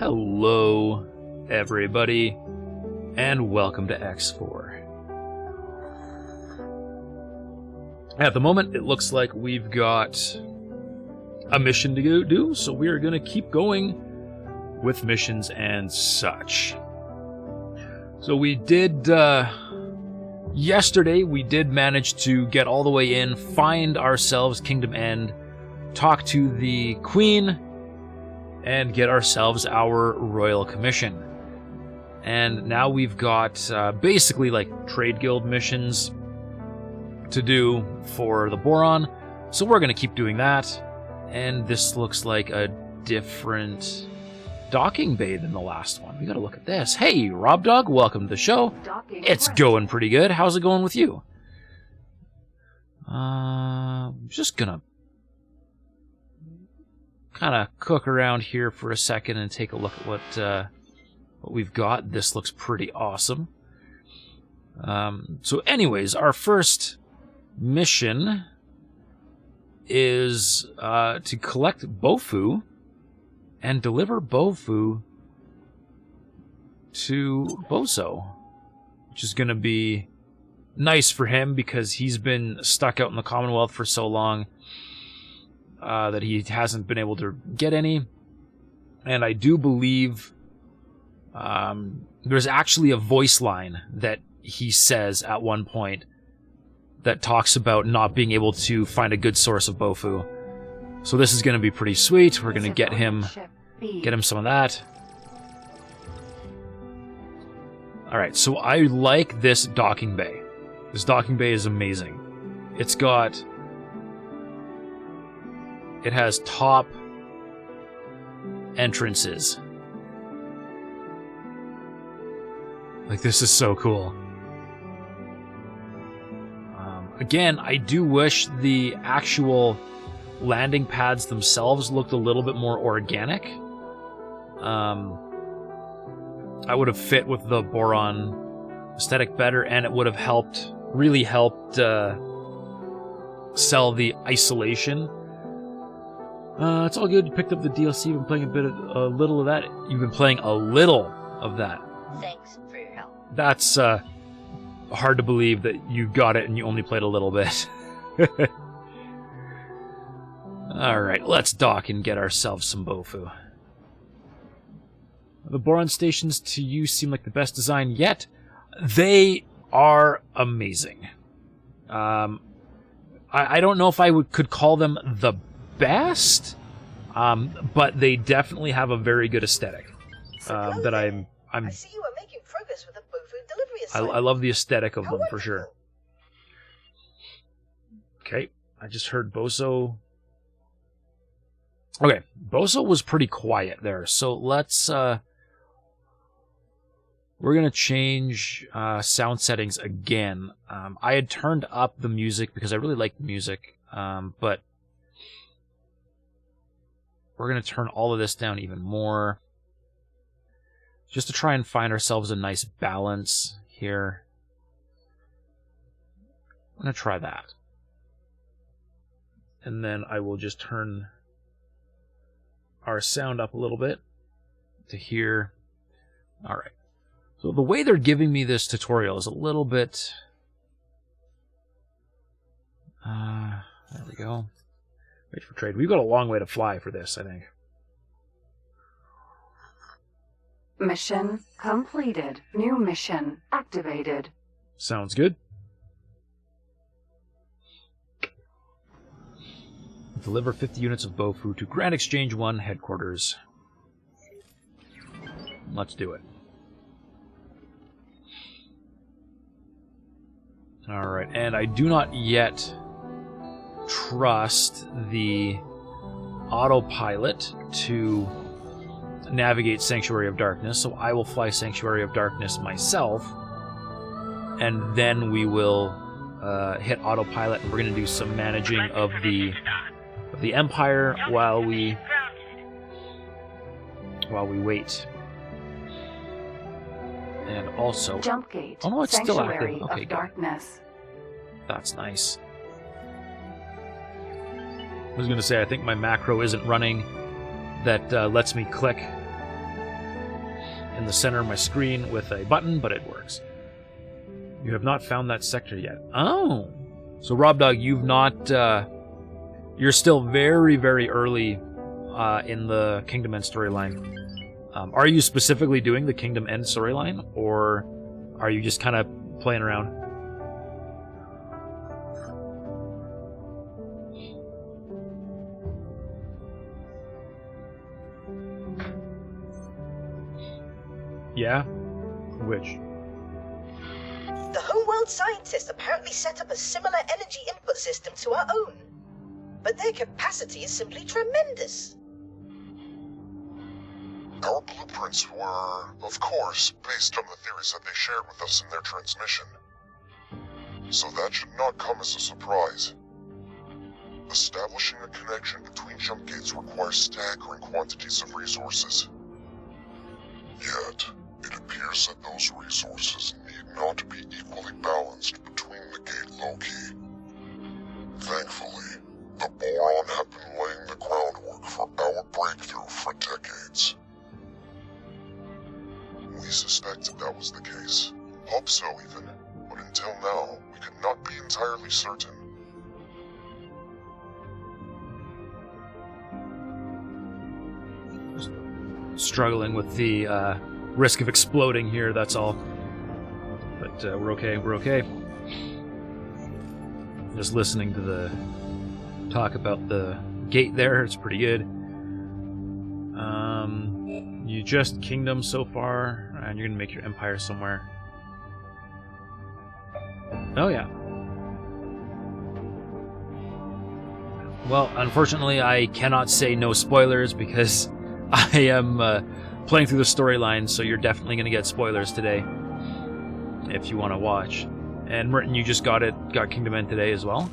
Hello, everybody, and welcome to X4. At the moment, it looks like we've got a mission to go do, so we are going to keep going with missions and such. So we did, yesterday, we did manage to get all the way in, find ourselves Kingdom End, talk to the Queen, and get ourselves our Royal Commission. And now we've got basically like trade guild missions to do for the Boron, so we're going to keep doing that. And this looks like a different docking bay than the last one. We got to look at this. Hey, Rob Dog, welcome to the show. It's going pretty good. How's it going with you? Just gonna kind of cook around here for a second and take a look at what we've got. This looks pretty awesome. So anyways, our first mission is to collect Bofu and deliver Bofu to Boso, which is going to be nice for him because he's been stuck out in the Commonwealth for so long that he hasn't been able to get any. And I do believe there's actually a voice line that he says at one point that talks about not being able to find a good source of Bofu. So this is going to be pretty sweet. We're going to get him some of that. Alright, so I like this docking bay. This docking bay is amazing. It has top entrances. Like, this is so cool. Again, I do wish the actual landing pads themselves looked a little bit more organic. I would have fit with the Boron aesthetic better, and it would have really helped sell the isolation. It's all good. You picked up the DLC. You've been playing a little of that. You've been playing a little of that. Thanks for your help. That's hard to believe that you got it and you only played a little bit. Alright, let's dock and get ourselves some Bofu. The Boron stations to you seem like the best design yet. They are amazing. I don't know if I could call them the best, but they definitely have a very good aesthetic. That I see you are making progress with the Bofu delivery assignment. I love the aesthetic of them for sure. Okay, I just heard Boso. Okay, Boso was pretty quiet there, so let's we're gonna change sound settings again. I had turned up the music because I really like the music, but we're gonna turn all of this down even more, just to try and find ourselves a nice balance here. I'm gonna try that, and then I will just turn our sound up a little bit to here. Alright. So the way they're giving me this tutorial is a little bit... there we go. Wait for trade. We've got a long way to fly for this, I think. Mission completed. New mission activated. Sounds good. Deliver 50 units of Bofu to Grand Exchange 1 headquarters. Let's do it. Alright, and I do not yet trust the autopilot to navigate Sanctuary of Darkness, so I will fly Sanctuary of Darkness myself, and then we will hit autopilot, and we're going to do some managing of the Empire while we wait. And also, jump gate. Oh no, it's still active. Okay, of darkness. That's nice. I was going to say, I think my macro isn't running that lets me click in the center of my screen with a button, but it works. You have not found that sector yet. Oh! So, Rob Dog, you've not... you're still very, very early in the Kingdom End storyline. Are you specifically doing the Kingdom End storyline, or are you just kind of playing around? Yeah? Which? The homeworld scientists apparently set up a similar energy input system to our own. But their capacity is simply tremendous. Our blueprints were, of course, based on the theories that they shared with us in their transmission. So that should not come as a surprise. Establishing a connection between jump gates requires staggering quantities of resources. Yet, it appears that those resources need not be equally balanced between the gate loci. Thankfully, the Boron have been laying the groundwork for our breakthrough for decades. We suspected that was the case. Hope so, even. But until now, we could not be entirely certain. Struggling with the risk of exploding here, that's all. But we're okay, we're okay. Just listening to the talk about the gate there, it's pretty good. You just kingdom so far, and you're gonna make your empire somewhere. Oh yeah. Well, unfortunately, I cannot say no spoilers because I am playing through the storyline, so you're definitely gonna get spoilers today if you want to watch. And Merton, you just got Kingdom End today as well.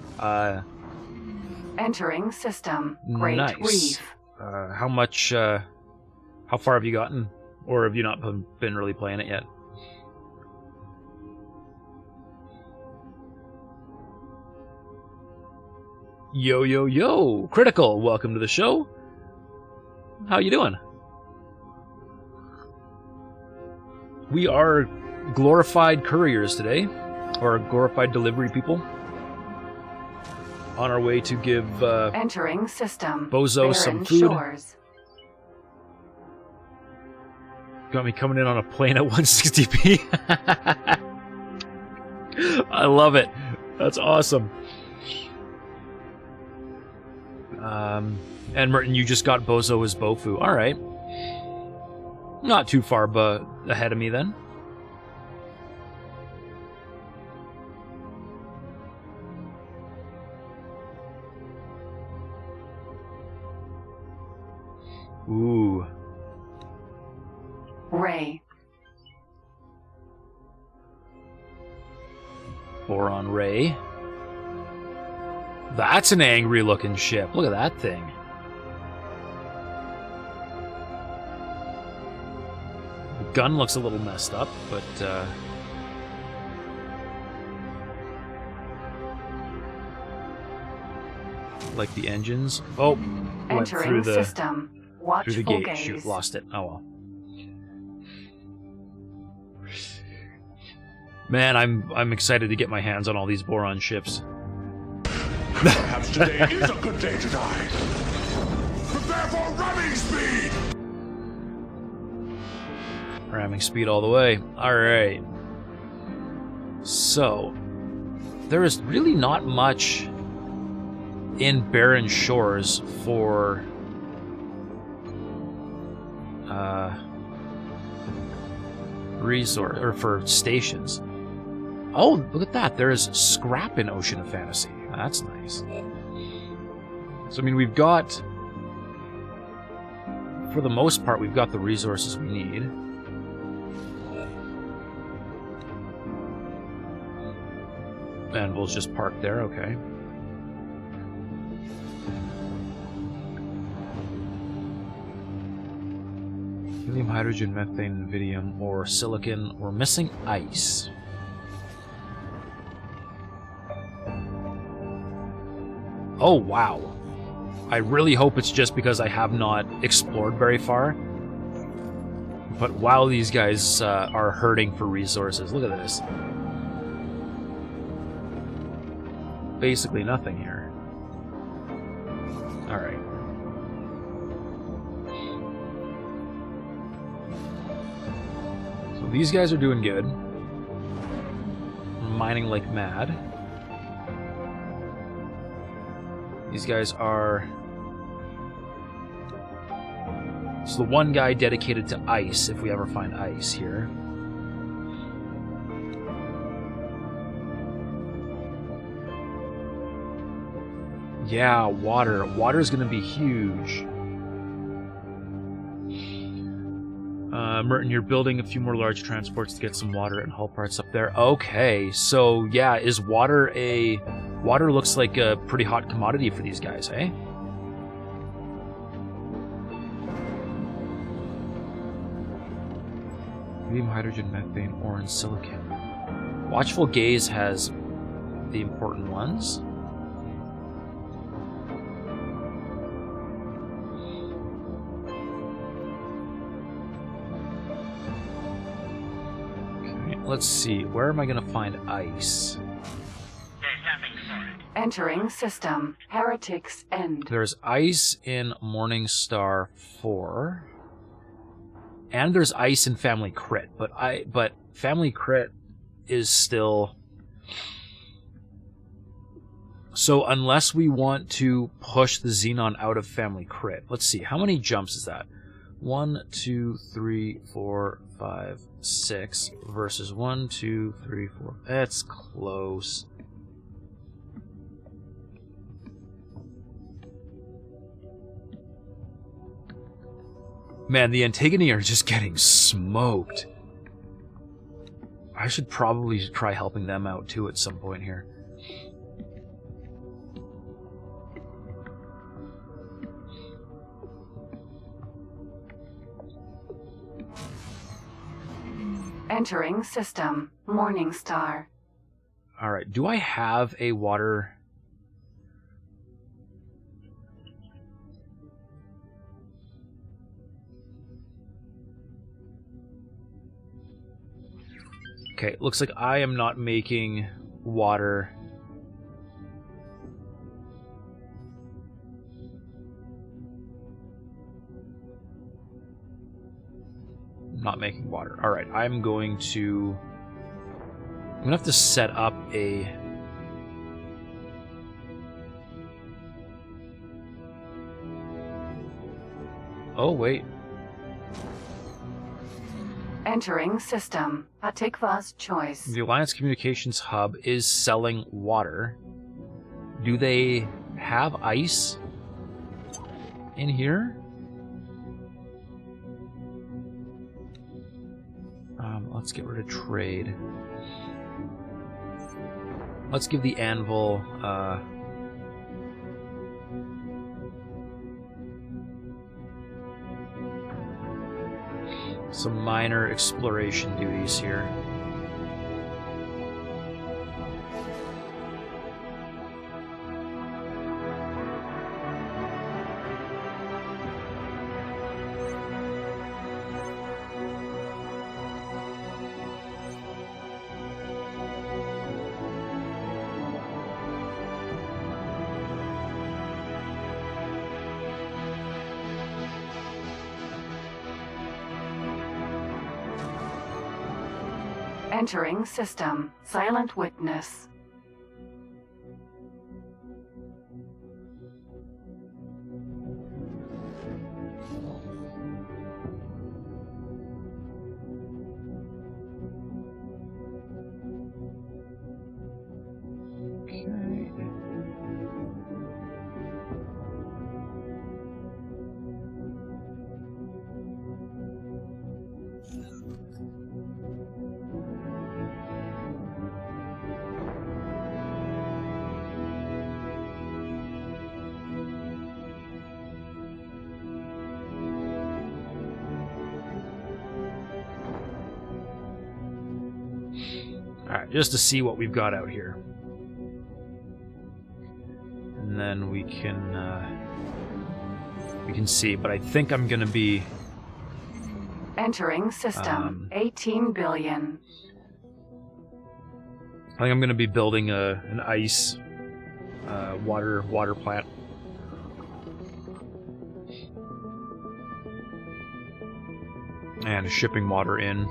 Entering system. Great Nice. Reef. How much? How far have you gotten, or have you not been really playing it yet? Yo yo yo! Critical, welcome to the show. How you doing? We are glorified couriers today, or glorified delivery people, on our way to give Entering system. Bozo some Barren food. Shores. Got me coming in on a plane at 160p. I love it. That's awesome. And Merton, you just got Bozo as Bofu. All right. Not too far but ahead of me then. Ooh. Ray. Boron Ray. That's an angry looking ship. Look at that thing. The gun looks a little messed up, but like the engines. Oh, went through Entering the system. Watchful through the gate. gaze. Shoot, lost it. Oh well. Man, I'm excited to get my hands on all these Boron ships. Perhaps today is a good day to die. Prepare for ramming speed! Ramming speed all the way. Alright. So, there is really not much in Barren Shores for resort or for stations. Oh, look at that. There is scrap in Ocean of Fantasy. That's nice. So, I mean, we've got, for the most part, we've got the resources we need. And we'll just park there, okay. Helium, hydrogen, methane, vanadium, or silicon. We're missing ice. Oh, wow. I really hope it's just because I have not explored very far. But while these guys are hurting for resources, look at this. Basically nothing here. Alright. So these guys are doing good. Mining like mad. These guys are... So the one guy dedicated to ice, if we ever find ice here. Yeah, water. Water's gonna be huge. Merton, you're building a few more large transports to get some water and hull parts up there. Okay, so yeah, is water a... Water looks like a pretty hot commodity for these guys, eh? Helium, hydrogen, methane, ore, and silicon. Watchful Gaze has the important ones. Okay, let's see. Where am I going to find ice? Entering system. Heretics End. There's ice in Morningstar 4. And there's ice in Family Crit, but Family Crit is still... So unless we want to push the Xenon out of Family Crit, let's see, how many jumps is that? 1, 2, 3, 4, 5, 6 versus 1, 2, 3, 4. That's close. Man, the Antigone are just getting smoked. I should probably try helping them out too at some point here. Entering system. Morningstar. Alright, do I have a water... Okay, looks like I am not making water. Not making water. Alright, I'm gonna have to set up a... Oh, wait. Entering system. Atikva's choice. The Alliance Communications Hub is selling water. Do they have ice in here? Let's get rid of trade. Let's give the anvil some minor exploration duties here. Entering system. Silent witness. Alright, just to see what we've got out here. And then we can see, but I think I'm gonna be Entering system. 18 billion. I think I'm going to be building an ice water plant. And shipping water in.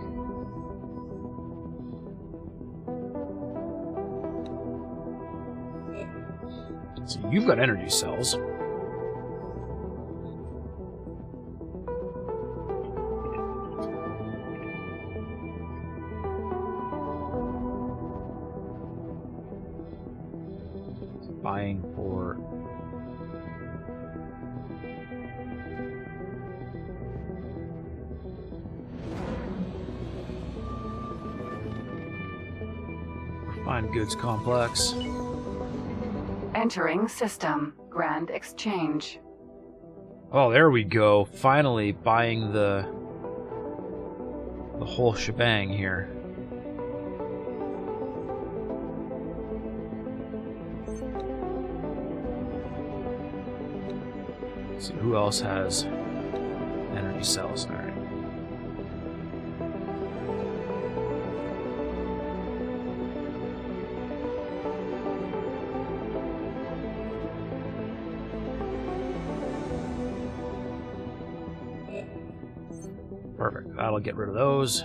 So you've got energy cells. Buying for... Refined goods complex. Entering system. Grand exchange. Oh, there we go. Finally buying the whole shebang here. Let's see who else has energy cells. All right. Perfect. That'll get rid of those.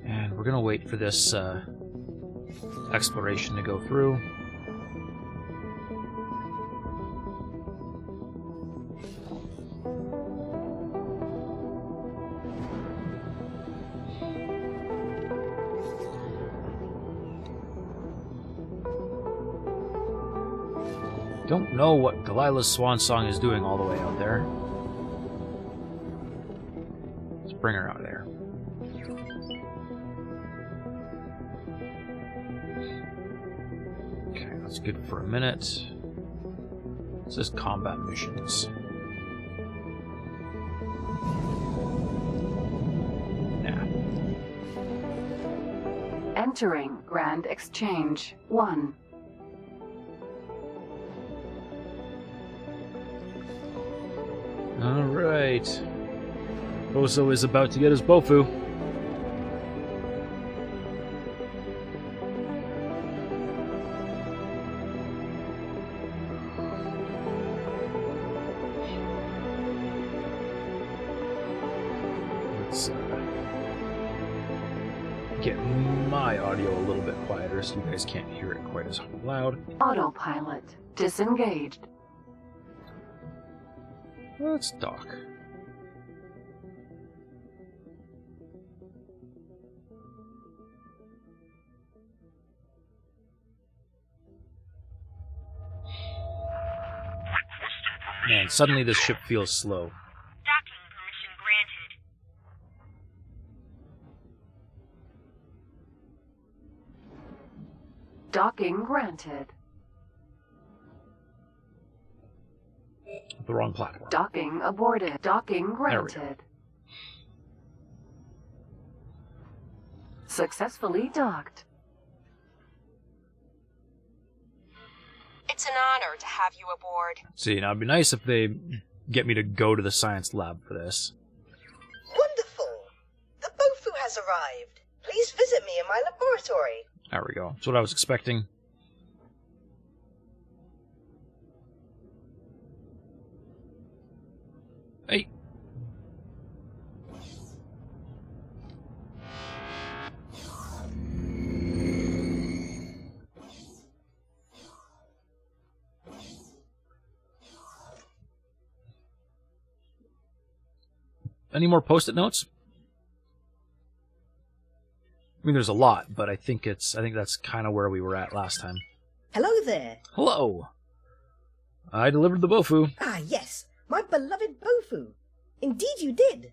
And we're gonna wait for this exploration to go through. Don't know what Delilah's swan song is doing all the way out there. Let's bring her out there. Okay, that's good for a minute. This is combat missions. Nah. Entering Grand Exchange 1. Alright. Bozo is about to get his Bofu. Let's get my audio a little bit quieter so you guys can't hear it quite as loud. Autopilot disengaged. Let's dock. Man, suddenly this ship feels slow. Docking permission granted. Docking granted. The wrong platform. Docking aborted. Docking There we granted. Successfully docked. It's an honor to have you aboard. See, now it'd be nice if they get me to go to the science lab for this. Wonderful! The Bofu has arrived. Please visit me in my laboratory. There we go. That's what I was expecting. Hey. Any more post-it notes? I mean, there's a lot, but I think that's kind of where we were at last time. Hello there. Hello. I delivered the Bofu. Ah, yes. My beloved Bofu. Indeed you did.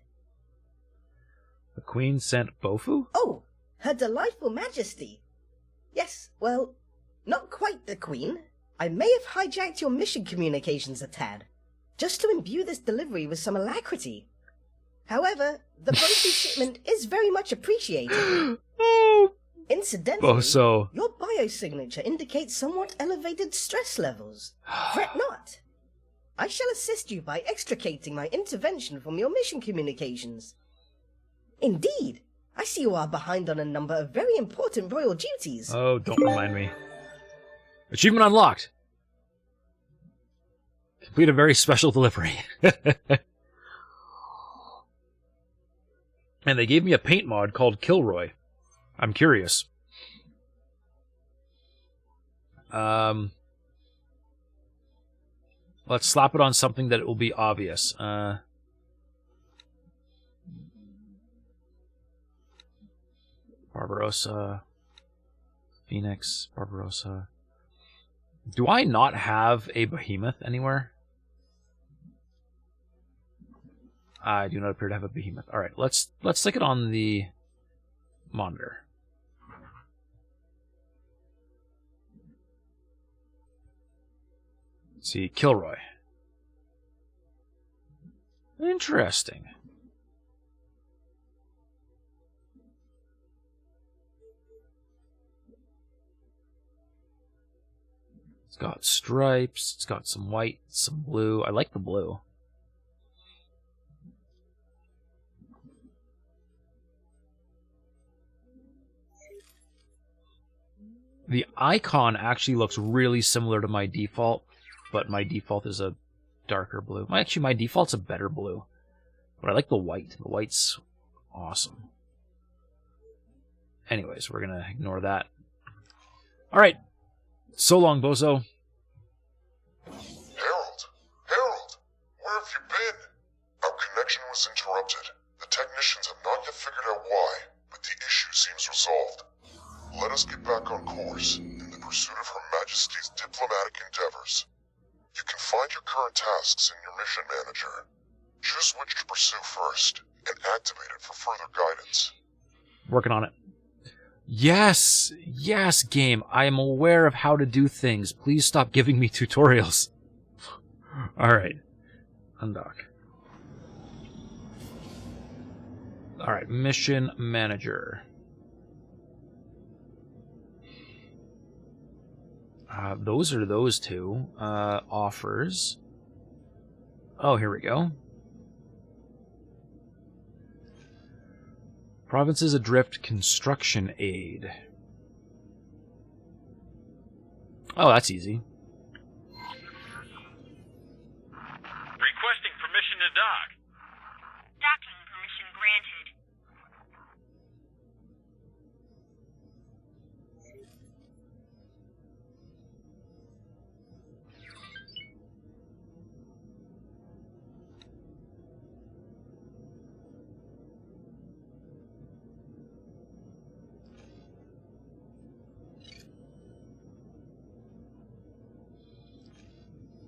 The Queen sent Bofu? Oh, Her Delightful Majesty. Yes, well, not quite the Queen. I may have hijacked your mission communications a tad, just to imbue this delivery with some alacrity. However, the Bofu shipment is very much appreciated. Oh, Incidentally, Boso. your biosignature indicates somewhat elevated stress levels. Fret not. I shall assist you by extricating my intervention from your mission communications. Indeed, I see you are behind on a number of very important royal duties. Oh, don't remind me. Achievement unlocked. Complete a very special delivery. And they gave me a paint mod called Kilroy. I'm curious. Let's slap it on something that it will be obvious. Barbarossa. Phoenix. Barbarossa. Do I not have a behemoth anywhere? I do not appear to have a behemoth. Alright, let's stick it on the monitor. Let's see, Kilroy. Interesting. It's got stripes, it's got some white, some blue. I like the blue. The icon actually looks really similar to my default, but my default is a darker blue. Actually, my default's a better blue. But I like the white. The white's awesome. Anyways, we're going to ignore that. Alright. So long, Bozo. Harold, where have you been? Our connection was interrupted. The technicians have not yet figured out why, but the issue seems resolved. Let us get back on course in the pursuit of Her Majesty's diplomatic endeavors. You can find your current tasks in your mission manager. Choose which to pursue first, and activate it for further guidance. Working on it. Yes! Yes, game. I am aware of how to do things. Please stop giving me tutorials. Alright. Undock. Alright, mission manager. Those are those two. Offers. Oh, here we go. Provinces Adrift Construction Aid. Oh, that's easy. Requesting permission to dock. Docking permission granted.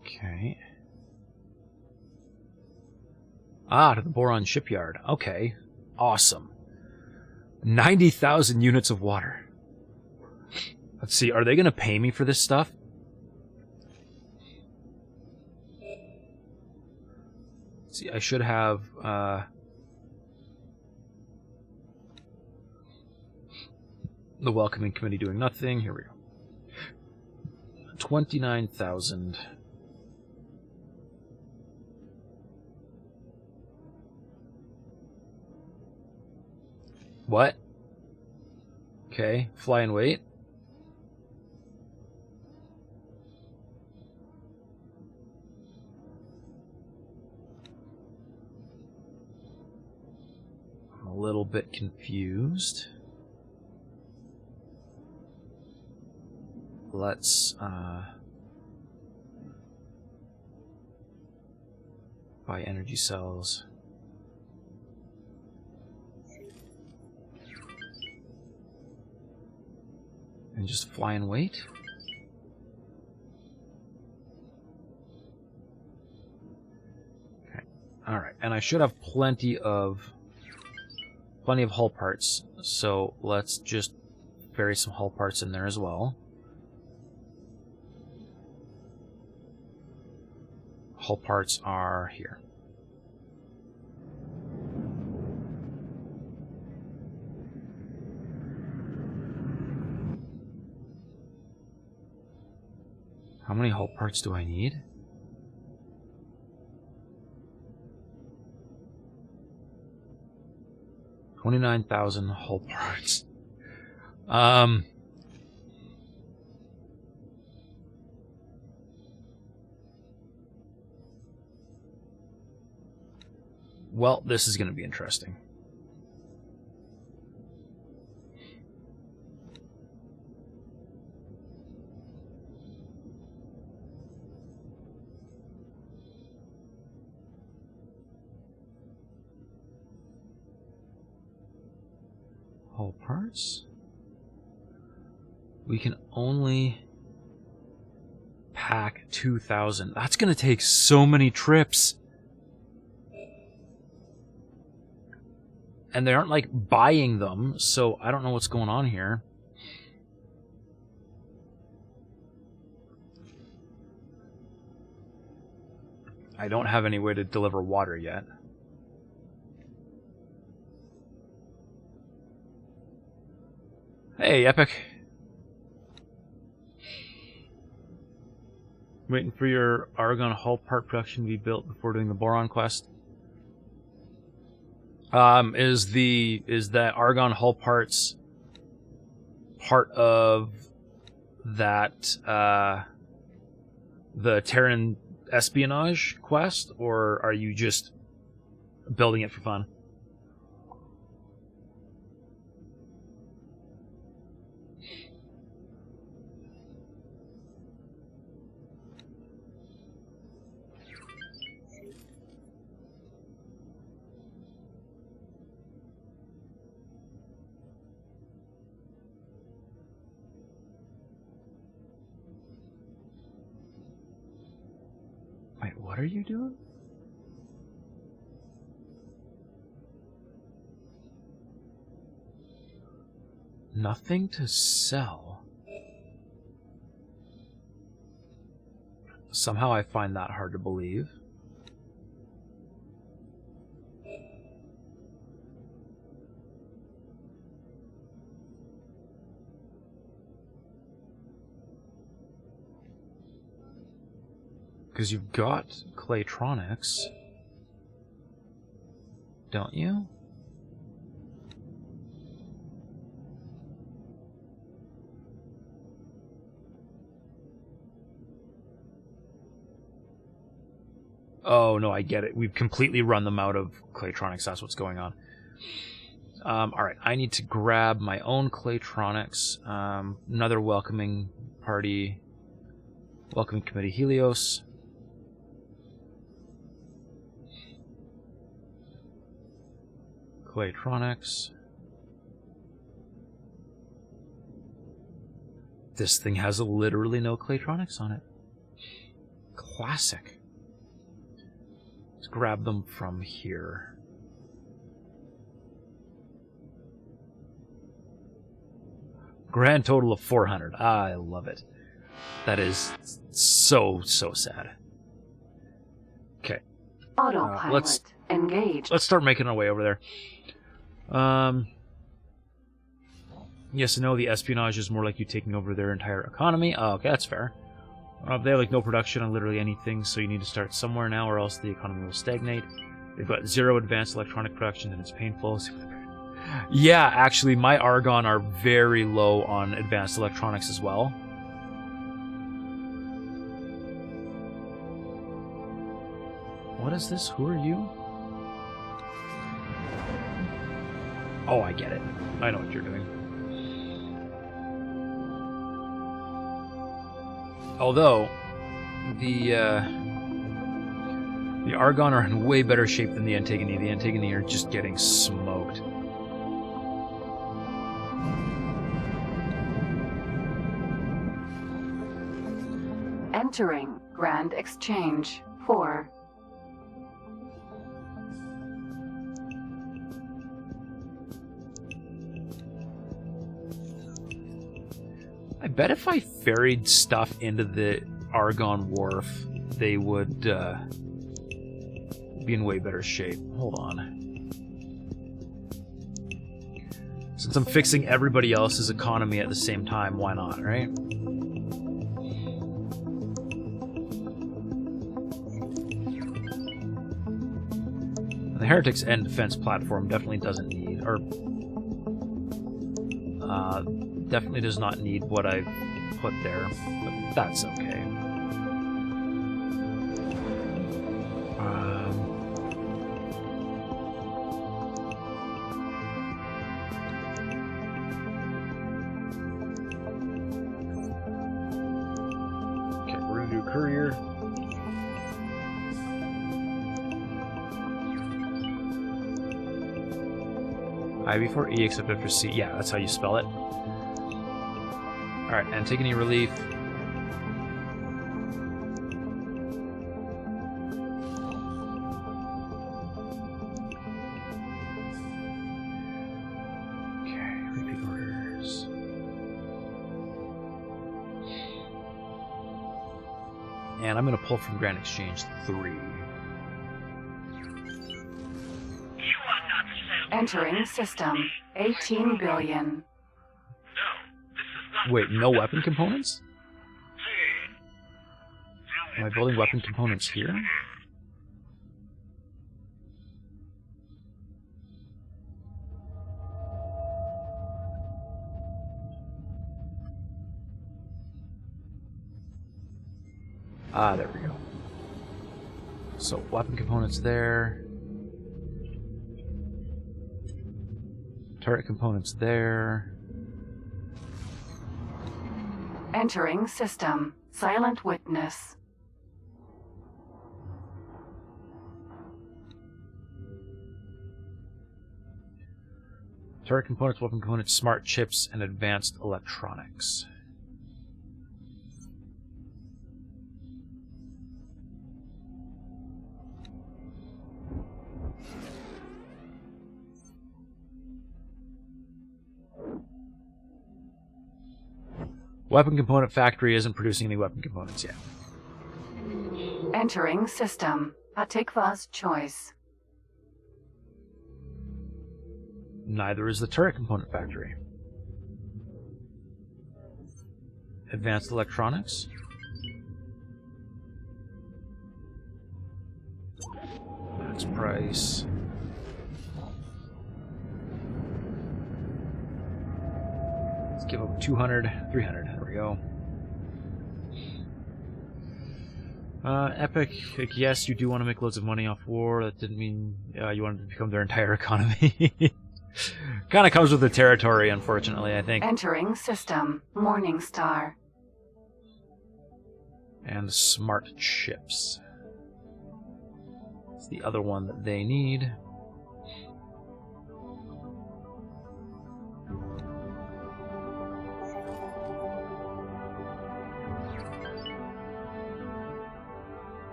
Okay. Ah, to the Boron shipyard. Okay. Awesome. 90,000 units of water. Let's see, are they going to pay me for this stuff? Let's see, I should have... the welcoming committee doing nothing. Here we go. 29,000. What? Okay, fly and wait. I'm a little bit confused. Let's buy energy cells. And just fly and wait. Okay. Alright, and I should have plenty of hull parts, so let's just bury some hull parts in there as well. Hull parts are here. How many hull parts do I need? 29,000 hull parts. Well, this is going to be interesting. Hull parts. We can only pack 2,000. That's going to take so many trips. And they aren't like buying them, so I don't know what's going on here. I don't have any way to deliver water yet. Hey, Epic. Waiting for your Argon hull part production to be built before doing the Boron quest. Is that Argon hull parts part of that the Terran espionage quest, or are you just building it for fun? Wait, what are you doing? Nothing to sell. Somehow I find that hard to believe. Because you've got Claytronics, don't you? Oh, no, I get it. We've completely run them out of Claytronics. That's what's going on. Alright, I need to grab my own Claytronics. Another welcoming party. Welcoming committee Helios. Claytronics. This thing has literally no Claytronics on it. Classic. Let's grab them from here. Grand total of 400. I love it. That is so sad. Okay. Autopilot engaged. Let's start making our way over there. Yes and no, the espionage is more like you taking over their entire economy. Oh, okay, that's fair. They have like no production on literally anything, so you need to start somewhere now or else the economy will stagnate. They've got zero advanced electronic production and it's painful. Yeah, actually, my Argon are very low on advanced electronics as well. What is this? Who are you? Oh, I get it. I know what you're doing. Although, the Argon are in way better shape than the Antigone. The Antigone are just getting smoked. Entering Grand Exchange 4. I bet if I ferried stuff into the Argon Wharf, they would be in way better shape. Hold on. Since I'm fixing everybody else's economy at the same time, why not, right? The Heretics End defense platform definitely doesn't need, or definitely does not need what I've put there, but that's okay. Okay, we're gonna do courier. I before E except after C. Yeah, that's how you spell it. Alright, and take any relief. Okay, repeat orders. And I'm going to pull from Grand Exchange 3. Entering system. 18 billion. Wait, no weapon components? Am I building weapon components here? Ah, there we go. So, weapon components there. Turret components there. Entering system. Silent witness. Turret components, weapon components, smart chips, and advanced electronics. Weapon component factory isn't producing any weapon components yet. Entering system. Patikva's choice. Neither is the turret component factory. Advanced electronics. Max price. Let's give up 200, 300. There we go. Epic, yes, you do want to make loads of money off war. That didn't mean you wanted to become their entire economy. Kind of comes with the territory, unfortunately, I think. Entering system. Morningstar. And smart chips. It's the other one that they need.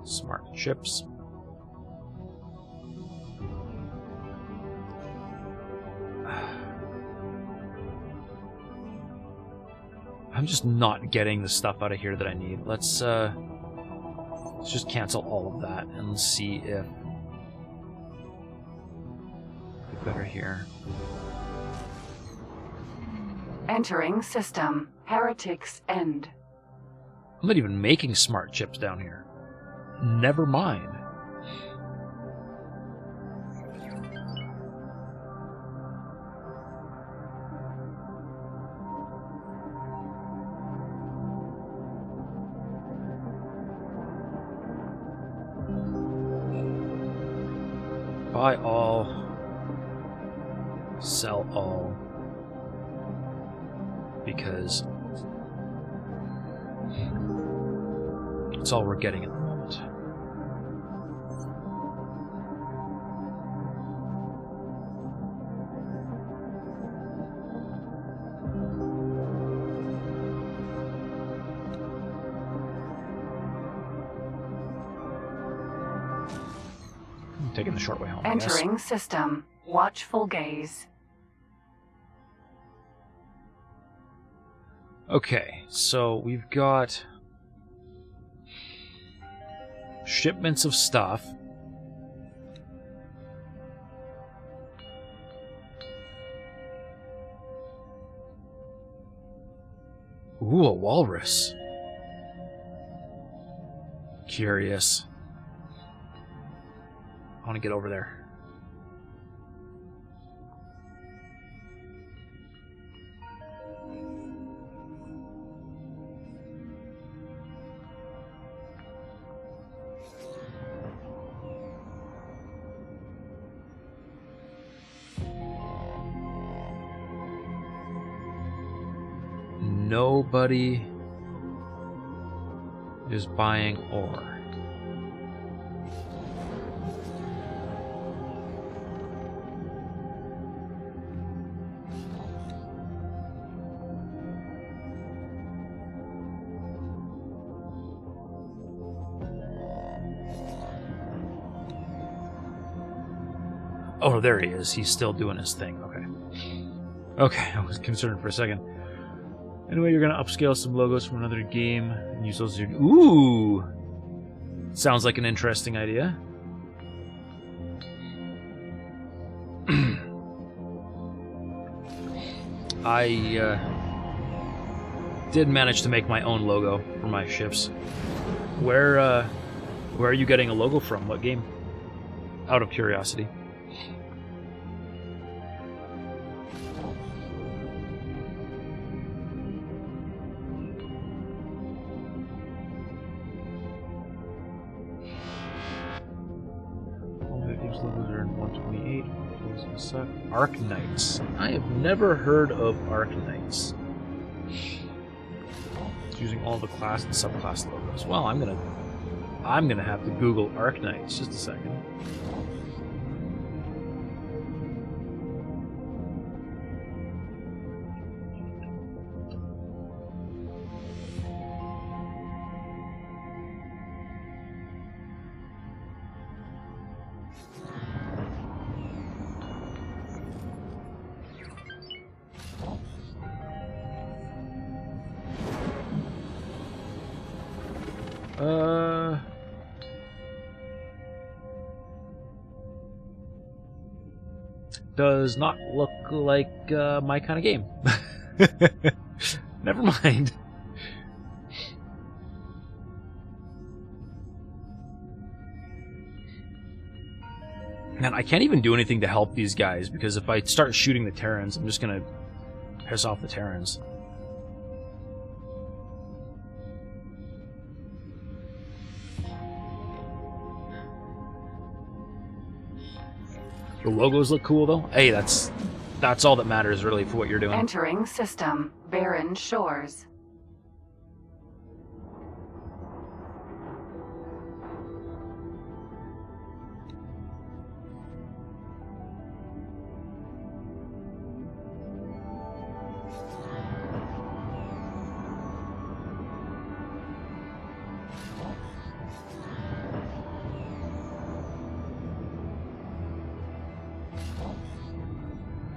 Smart chips. I'm just not getting the stuff out of here that I need. Let's just cancel all of that and see if it's better here. Entering system. Heretics End. I'm not even making smart chips down here. Never mind. Buy all. Sell all. Because it's all we're getting at the moment. Taking the short way home. Entering system. Watchful gaze. Okay, so we've got shipments of stuff. Ooh, a walrus. curious. I want to get over there. Nobody is buying ore. Oh, there he is. He's still doing his thing. Okay. Okay, I was concerned for a second. Anyway, you're gonna upscale some logos from another game and use those. Ooh! Sounds like an interesting idea. I did manage to make my own logo for my ships. Where are you getting a logo from? What game? Out of curiosity. Arc Knights. I have never heard of Arc Knights. It's using all the class and subclass logos. Well, I'm gonna have to Google Arc Knights. Just a second. Does not look like my kind of game. Never mind. Man, I can't even do anything to help these guys, because if I start shooting the Terrans, I'm just gonna piss off the Terrans. The logos look cool, though. Hey, that's all that matters, really, for what you're doing. Entering system. Barren Shores.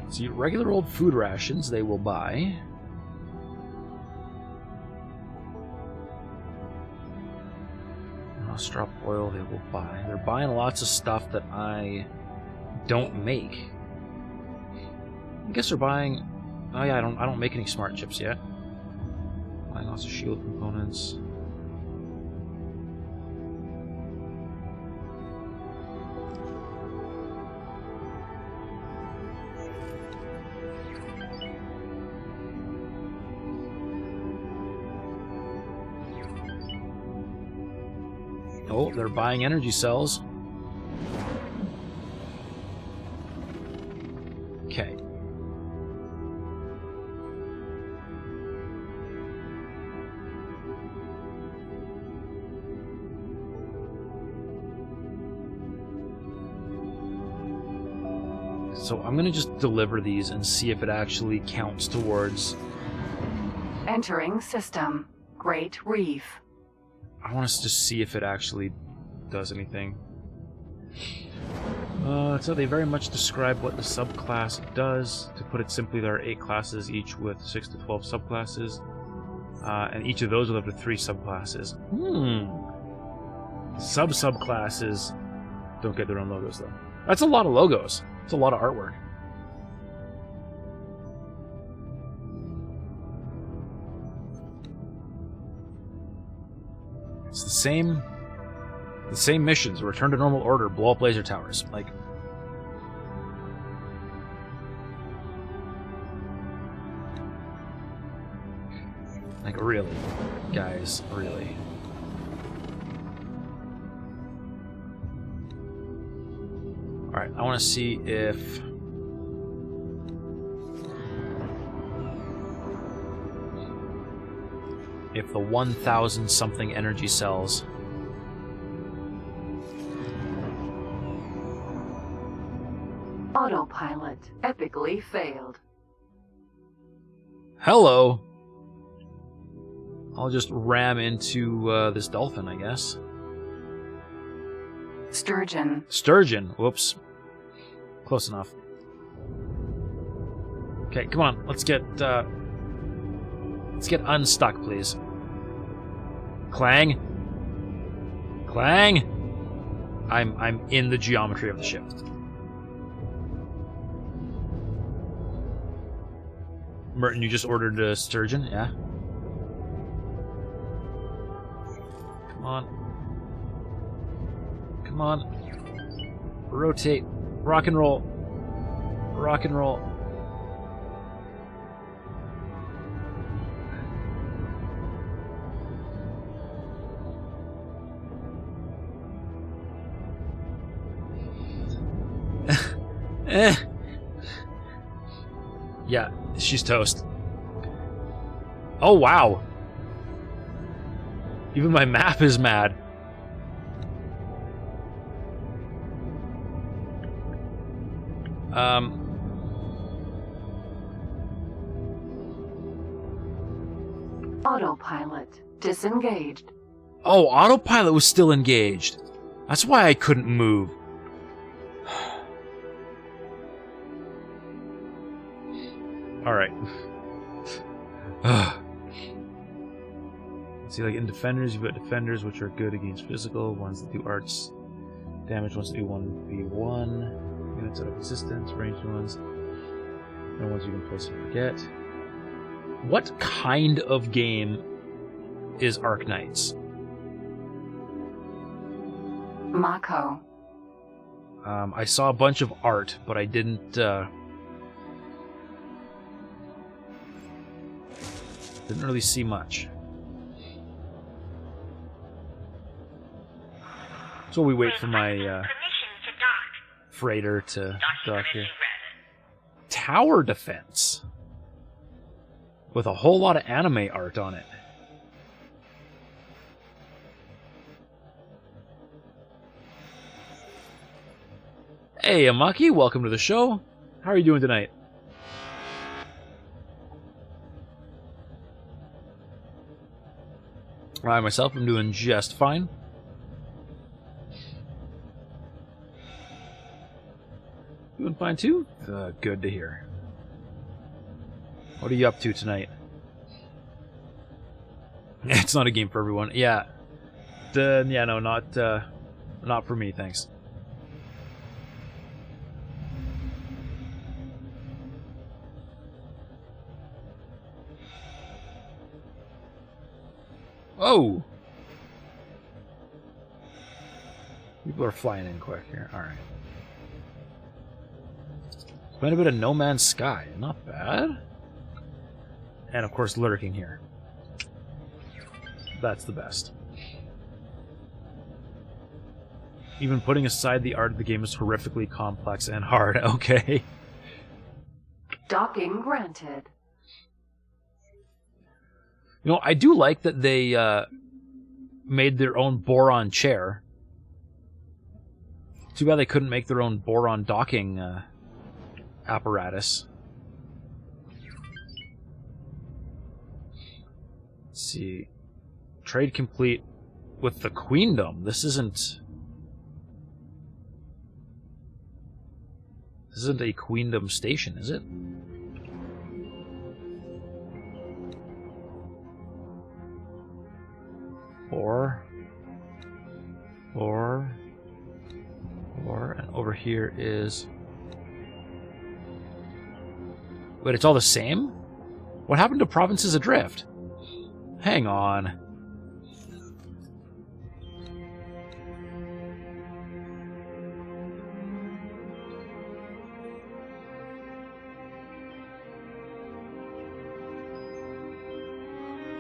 See, regular old food rations they will buy. Strop oil they will buy. They're buying lots of stuff that I don't make. I guess they're buying... Oh yeah, I don't make any smart chips yet. Buying lots of shield components. Oh, they're buying energy cells. Okay. So I'm gonna just deliver these and see if it actually counts towards... Entering system. Great Reef. I want us to see if it actually does anything. So they very much describe what the subclass does. To put it simply, there are 8 classes, each with 6 to 12 subclasses. And each of those will have to 3 subclasses. Subclasses don't get their own logos, though. That's a lot of logos. It's a lot of artwork. It's the same The same missions. Return to normal order. Blow up laser towers. Like... Like, really? Guys, really? Alright, I want to see if... If the 1,000 something energy cells... Autopilot epically failed. Hello! I'll just ram into this dolphin, I guess. Sturgeon. Sturgeon. Whoops. Close enough. Okay, come on. Let's get unstuck, please. Clang. Clang. I'm in the geometry of the ship. Merton, you just ordered a sturgeon, yeah? Come on. Come on. Rotate. Rock and roll. Rock and roll. Yeah, she's toast. Oh, wow. Even my map is mad. Autopilot disengaged. Oh, autopilot was still engaged. That's why I couldn't move. Alright. See, like in defenders, you've got defenders which are good against physical, ones that do arts damage, ones that do 1v1, units out of resistance, ranged ones, and ones you can place and forget. What kind of game is Arknights? Mako. I saw a bunch of art, but I didn't really see much. So we wait for my freighter to dock here. Tower defense with a whole lot of anime art on it. Hey, Amaki, welcome to the show. How are you doing tonight? I myself am doing just fine. Doing fine too? Good to hear. What are you up to tonight? It's not a game for everyone. Yeah. Yeah, no, not for me, thanks. Oh! People are flying in quick here. Alright. Quite a bit of No Man's Sky. Not bad. And of course, lurking here. That's the best. Even putting aside the art of the game is horrifically complex and hard. Okay. Docking granted. You know, I do like that they made their own Boron chair. Too bad they couldn't make their own Boron docking apparatus. Let's see. Trade complete with the Queendom. This isn't a Queendom station, is it? And over here is... Wait, it's all the same? What happened to Provinces Adrift? Hang on.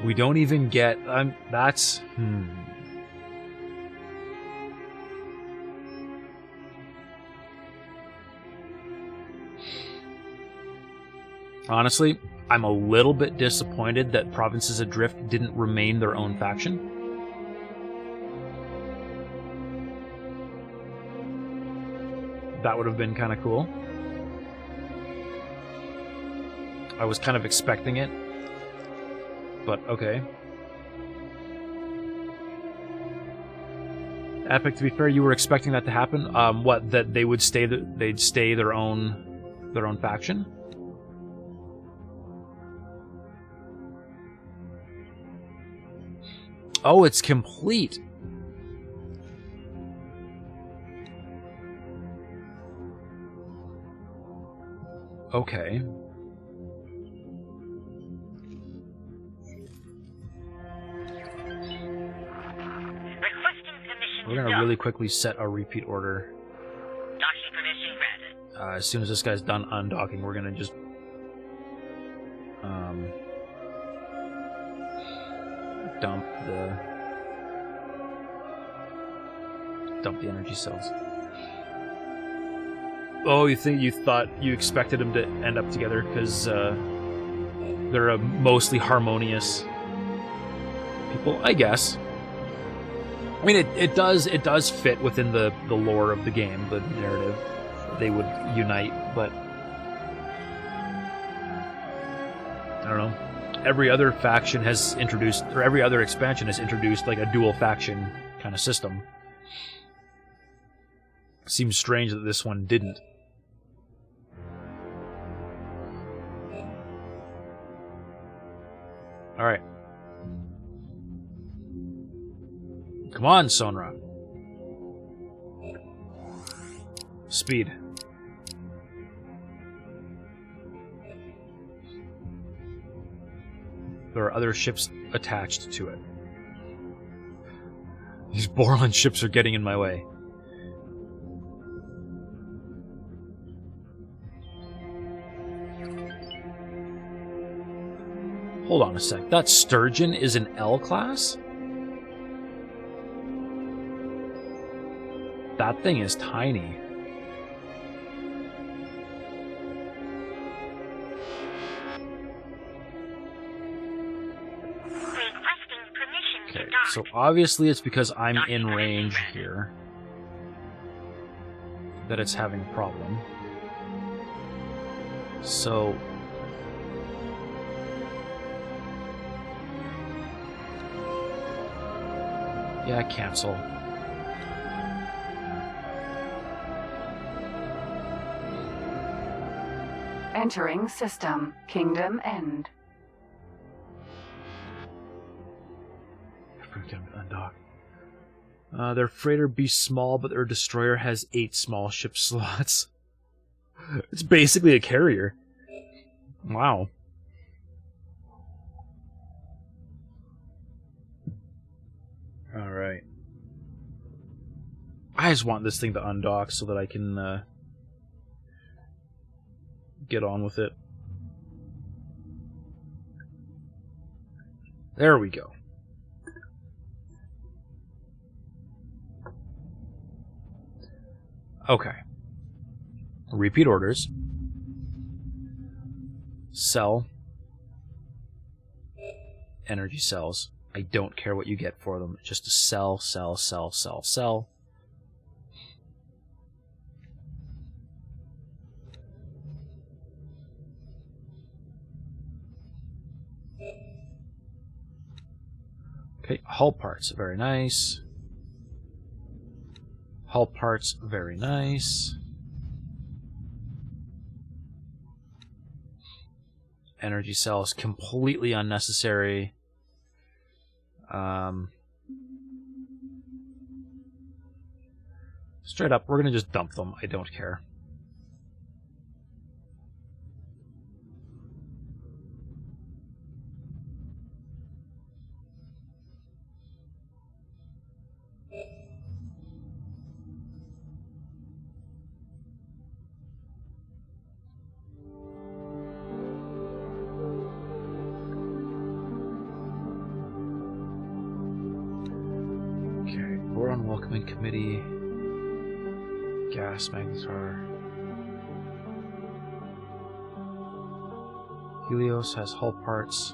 We don't even get... that's... Honestly, I'm a little bit disappointed that Provinces Adrift didn't remain their own faction. That would have been kind of cool. I was kind of expecting it, but okay. Epic, to be fair, you were expecting that to happen. What? That they would stay? They'd stay their own faction? Oh, it's complete. Okay. We're gonna really quickly set a repeat order. Docking permission granted. As soon as this guy's done undocking, we're gonna just dump the energy cells. Oh, you expected them to end up together because they're a mostly harmonious people, I guess. I mean, it does fit within the lore of the game, the narrative. They would unite, but I don't know. Every other faction has introduced, or every other expansion has introduced like a dual faction kind of system. Seems strange that this one didn't. All right. Come on, Sonra. Speed. There are other ships attached to it. These Boron ships are getting in my way. Hold on a sec. That Sturgeon is an L class? That thing is tiny. Okay, so obviously it's because I'm in range here that it's having a problem. So... yeah, cancel. Entering system. Kingdom End. Undock. Their freighter be small, but their destroyer has 8 small ship slots. It's basically a carrier. Wow. Alright. I just want this thing to undock so that I can get on with it. There we go. Okay. Repeat orders. Sell. Energy cells. I don't care what you get for them. Just to sell, sell, sell, sell, sell. Okay, hull parts, very nice. Hull parts, very nice. Energy cells, completely unnecessary. Straight up, we're gonna just dump them. I don't care. Welcoming committee. Gas magnetar. Helios has hull parts.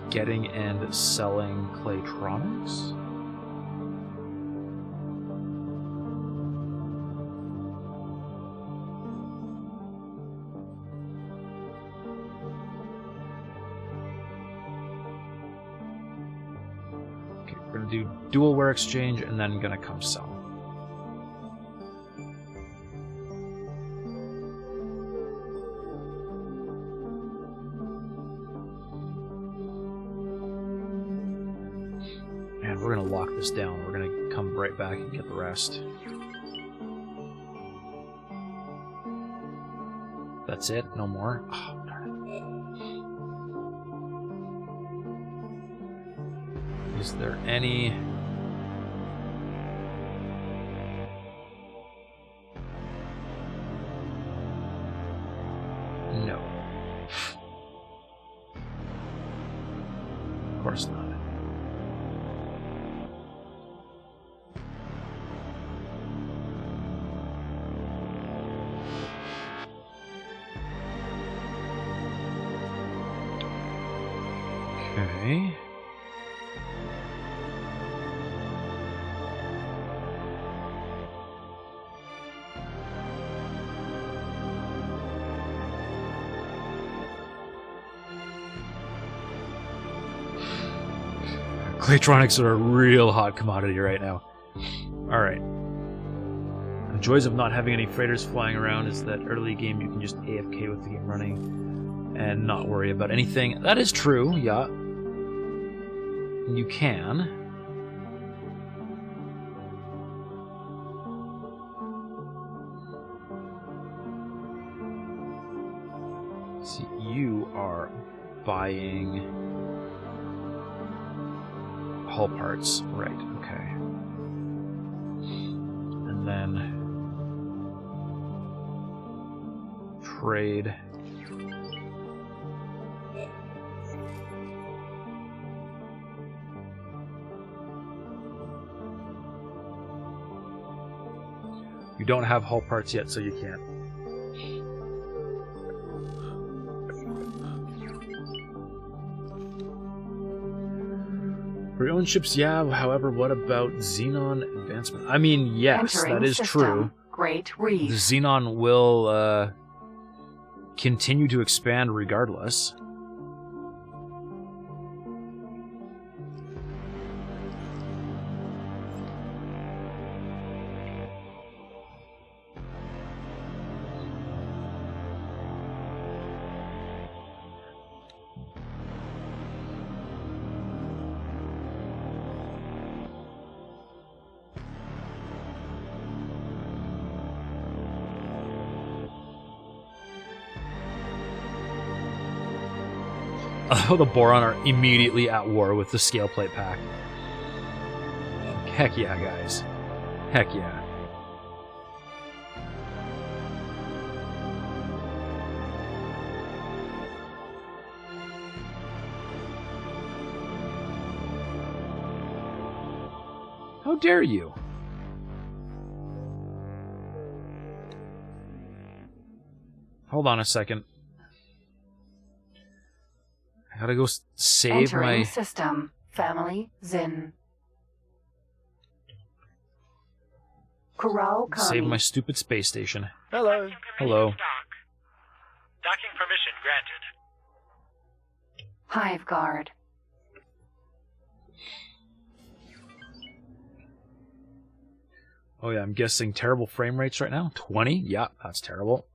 Getting and selling Claytronics. Okay, we're gonna do dual wear exchange and then gonna come sell. And we're gonna lock this down. We're gonna come right back and get the rest. That's it? No more? Oh, darn it. Is there any... No. Of course not. Okay. Claytronics are a real hot commodity right now. Alright. The joys of not having any freighters flying around is that early game you can just AFK with the game running and not worry about anything. That is true, yeah. You can. See, you are buying hull parts. Right, okay. And then trade. You don't have hull parts yet, so you can't. For your own ships, yeah. However, what about Xenon advancement? I mean, yes, Entering that is system. true. Great Reef. The Xenon will continue to expand regardless. Oh, the Boron are immediately at war with the scale plate pack. Heck yeah, guys. Heck yeah. How dare you? Hold on a second. I gotta go save Entering my... system. Family Zin. Corral Kami. Save my stupid space station. Hello. Hello. Docking permission granted. Hive Guard. Oh yeah, I'm guessing terrible frame rates right now. 20? Yeah, that's terrible.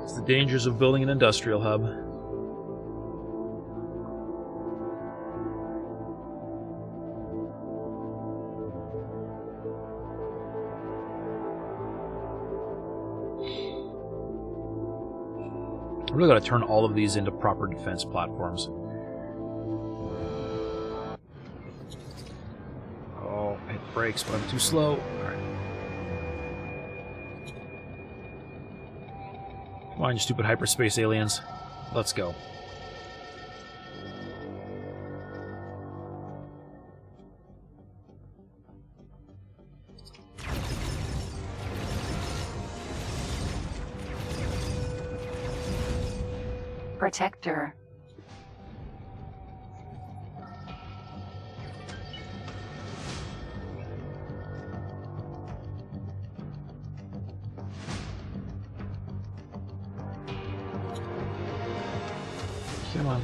It's the dangers of building an industrial hub. I really gotta turn all of these into proper defense platforms. Oh, I hit the brakes, but I'm too slow. Alright. Come on, you stupid hyperspace aliens. Let's go. Protector. Come on.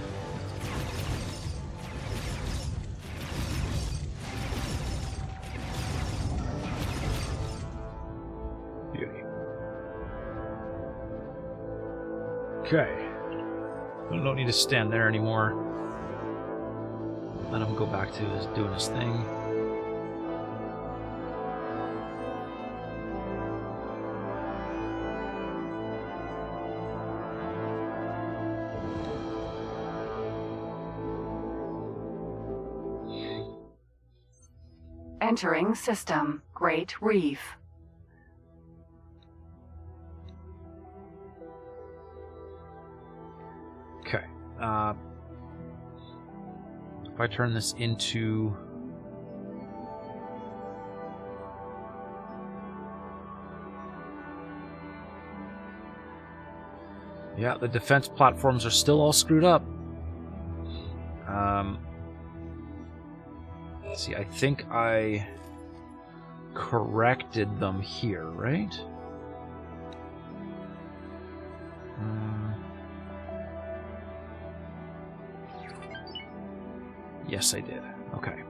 Beauty. Okay. I don't need to stand there anymore. Let him go back to doing his thing. Entering system. Great Reef. Okay. If I turn this into... Yeah, the defense platforms are still all screwed up. Let's see, I think I corrected them here, right? Yes, I did. Okay.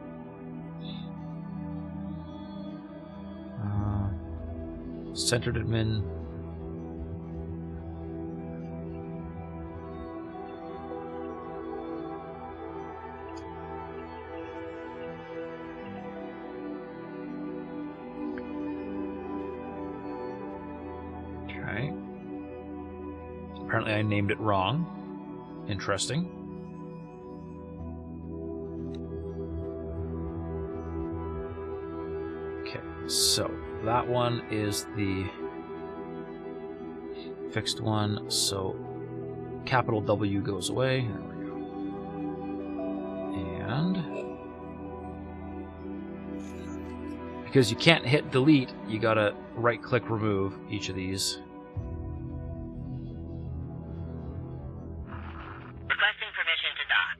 Centered admin. Okay. Apparently I named it wrong. Interesting. So, that one is the fixed one, so capital W goes away. There we go. And because you can't hit delete, you gotta right-click remove each of these. Requesting permission to dock.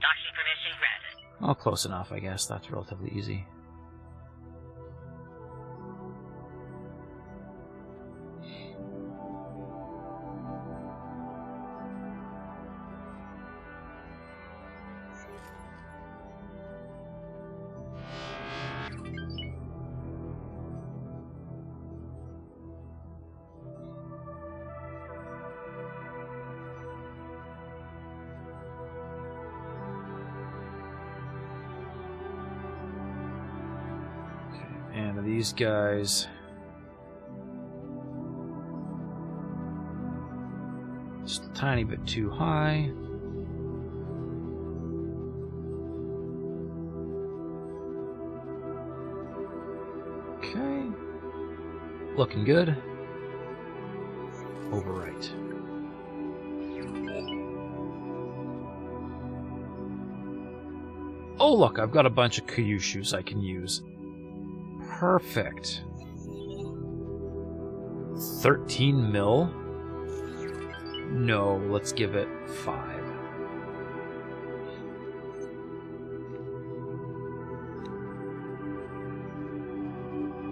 Docking permission granted. Oh, close enough, I guess. That's relatively easy. And these guys... just a tiny bit too high. Okay. Looking good. Overwrite. Oh look, I've got a bunch of Kyushus I can use. Perfect. 13 mil? No, let's give it 5.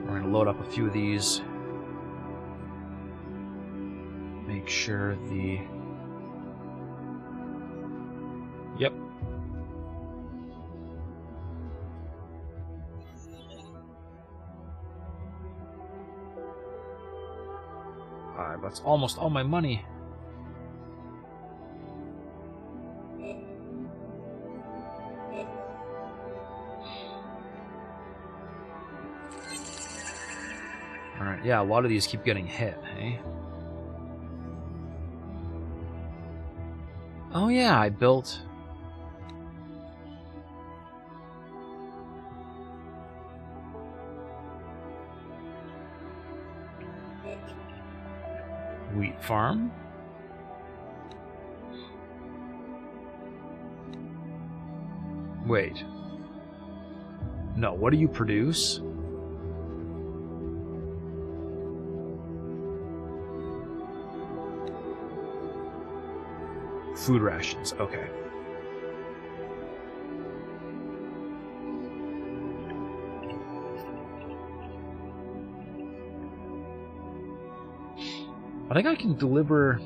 We're going to load up a few of these. Make sure the... Yep. That's almost all my money. Alright, yeah, a lot of these keep getting hit, hey? Oh yeah, I built... Wheat farm. Wait. No, what do you produce? Food rations, okay. I think I can deliver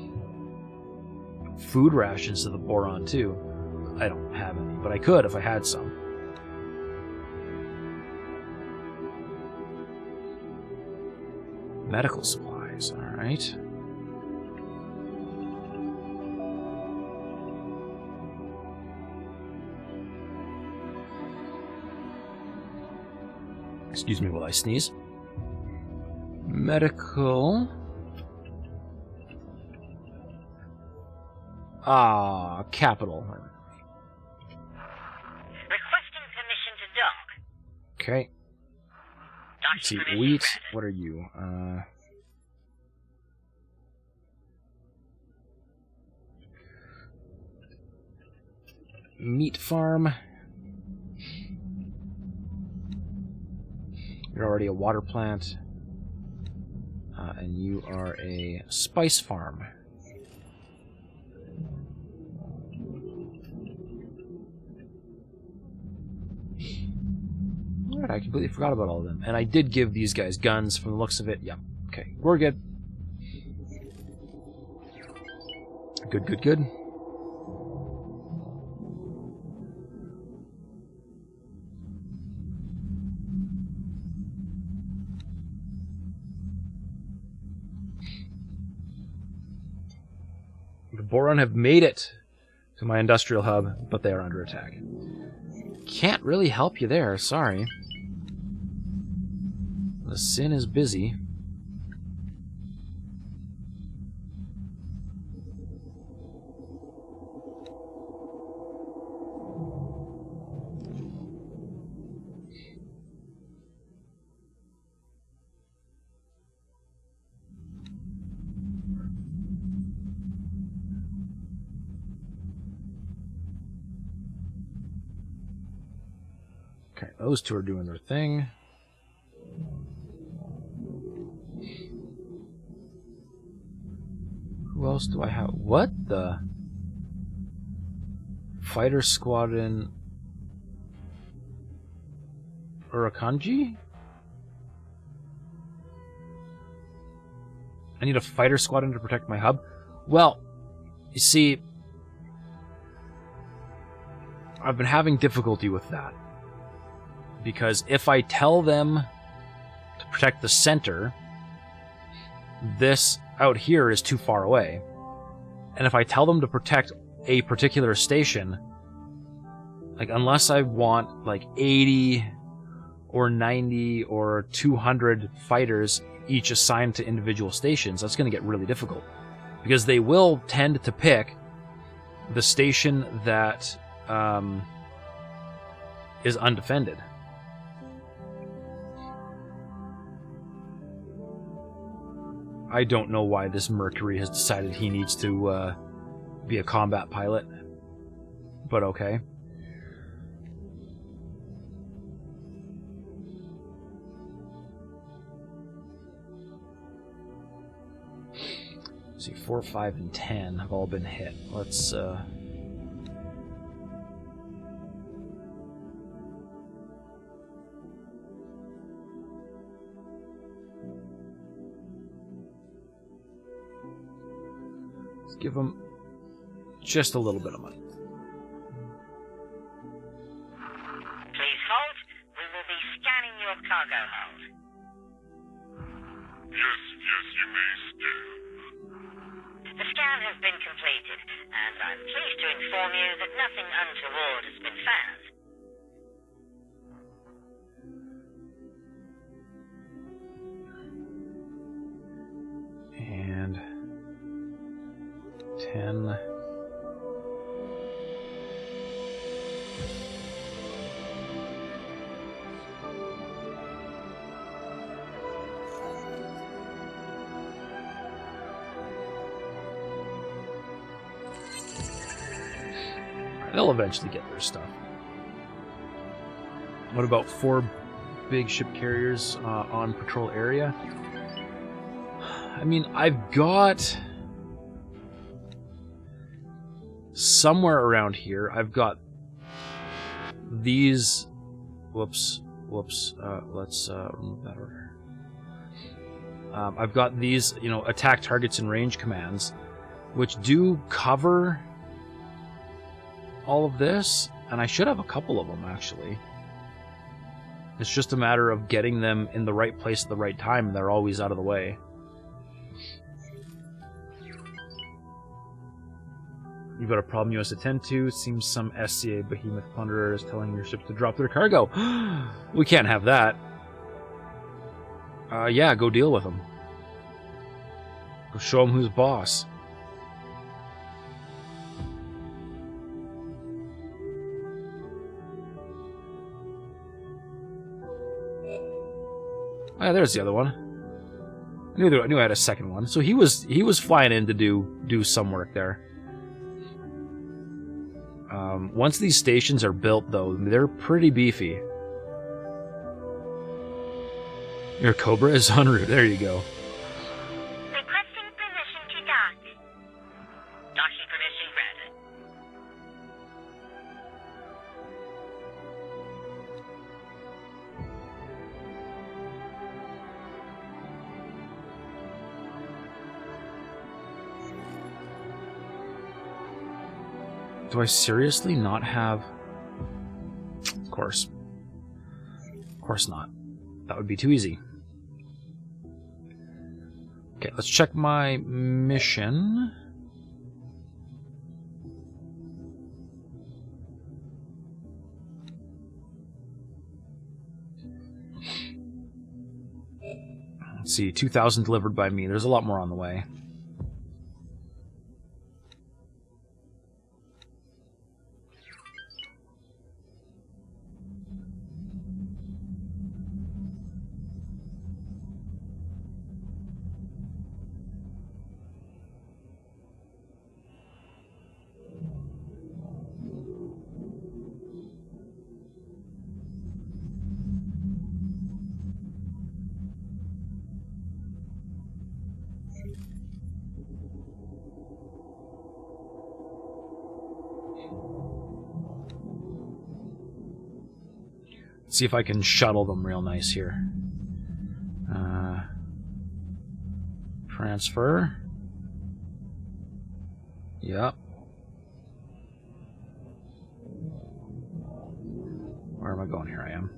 food rations to the Boron too. I don't have any, but I could if I had some. Medical supplies, alright. Excuse me while I sneeze. Medical. Ah, capital. Requesting permission to dock. Okay. Let's see, Docking wheat. permission What are you? Meat farm. You're already a water plant. And you are a spice farm. Alright, I completely forgot about all of them. And I did give these guys guns from the looks of it. Yeah, okay, we're good. Good, good, good. The Boron have made it to my industrial hub, but they are under attack. Can't really help you there, sorry. The Sin is busy. Okay, those two are doing their thing. Who else do I have? What the? Fighter Squadron Urakanji? I need a fighter squadron to protect my hub? Well, you see, I've been having difficulty with that. Because if I tell them to protect the center, this out here is too far away. And if I tell them to protect a particular station, like unless I want like 80 or 90 or 200 fighters each assigned to individual stations, that's going to get really difficult. Because they will tend to pick the station that is undefended. I don't know why this Mercury has decided he needs to be a combat pilot, but okay. Let's see, 4, 5, and 10 have all been hit. Let's give them just a little bit of money. Please hold. We will be scanning your cargo hold. Yes, you may stay. The scan has been completed, and I'm pleased to inform you that nothing untoward has been found. And 10. They'll eventually get their stuff. What about 4 big ship carriers on patrol area? I mean, I've got... somewhere around here, I've got these... Whoops. Let's remove that order. I've got these, you know, attack targets and range commands, which do cover all of this, and I should have a couple of them, actually. It's just a matter of getting them in the right place at the right time, and they're always out of the way. You've got a problem you must attend to. Seems some SCA behemoth plunderer is telling your ships to drop their cargo. We can't have that. Yeah, go deal with them. Go show them who's boss. Oh, yeah, there's the other one. I knew I had a second one. So he was flying in to do some work there. Once these stations are built, though, they're pretty beefy. Your Cobra is en route. There you go. Requesting permission to dock. Docking permission granted. Do I seriously not have... Of course. Of course not. That would be too easy. Okay, let's check my mission. Let's see, 2,000 delivered by me. There's a lot more on the way. See if I can shuttle them real nice here. Transfer. Yep. Where am I going? Here I am.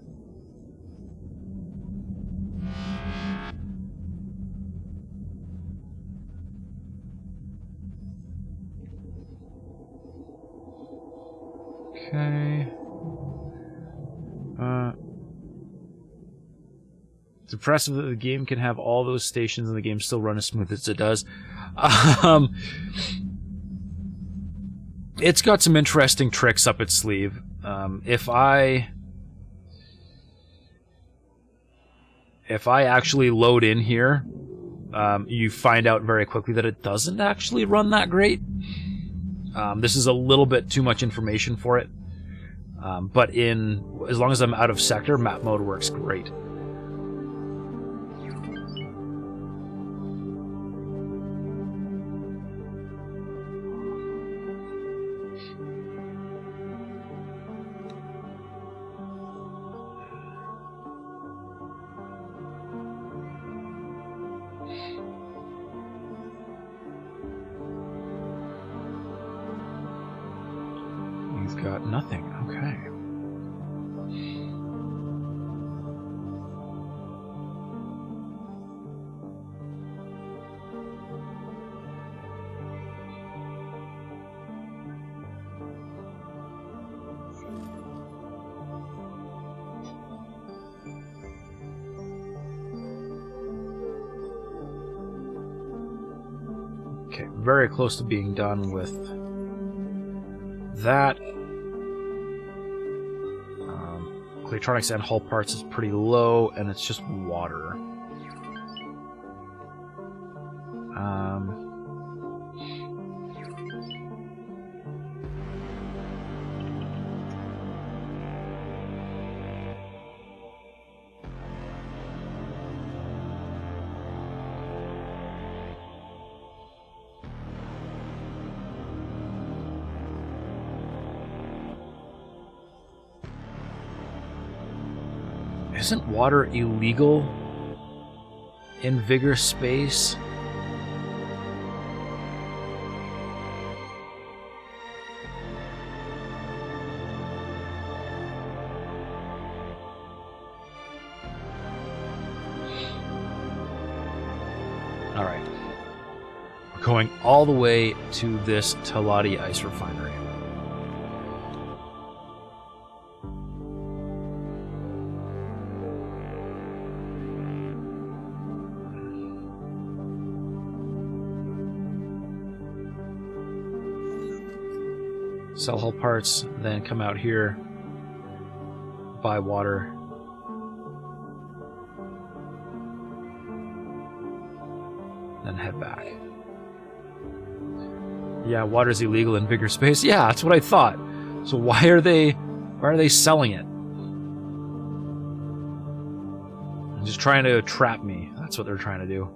Okay. It's impressive that the game can have all those stations and the game still run as smooth as it does. It's got some interesting tricks up its sleeve. If I actually load in here, you find out very quickly that it doesn't actually run that great. This is a little bit too much information for it. But as long as I'm out of sector, map mode works great. He's got nothing. Okay. Okay, very close to being done with that. Electronics and hull parts is pretty low, and it's just water. Isn't water illegal in Vigor Space? Alright. We're going all the way to this Talati ice refinery. Sell hull parts, then come out here, buy water. Then head back. Yeah, water's illegal in Vigor Space. Yeah, that's what I thought. So why are they selling it? They're just trying to trap me. That's what they're trying to do.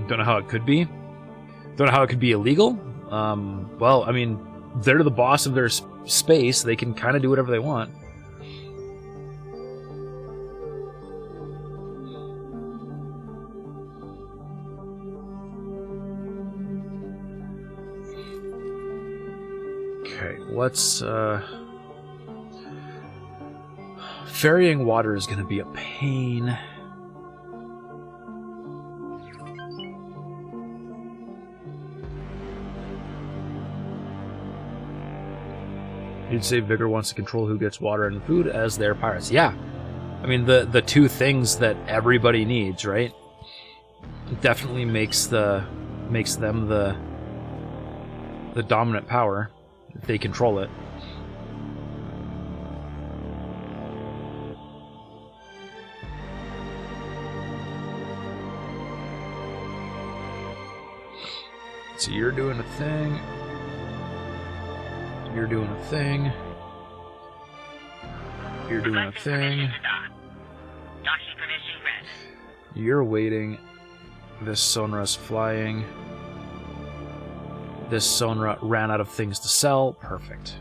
Don't know how it could be. Don't know how it could be illegal. Well, I mean, they're the boss of their space. They can kind of do whatever they want. Okay, let's, ferrying water is going to be a pain. You'd say Vigor wants to control who gets water and food as their pirates. Yeah. I mean, the two things that everybody needs, right? It definitely makes them the dominant power if they control it. So you're doing a thing. You're doing a thing. You're doing a thing. You're waiting. This Sonra's flying. This Sonra ran out of things to sell. Perfect.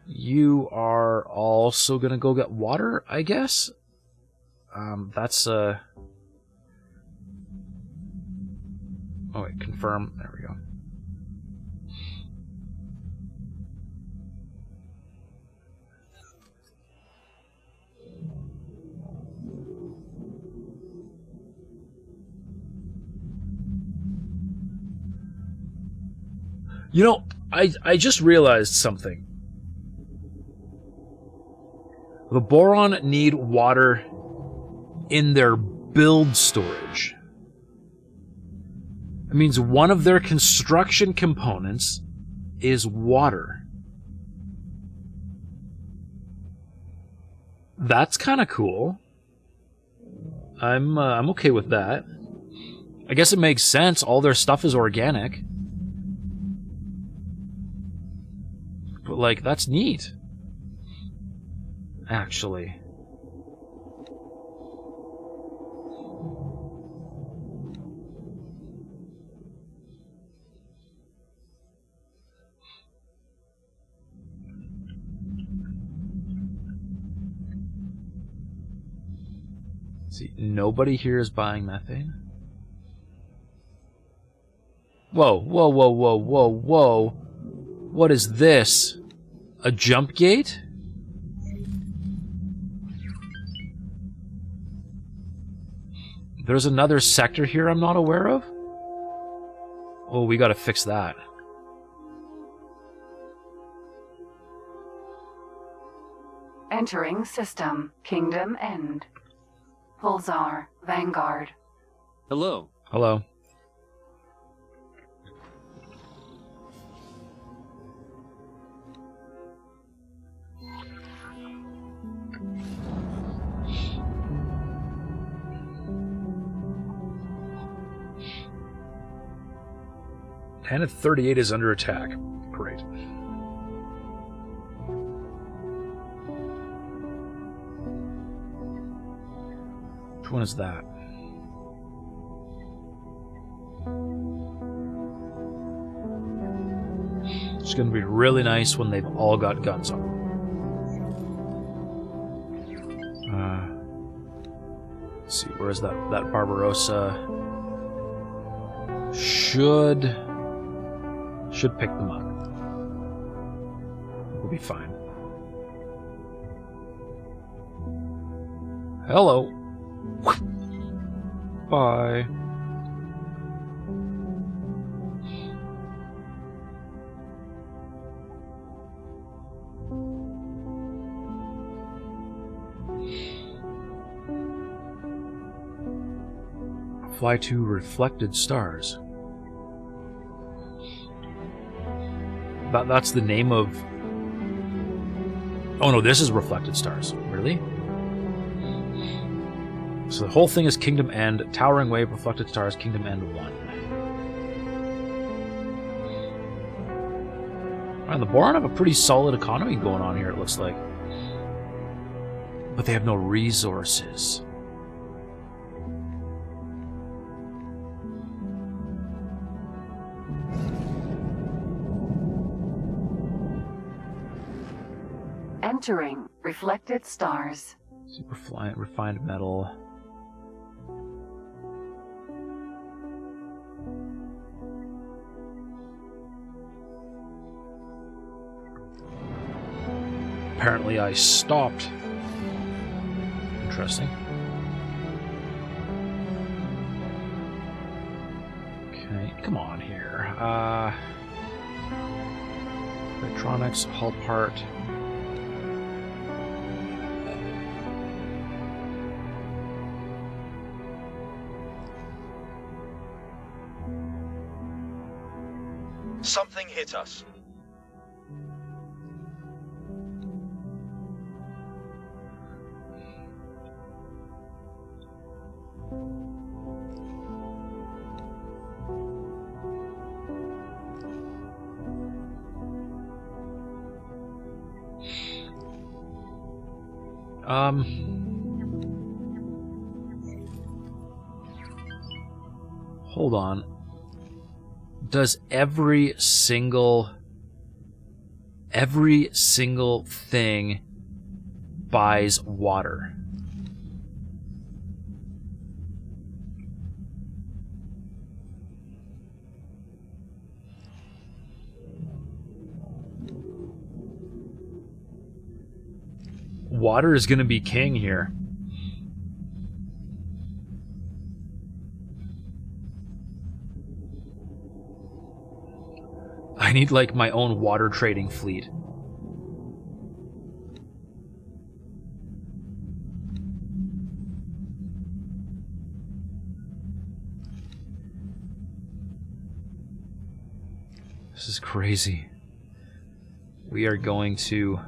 You are also gonna go get water, I guess? That's Oh wait, confirm. There we go. You know, I just realized something. The Boron need water in their build storage. It means one of their construction components is water. That's kind of cool. I'm okay with that. I guess it makes sense. All their stuff is organic. But, like, that's neat. Actually. See, nobody here is buying methane. Whoa, whoa, whoa, whoa, whoa, whoa. What is this? A jump gate? There's another sector here I'm not aware of? Oh, we gotta fix that. Entering system. Kingdom End. Pulsar. Vanguard. Hello. Hello. Planet 38 is under attack. Great. Which one is that? It's going to be really nice when they've all got guns on them. Let's see, where's that Barbarossa? Should pick them up. We'll be fine. Hello. Bye. Fly to reflected stars. That's the name of... Oh no, this is reflected stars. Really? So the whole thing is Kingdom End, Towering Wave, Reflected Stars, Kingdom End 1. And the Boron have a pretty solid economy going on here, it looks like. But they have no resources. Entering reflected stars. Super refined metal. Apparently I stopped. Interesting. Okay, come on here. Electronics, hull part. Something hit us. Hold on. Does every single thing buys water? Water is going to be king here. I need, like, my own water trading fleet. This is crazy. We are going to...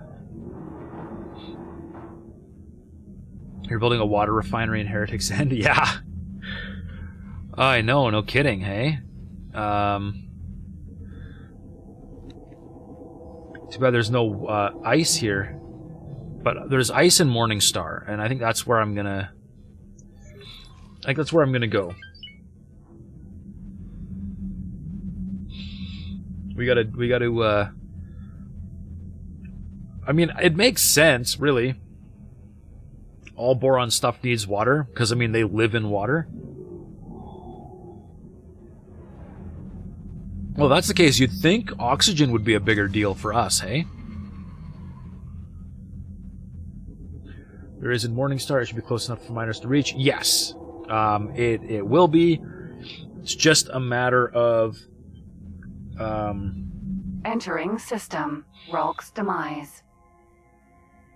You're building a water refinery in Heretic's End? Yeah. I know, no kidding, hey? Too bad there's no ice here. But there's ice in Morningstar, and I think that's where I'm gonna... go. We gotta, I mean, it makes sense, really. All Boron stuff needs water, because, I mean, they live in water. Well, if that's the case, you'd think oxygen would be a bigger deal for us, hey? There is in Morningstar. It should be close enough for miners to reach. Yes. It will be. It's just a matter of... Entering system. Rolk's demise.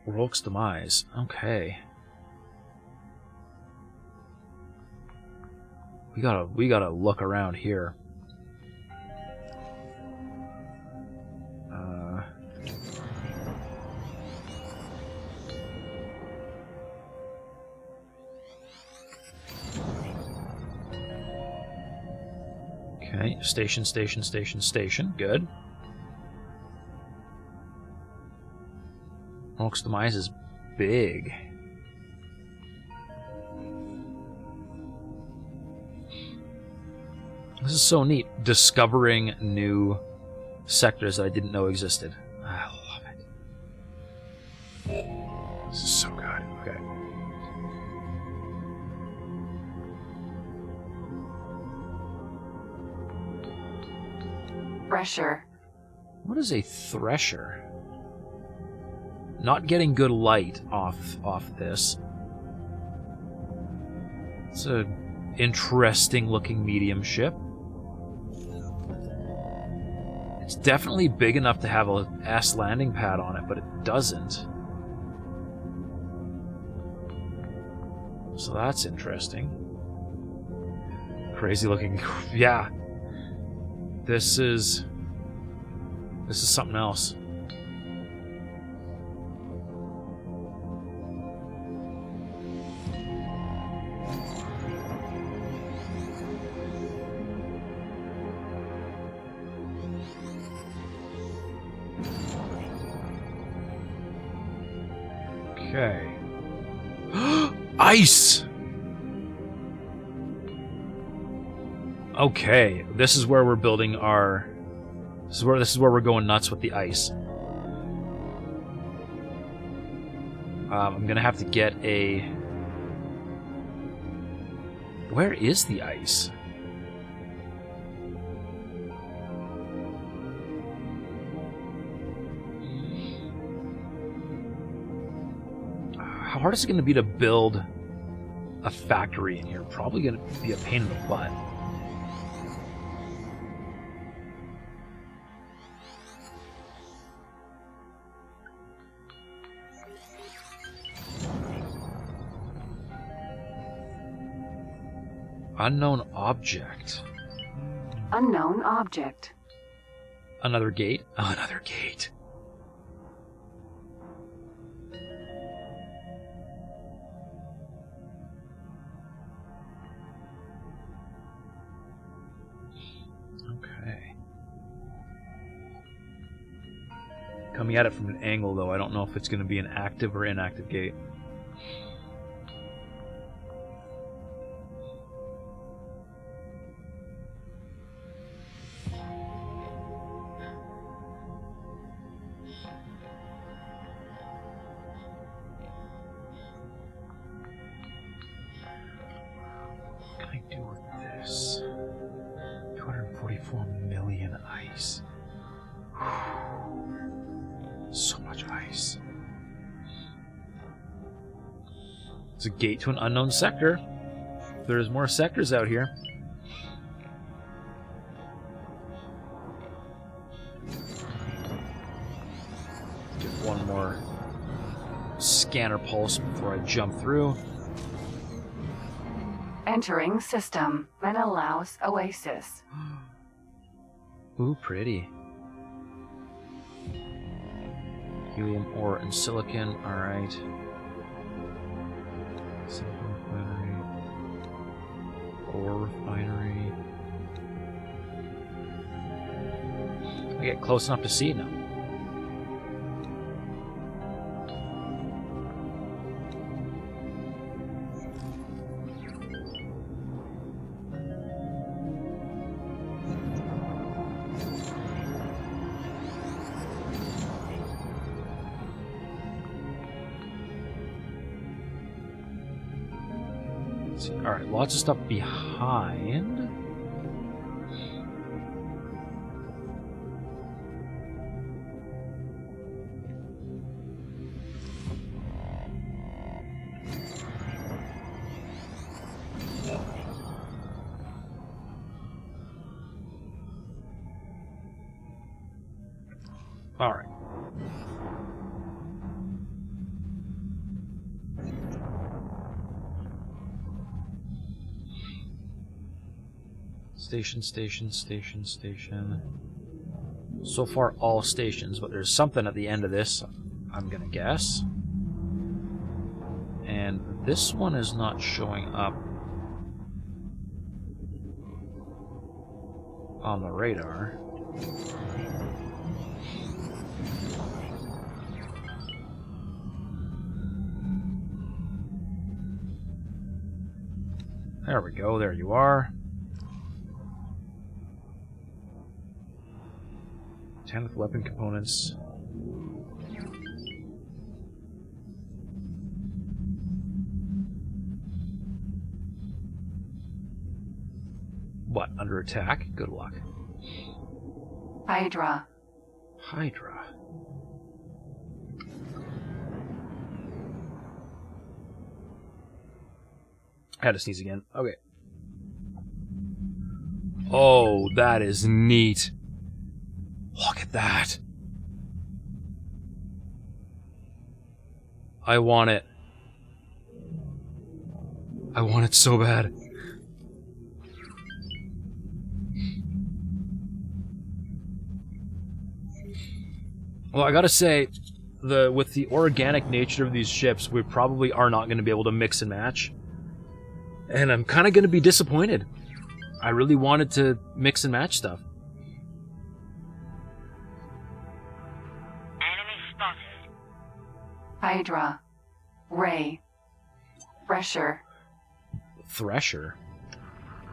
Rolk's demise. Okay. We gotta look around here. Okay, station. Good. Rolk's demise is big. This is so neat. Discovering new sectors that I didn't know existed. I love it. This is so good. Okay. Pressure. What is a thresher? Not getting good light off this. It's a interesting looking medium ship. It's definitely big enough to have a S landing pad on it, but it doesn't. So that's interesting. Crazy looking. Yeah. This is something else. Okay. Ice! Okay, this is where we're building our... This is where we're going nuts with the ice. I'm gonna have to get a... Where is the ice? How hard is it going to be to build a factory in here? Probably going to be a pain in the butt. Unknown object. Unknown object. Another gate? Another gate. Okay. Coming at it from an angle, though, I don't know if it's going to be an active or inactive gate. What can I do with this? 244 million ice. So much ice. It's a gate to an unknown sector. There's more sectors out here. Get one more scanner pulse before I jump through. Entering system. Menelaus Oasis. Ooh, pretty. Helium ore and silicon, alright. Silicon refinery. Ore refinery. I get close enough to see it now. Alright, lots of stuff behind. Alright. Station, station, station, station. So far, all stations, but there's something at the end of this, I'm gonna guess. And this one is not showing up on the radar. There we go, there you are. Tanith weapon components. What? Under attack? Good luck. Hydra. Hydra. I had to sneeze again. Okay. Oh, that is neat. Look at that. I want it. I want it so bad. Well, I gotta say, with the organic nature of these ships, we probably are not going to be able to mix and match. And I'm kind of going to be disappointed. I really wanted to mix and match stuff. Enemy spotted. Hydra. Ray. Thresher. Thresher?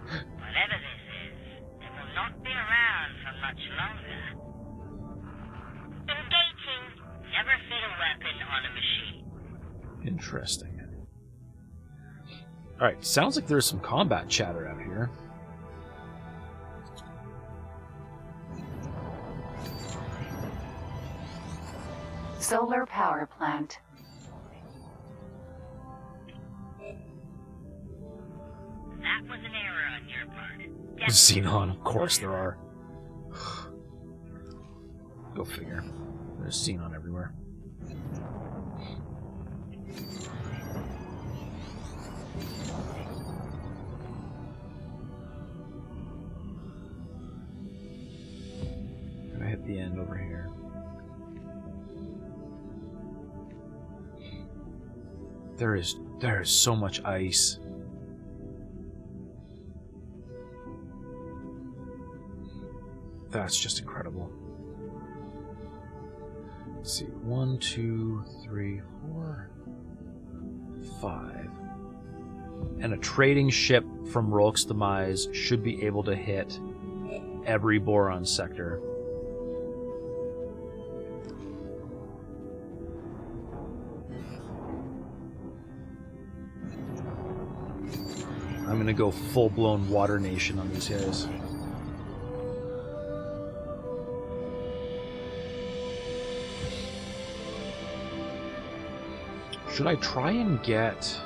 Whatever this is, it will not be around for much longer. Engaging. Never fit a weapon on a machine. Interesting. Alright, sounds like there's some combat chatter out here. Solar power plant. That was an error on your part. Xenon, of course there are. Go figure. There's Xenon everywhere. I hit the end over here. There is so much ice. That's just incredible. Let's see. 1, 2, 3, 4, 5. And a trading ship from Rolk's demise should be able to hit every Boron sector. I'm gonna go full-blown Water Nation on these guys. Should I try and get...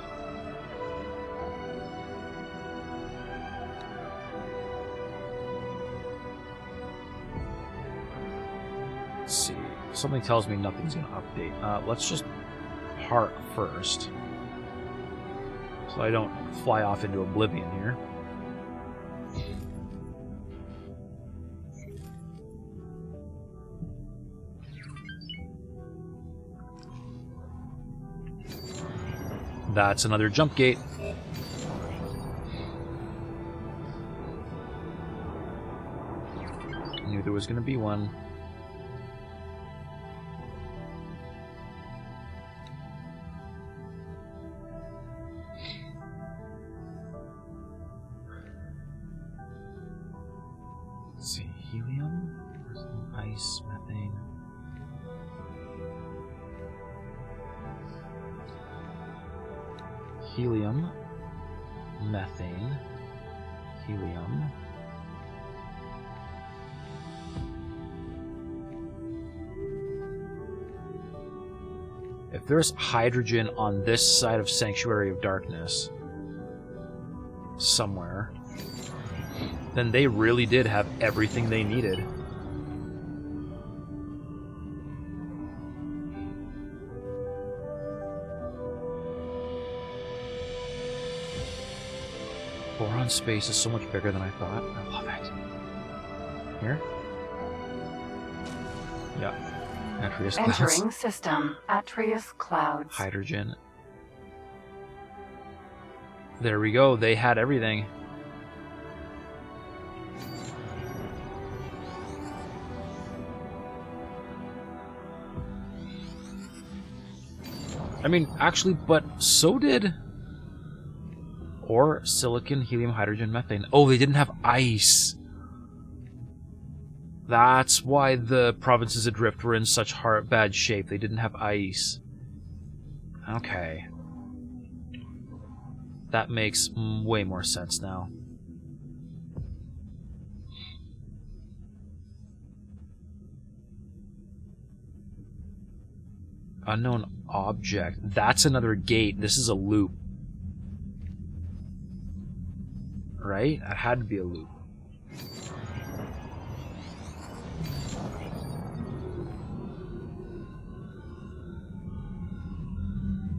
Let's see. Something tells me nothing's gonna update. Let's just park first, so I don't fly off into oblivion here. That's another jump gate. Knew there was going to be one. Let's see, helium, ice, methane. Helium, methane, helium. If there's hydrogen on this side of Sanctuary of Darkness, somewhere, then they really did have everything they needed. Boron space is so much bigger than I thought. I love it. Here? Yeah. Atreus clouds. Entering system. Atreus clouds. Hydrogen. There we go. They had everything. I mean, actually, but so did... Or silicon, helium, hydrogen, methane. Oh, they didn't have ice. That's why the provinces adrift were in such bad shape. They didn't have ice. Okay. That makes way more sense now. Unknown object. That's another gate. This is a loop. Right? It had to be a loop.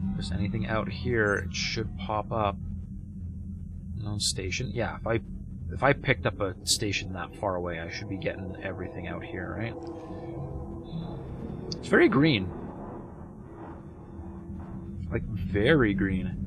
If there's anything out here, it should pop up. Unknown station. Yeah, if I picked up a station that far away, I should be getting everything out here, right? It's very green. Like, very green.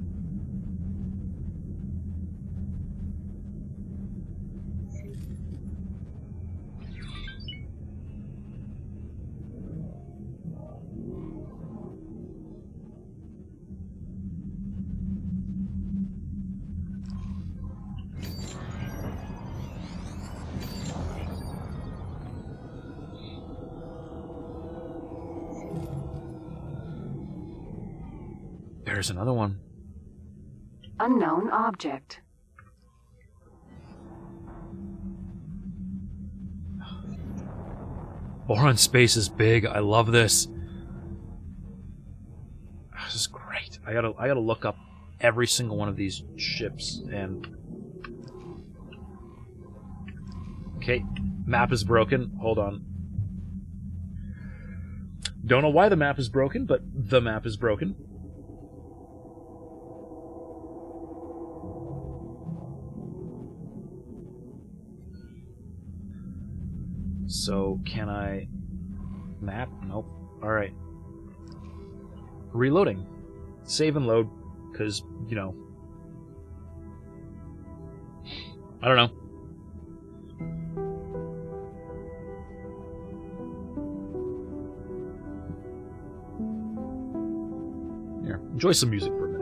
There's another one. Unknown object. Boron space is big. I love this. This is great. I gotta look up every single one of these ships and. Okay, map is broken. Hold on. Don't know why the map is broken, but the map is broken. So, can I... map? Nope. Alright. Reloading. Save and load, because, you know... I don't know. Here, enjoy some music for a minute.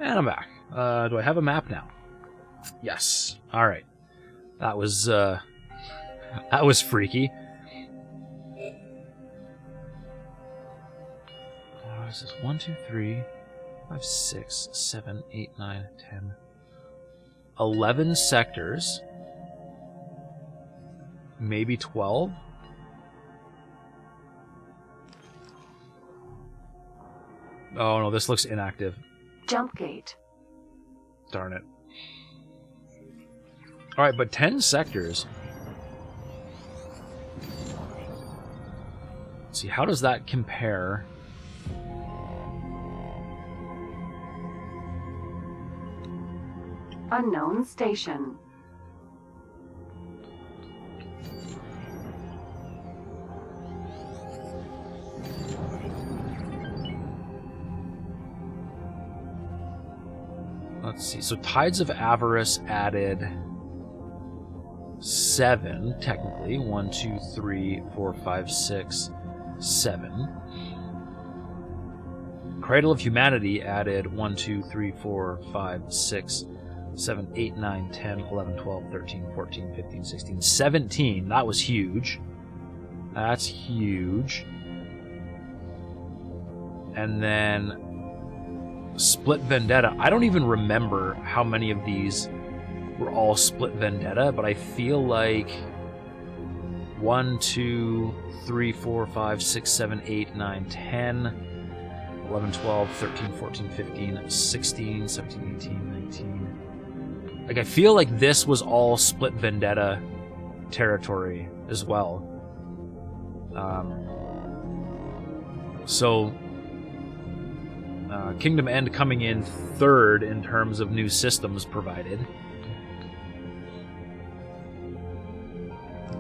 And I'm back. Do I have a map now? Yes. Alright. That was freaky. What is this? 1, 2, 3, 5, 6, 7, 8, 9, 10. 11 sectors. Maybe 12? Oh no, this looks inactive. Jump gate. Darn it. Alright, but 10 sectors. Let's see, how does that compare? Unknown station. Let's see. So Tides of Avarice added 7, technically. 1, 2, 3, 4, 5, 6, 7. Cradle of Humanity added 1, 2, 3, 4, 5, 6, 7, 8, 9, 10, 11, 12, 13, 14, 15, 16, 17. That was huge. That's huge. And then Split Vendetta. I don't even remember how many of these were all Split Vendetta, but I feel like 1, 2, 3, 4, 5, 6, 7, 8, 9, 10, 11, 12, 13, 14, 15, 16, 17, 18, 19. Like, I feel like this was all Split Vendetta territory as well. So Kingdom End coming in third in terms of new systems provided.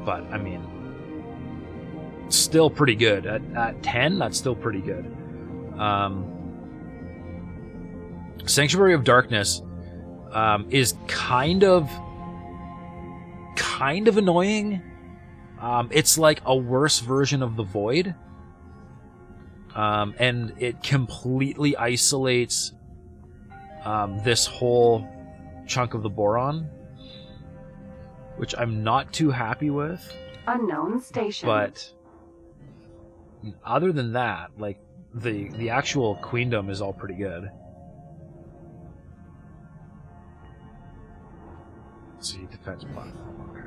But, I mean, still pretty good. At 10, that's still pretty good. Sanctuary of Darkness is kind of annoying. It's like a worse version of the Void. And it completely isolates this whole chunk of the Boron, which I'm not too happy with. Unknown station. But other than that, like, the actual Queendom is all pretty good. Let's see, defense platform. Okay.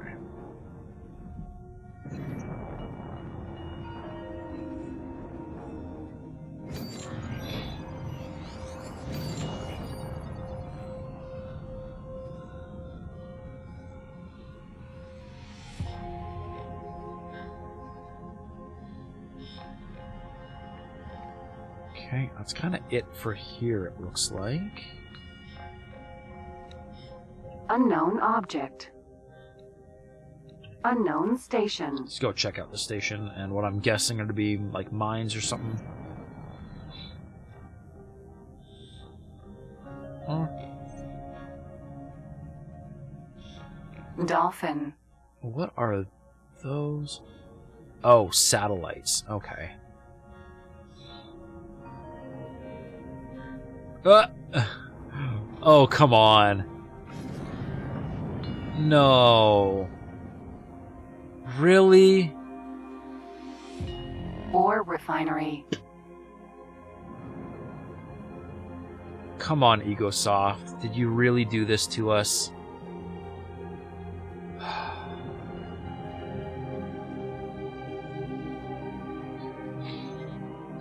Okay, that's kind of it for here, it looks like. Unknown object. Unknown station. Let's go check out the station and what I'm guessing are to be like mines or something. Huh? Dolphin. What are those? Oh, satellites. Okay. Oh, come on. No. Really? Ore refinery. Come on, Egosoft. Did you really do this to us?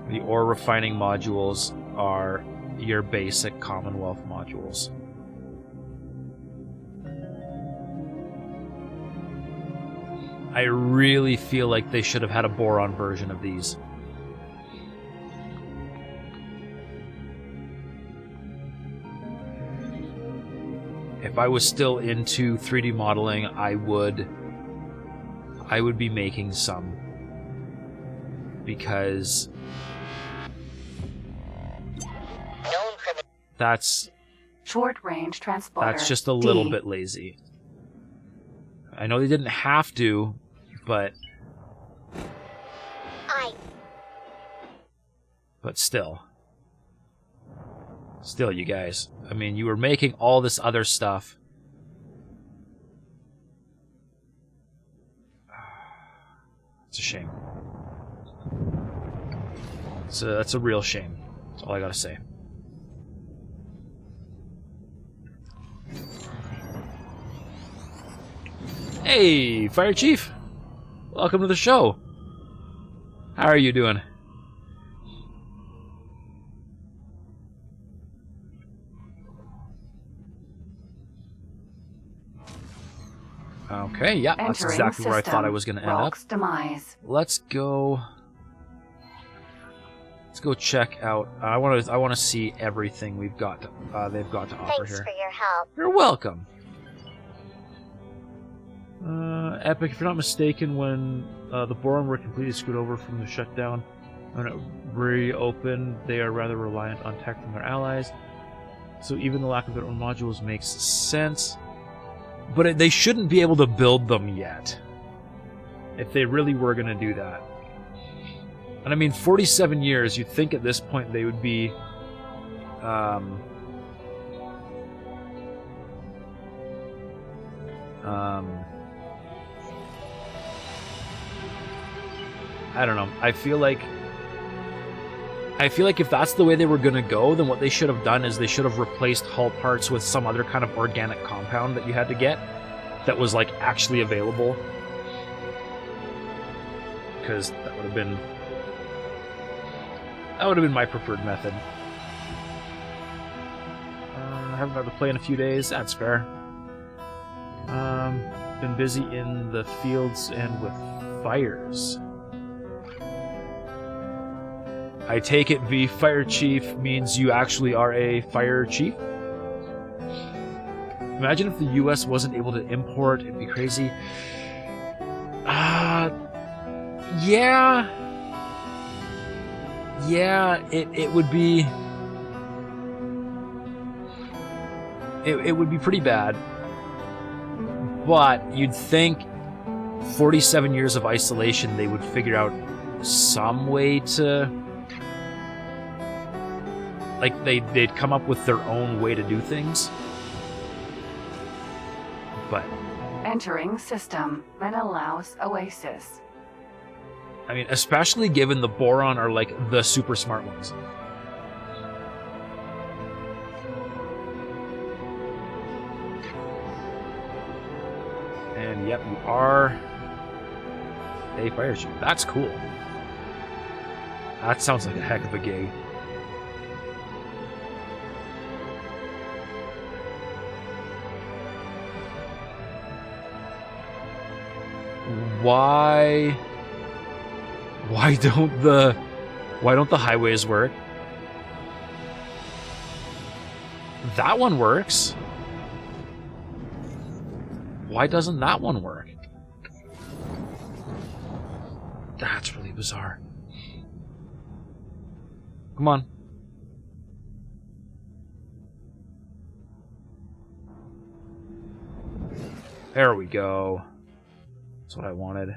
The ore refining modules are your basic Commonwealth modules. I really feel like they should have had a Boron version of these. If I was still into 3D modeling, I would be making some. Because that's Short-range transporter. That's just a little bit lazy. I know they didn't have to, but still, you guys. I mean, you were making all this other stuff. It's a shame. That's a real shame. That's all I gotta say. Hey, Fire Chief! Welcome to the show. How are you doing? Okay, yeah, that's Entering exactly where I thought I system. was going to end up. Rock's demise. Let's go check out. I want to see everything we've got. They've got to offer here. Thanks for your help. You're welcome. Epic, if you're not mistaken, when the Boron were completely screwed over from the shutdown, when it reopened, they are rather reliant on tech from their allies. So even the lack of their own modules makes sense. But they shouldn't be able to build them yet. If they really were going to do that. And I mean, 47 years, you'd think at this point they would be... I don't know. I feel like if that's the way they were going to go, then what they should have done is they should have replaced hull parts with some other kind of organic compound that you had to get that was like actually available. Because that would have been my preferred method. I haven't had to play in a few days. That's fair. been busy in the fields and with fires. I take it the fire chief means you actually are a fire chief? Imagine if the US wasn't able to import, it'd be crazy. Yeah. Yeah, it would be... It would be pretty bad. But you'd think 47 years of isolation, they would figure out some way to... Like, they'd come up with their own way to do things. But... Entering system. Menelaus Oasis. I mean, especially given the Boron are, like, the super smart ones. And, yep, you are a fire chief. That's cool. That sounds like a heck of a gig. Why don't the highways work? That one works. Why doesn't that one work? That's really bizarre. Come on. There we go. That's what I wanted.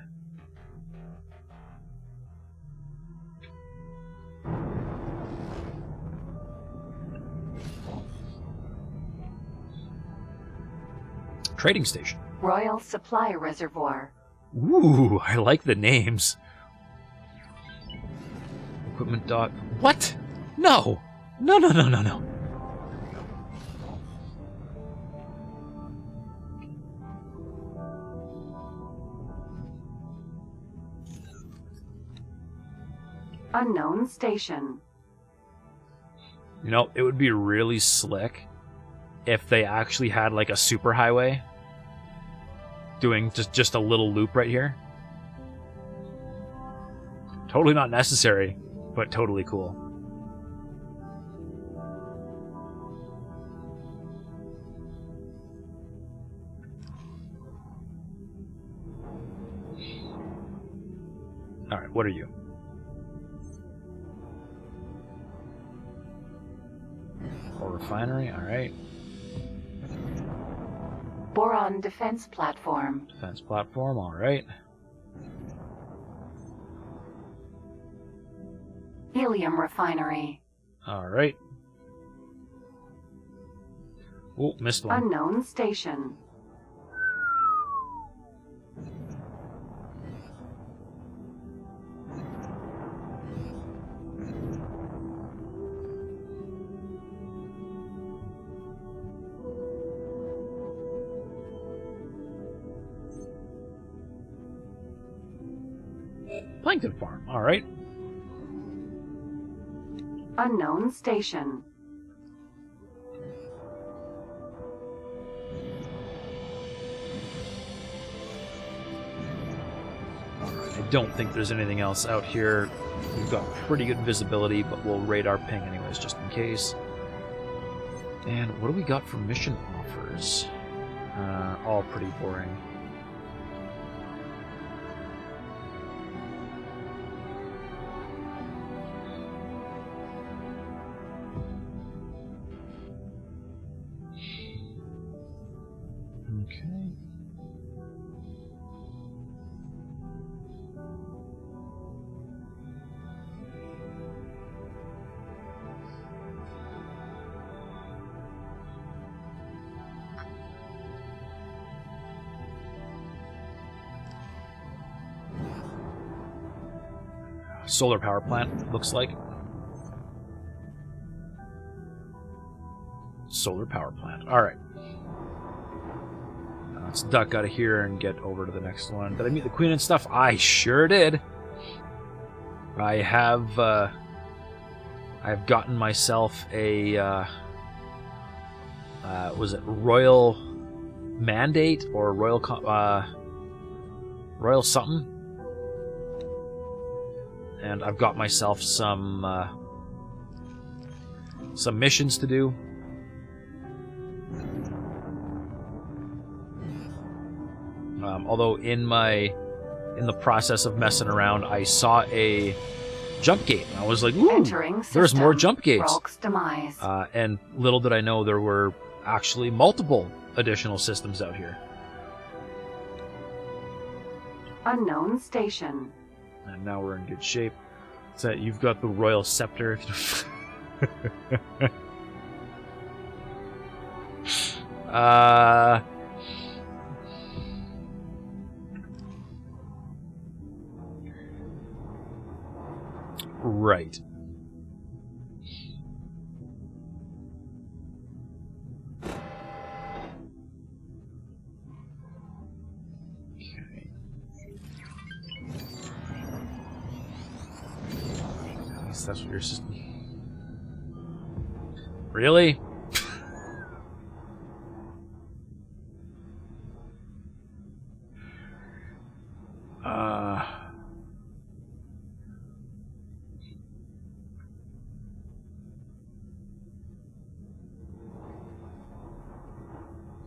Trading station. Royal Supply Reservoir. Ooh, I like the names. Equipment dock. What? No! No. Unknown station. You know, it would be really slick if they actually had like a superhighway doing just a little loop right here. Totally not necessary, but totally cool. All right, what are you? Or refinery, all right. Boron defense platform. Defense platform, all right. Helium refinery. All right. Oh, missed one. Unknown station. Plankton farm, all right. Unknown station. I don't think there's anything else out here. We've got pretty good visibility, but we'll radar ping anyways, just in case. And what do we got for mission offers? All pretty boring. Okay. Solar power plant, looks like. Solar power plant. All right. Let's duck out of here and get over to the next one. Did I meet the queen and stuff? I sure did. I have I've gotten myself a was it Royal mandate or royal royal something. And I've got myself some missions to do. Although in the process of messing around, I saw a jump gate. And I was like, ooh, there's more jump gates. Demise. And little did I know there were actually multiple additional systems out here. Unknown station. And now we're in good shape. So you've got the royal scepter. Right. Okay. At least that's what your system. Really?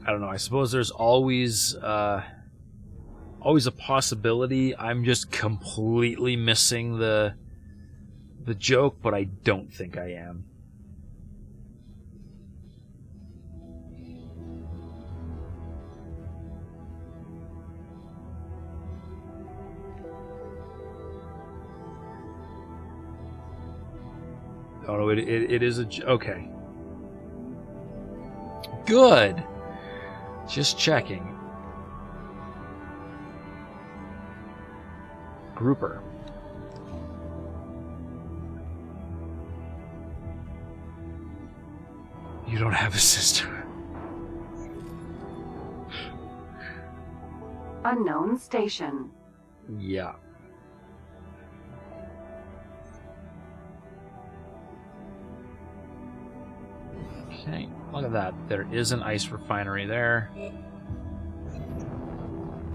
I don't know. I suppose there's always a possibility I'm just completely missing the joke, but I don't think I am. Oh no, it is a okay. Good. Just checking. Grouper. You don't have a sister. Unknown station. Yeah. Okay, look at that. There is an ice refinery there.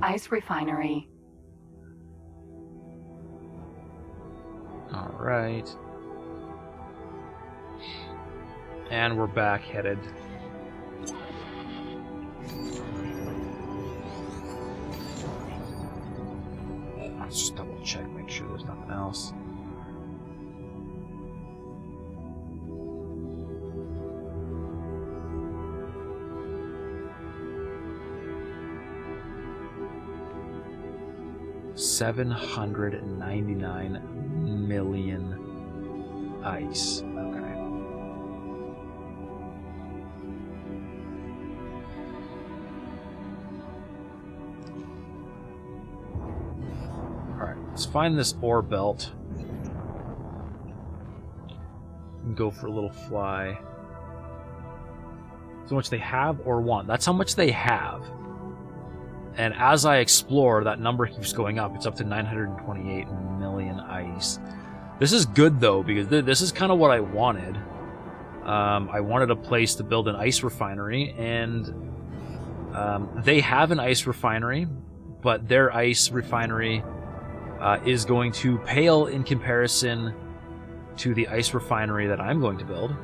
Ice refinery. Alright. And we're back headed. Let's just double check, make sure there's nothing else. $799 million ice. Okay. Alright, let's find this ore belt. And go for a little fly. So much they have or want. That's how much they have. And as I explore, that number keeps going up. It's up to 928 million ice. This is good, though, because this is kind of what I wanted. I wanted a place to build an ice refinery, and they have an ice refinery, but their ice refinery is going to pale in comparison to the ice refinery that I'm going to build.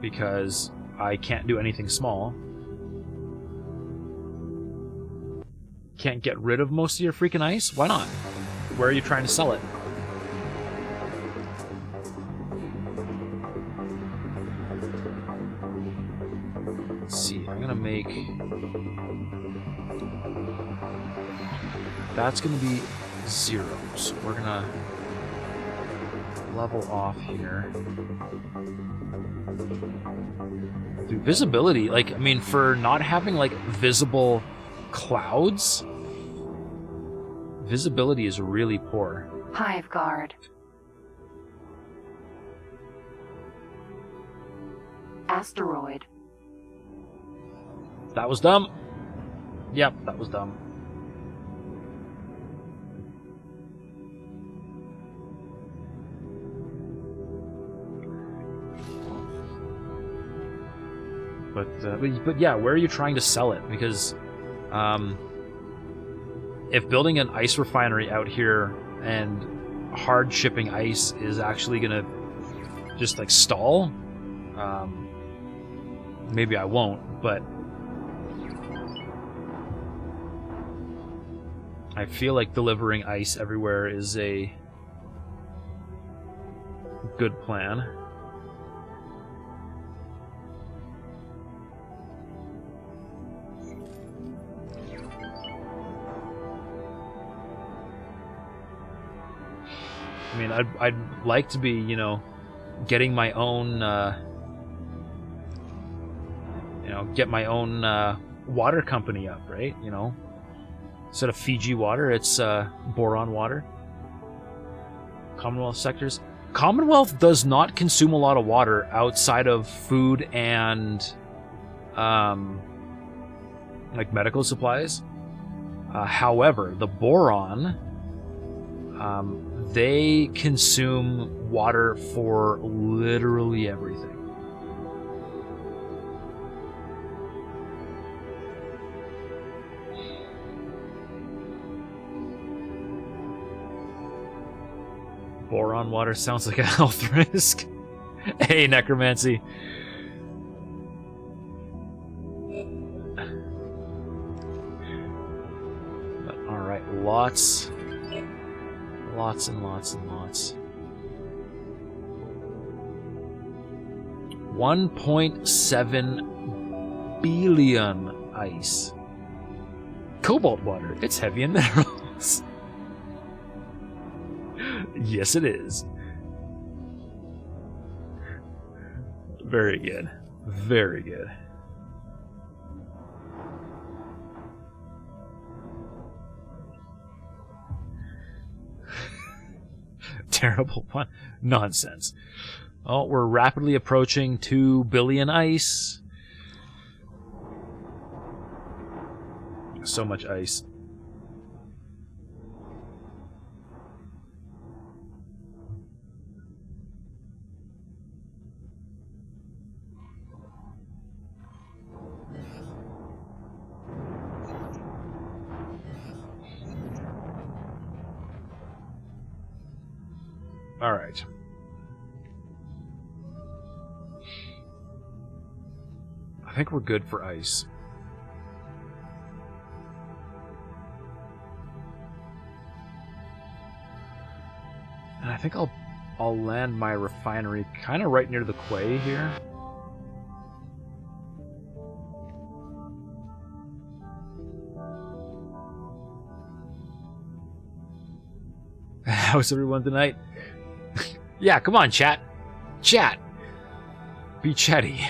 Because I can't do anything small. Can't get rid of most of your freaking ice? Why not? Where are you trying to sell it? Let's see, I'm gonna make... That's gonna be 0, so we're gonna level off here. Dude, visibility, like, I mean, for not having, like, visible clouds, visibility is really poor. Hive guard. Asteroid. That was dumb. Yep, that was dumb. But yeah, where are you trying to sell it? Because if building an ice refinery out here and hard shipping ice is actually gonna just like stall, maybe I won't, but I feel like delivering ice everywhere is a good plan. I mean, I'd like to be, you know, getting my own, get my own water company up, right? You know, instead of Fiji water, it's Boron water. Commonwealth sectors. Commonwealth does not consume a lot of water outside of food and, like medical supplies. However, the Boron, they consume water for literally everything. Boron water sounds like a health risk. Hey, necromancy. But, all right, lots and lots and lots. 1.7 billion ice. Cobalt water. It's heavy in minerals. Yes, it is. Very good. Very good. Terrible pun. Nonsense. Oh, we're rapidly approaching 2 billion ice. So much ice. All right. I think we're good for ice. And I think I'll land my refinery kind of right near the quay here. How's everyone tonight? Yeah, come on, chat. Chat. Be chatty.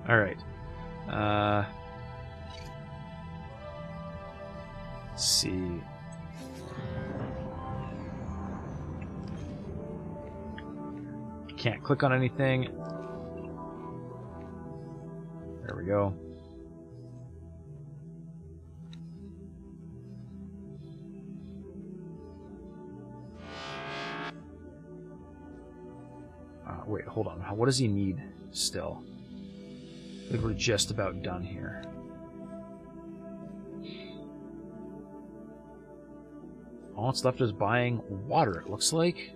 Alright. Let's see. Can't click on anything. There we go. Wait, hold on. What does he need still? I think we're just about done here. All that's left is buying water, it looks like.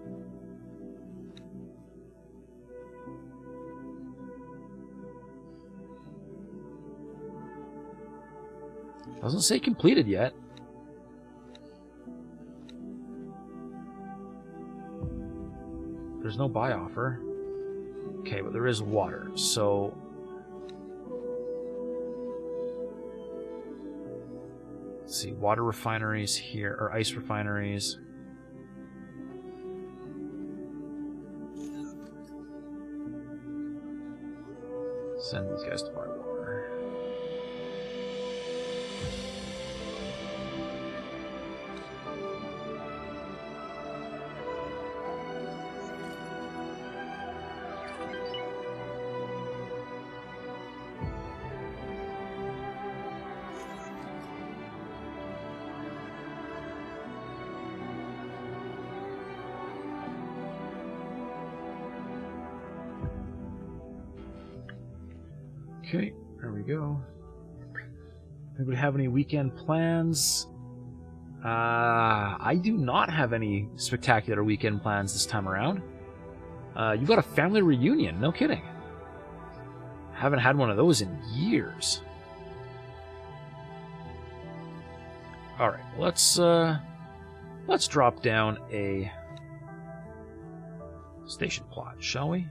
Doesn't say completed yet. There's no buy offer. Okay, but there is water, so... Let's see, water refineries here, or ice refineries. Send these guys to buy water. Okay, there we go. Anybody have any weekend plans? I do not have any spectacular weekend plans this time around. You've got a family reunion, no kidding. Haven't had one of those in years. Alright, let's drop down a station plot, shall we?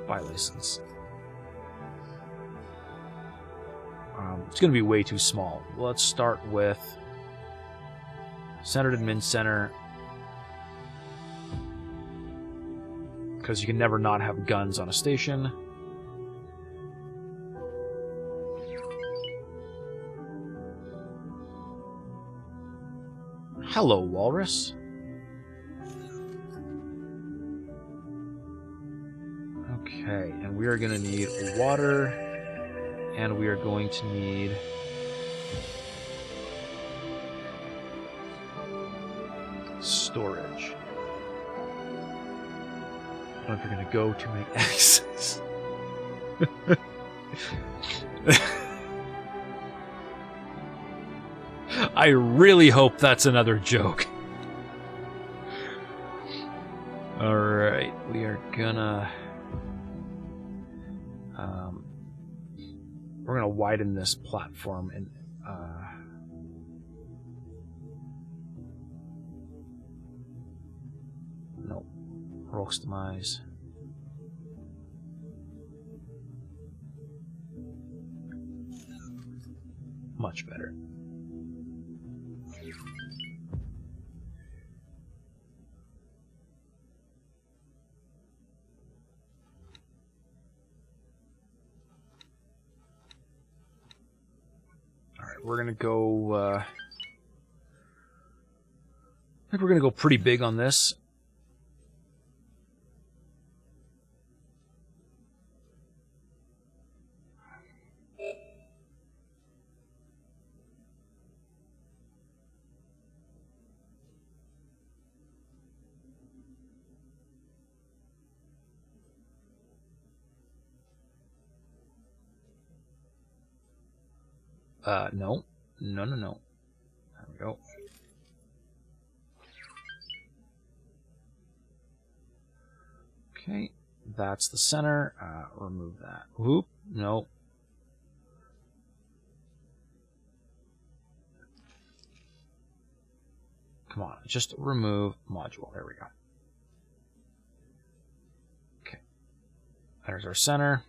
Buy license. It's going to be way too small. Let's start with Centered Admin Center, because you can never not have guns on a station. Hello, Walrus. Okay, and we are going to need water, and we are going to need storage. I don't know if you're going to go to make access. I really hope that's another joke. Alright, we are gonna... we're gonna widen this platform and... no. Roll customize. Much better. We're gonna go. I think we're gonna go pretty big on this. No. No. There we go. Okay, that's the center. Remove that. Whoop. No. Come on, just remove module. There we go. Okay. There's our center.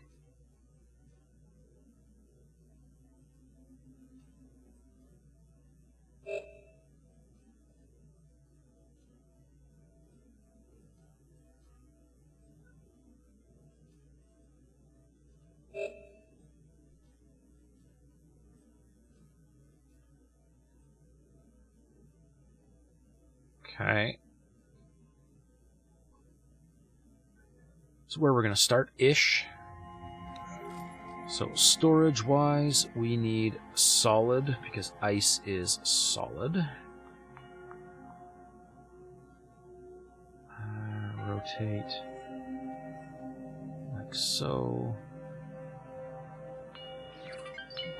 Okay. So where we're going to start-ish. So storage-wise, we need solid, because ice is solid. Rotate. Like so.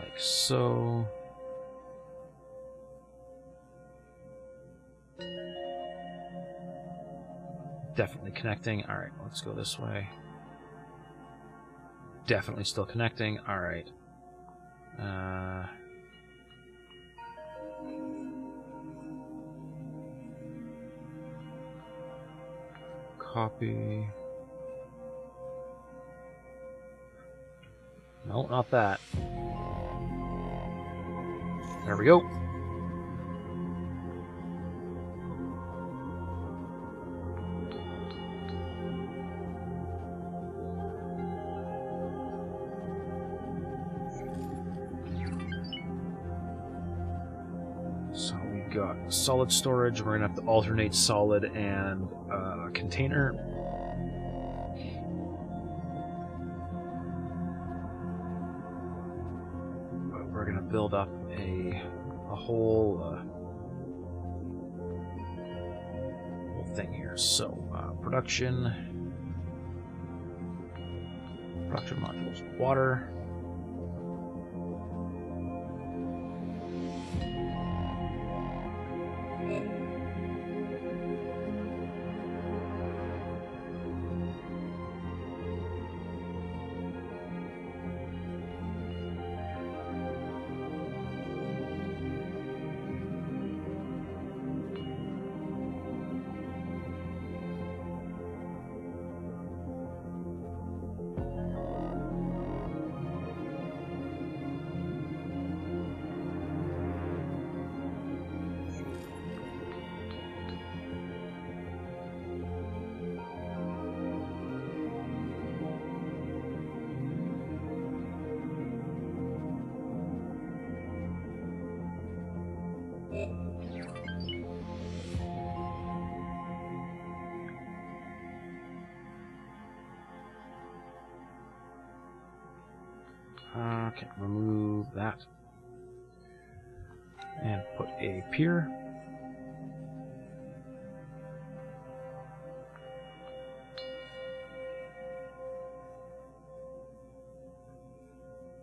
Like so. Definitely connecting. Alright, let's go this way. Definitely still connecting. Alright. Copy. No, not that. There we go. Got solid storage. We're gonna have to alternate solid and container. But we're gonna build up a whole thing here. So, production modules, water. Okay, remove that. And put a pier.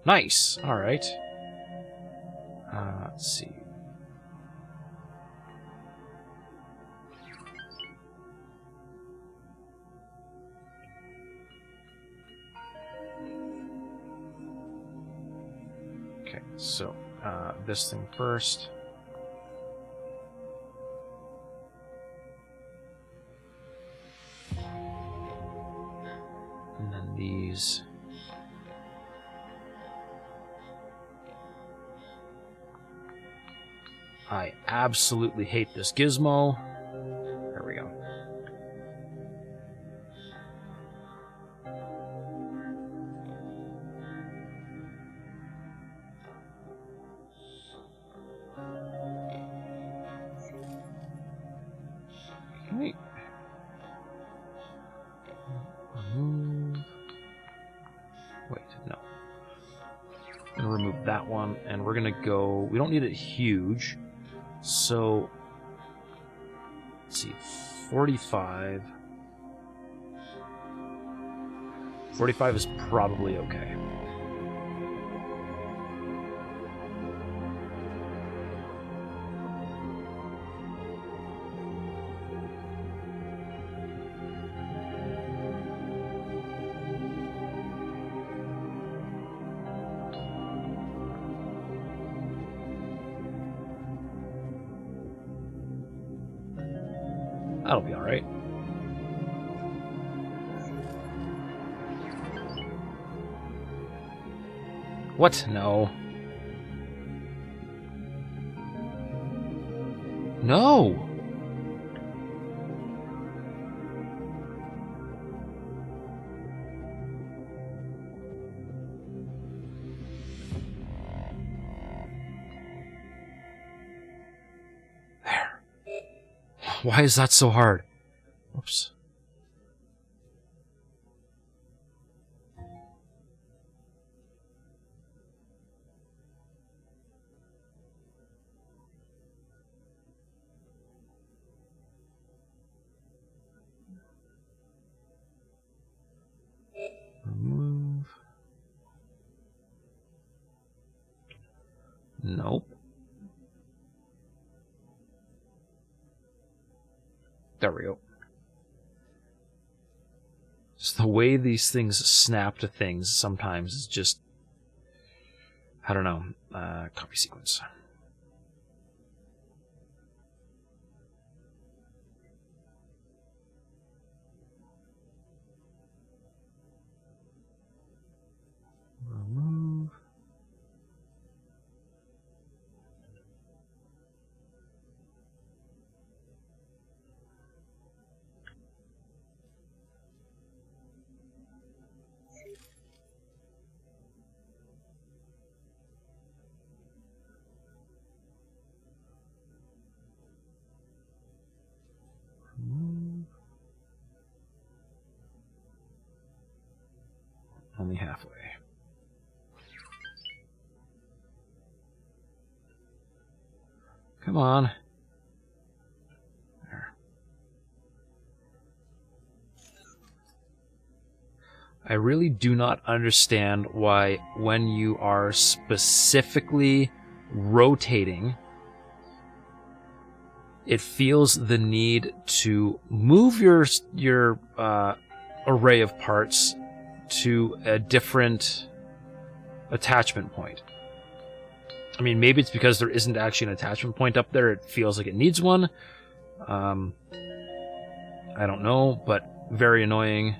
Nice! Alright. Let's see. Okay, so this thing first. And then these. I absolutely hate this gizmo. There we go. Okay. Remove. Wait, no. I'm gonna remove that one, and we're gonna go. We don't need it huge, so let's see, 45. 45 is probably okay. That'll be alright. What? No. No! There. Why is that so hard? Oops. Remove. Nope. There we go. Just the way these things snap to things sometimes is just... I don't know. Copy sequence. Remove. Remove. Only halfway. Come on. There. I really do not understand why when you are specifically rotating, it feels the need to move your array of parts to a different attachment point. I mean, maybe it's because there isn't actually an attachment point up there. It feels like it needs one. I don't know, but very annoying.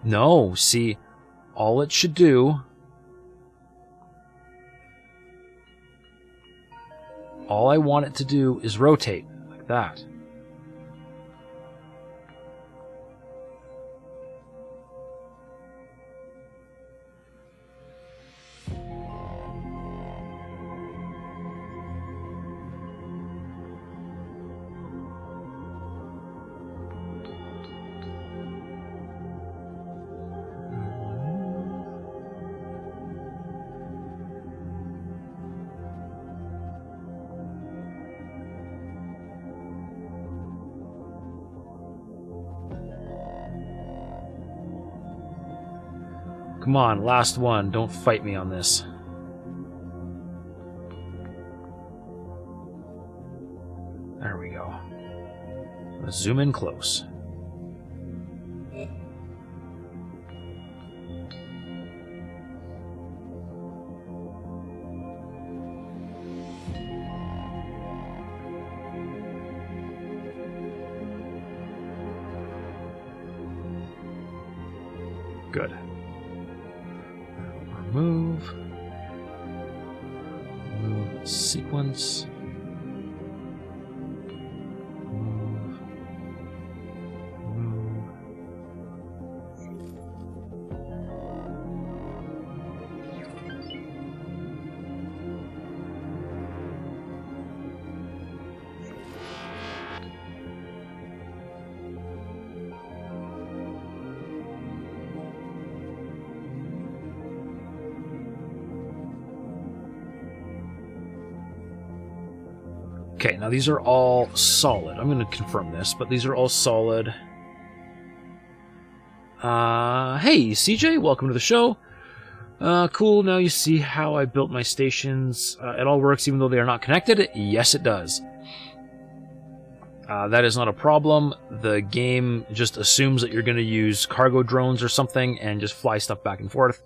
No, see, all it should do, all I want it to do is rotate, like that. Come on, last one. Don't fight me on this. There we go. Let's zoom in close. Good. Remove sequence. Move. Okay, now these are all solid. I'm going to confirm this, but these are all solid. Hey, CJ, welcome to the show. Cool, now you see how I built my stations. It all works even though they are not connected? Yes, it does. That is not a problem. The game just assumes that you're going to use cargo drones or something and just fly stuff back and forth.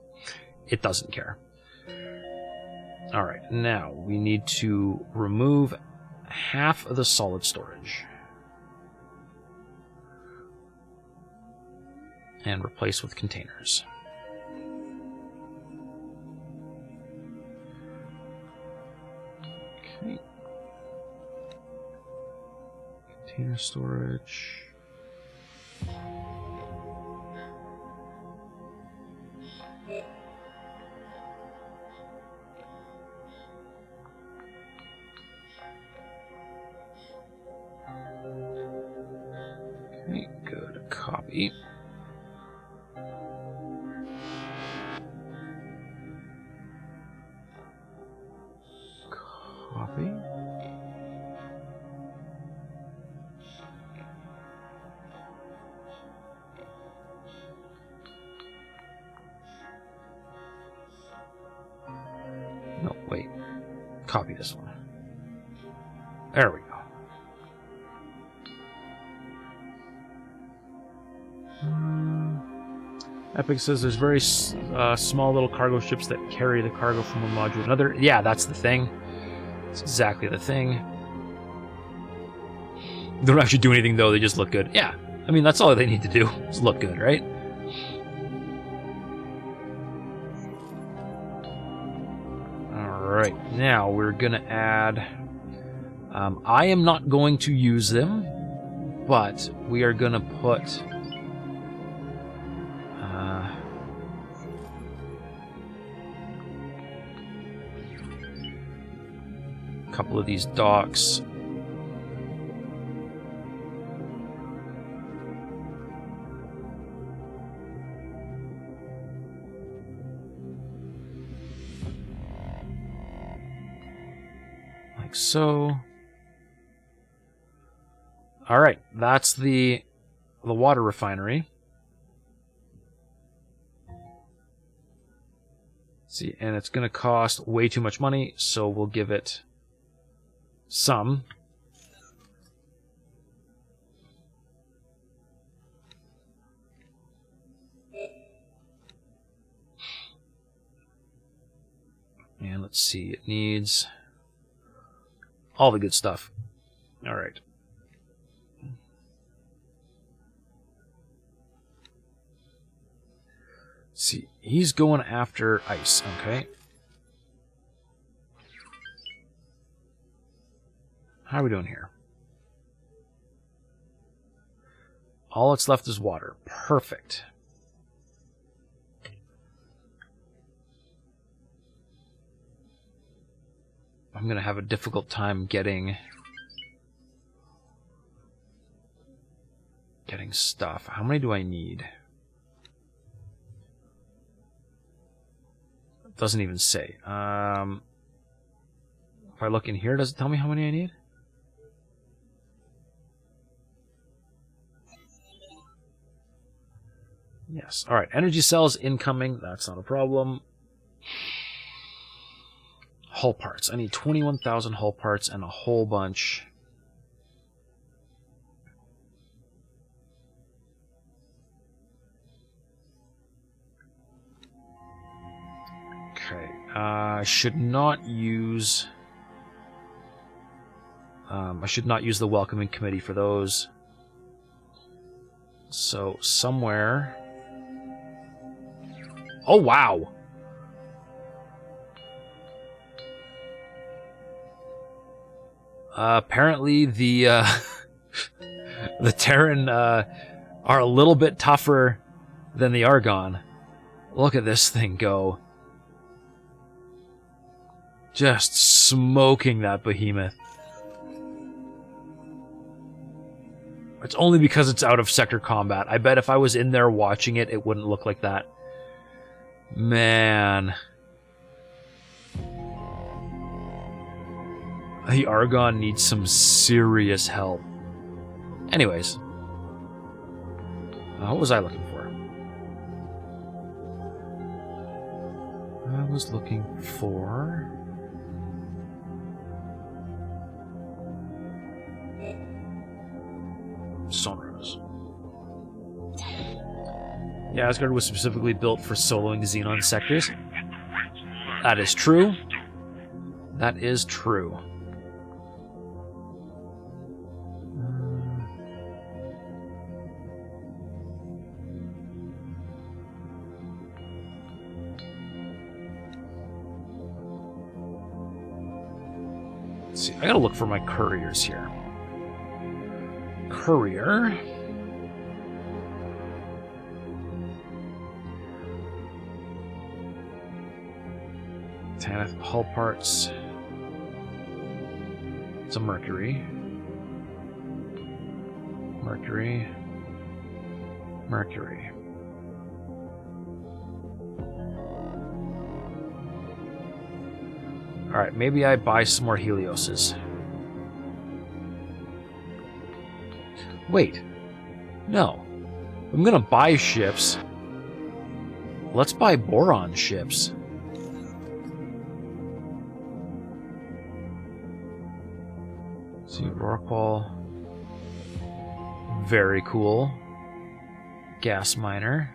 It doesn't care. Alright, now we need to remove half of the solid storage and replace with containers. Okay. Container storage. Okay, good. Copy. Copy. No, wait. Copy this one. There we go. Epic says there's very small little cargo ships that carry the cargo from one module to another. Yeah, that's the thing. It's exactly the thing. They don't actually do anything, though. They just look good. Yeah. I mean, that's all they need to do. Just look good, right? Alright. Now, we're going to add... I am not going to use them, but we are going to put... couple of these docks. Like so. All right, that's the water refinery. See, and it's going to cost way too much money, so we'll give it some. And let's see, it needs all the good stuff. All right. See, he's going after ice, okay? How are we doing here? All that's left is water. Perfect. I'm going to have a difficult time getting stuff. How many do I need? It doesn't even say. If I look in here, does it tell me how many I need? Yes. All right. Energy cells incoming. That's not a problem. Hull parts. I need 21,000 hull parts and a whole bunch. Okay. I should not use... I should not use the welcoming committee for those. So, somewhere... Oh, wow! Apparently the the Terran are a little bit tougher than the Argon. Look at this thing go. Just smoking that behemoth. It's only because it's out of sector combat. I bet if I was in there watching it, it wouldn't look like that. Man. The Argon needs some serious help. Anyways. What was I looking for? I was looking for... Sonras. Yeah, Asgard was specifically built for soloing Xenon sectors. That is true. That is true. Let's see, I gotta look for my couriers here. Courier. Tanith hull parts. It's a Mercury. Mercury. Mercury. Alright, maybe I buy some more Helioses. Wait. No. I'm gonna buy ships. Let's buy Boron ships. See, Rorqual. Very cool. Gas miner.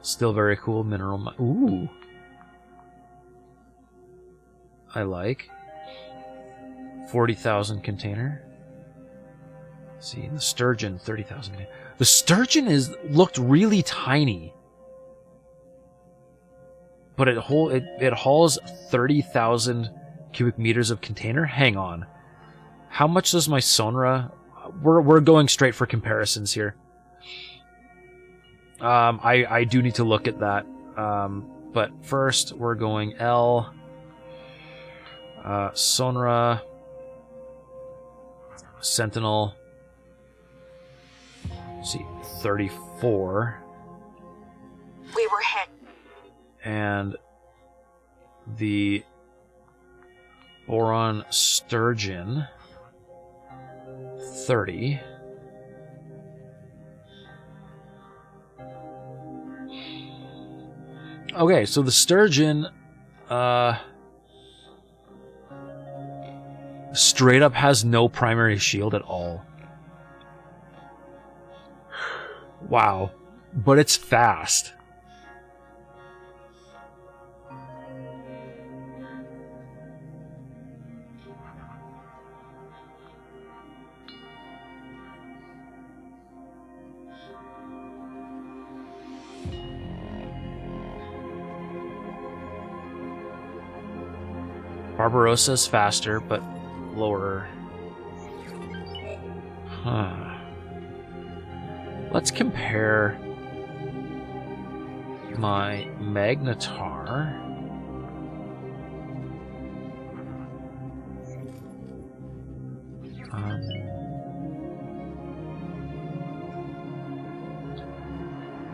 Still very cool. Mineral ooh. I like. 40,000 container. See, the Sturgeon, 30,000. The Sturgeon looked really tiny. But it hauls 30,000 cubic meters of container. Hang on. How much does my Sonra... We're going straight for comparisons here. I do need to look at that. But first, we're going L... Sonra... Sentinel... Let's see, 34. We were hit. And the Boron Sturgeon, 30. Okay, so the sturgeon straight up has no primary shield at all. Wow. But it's fast. Barbarossa's faster, but lower. Huh. Let's compare my Magnetar.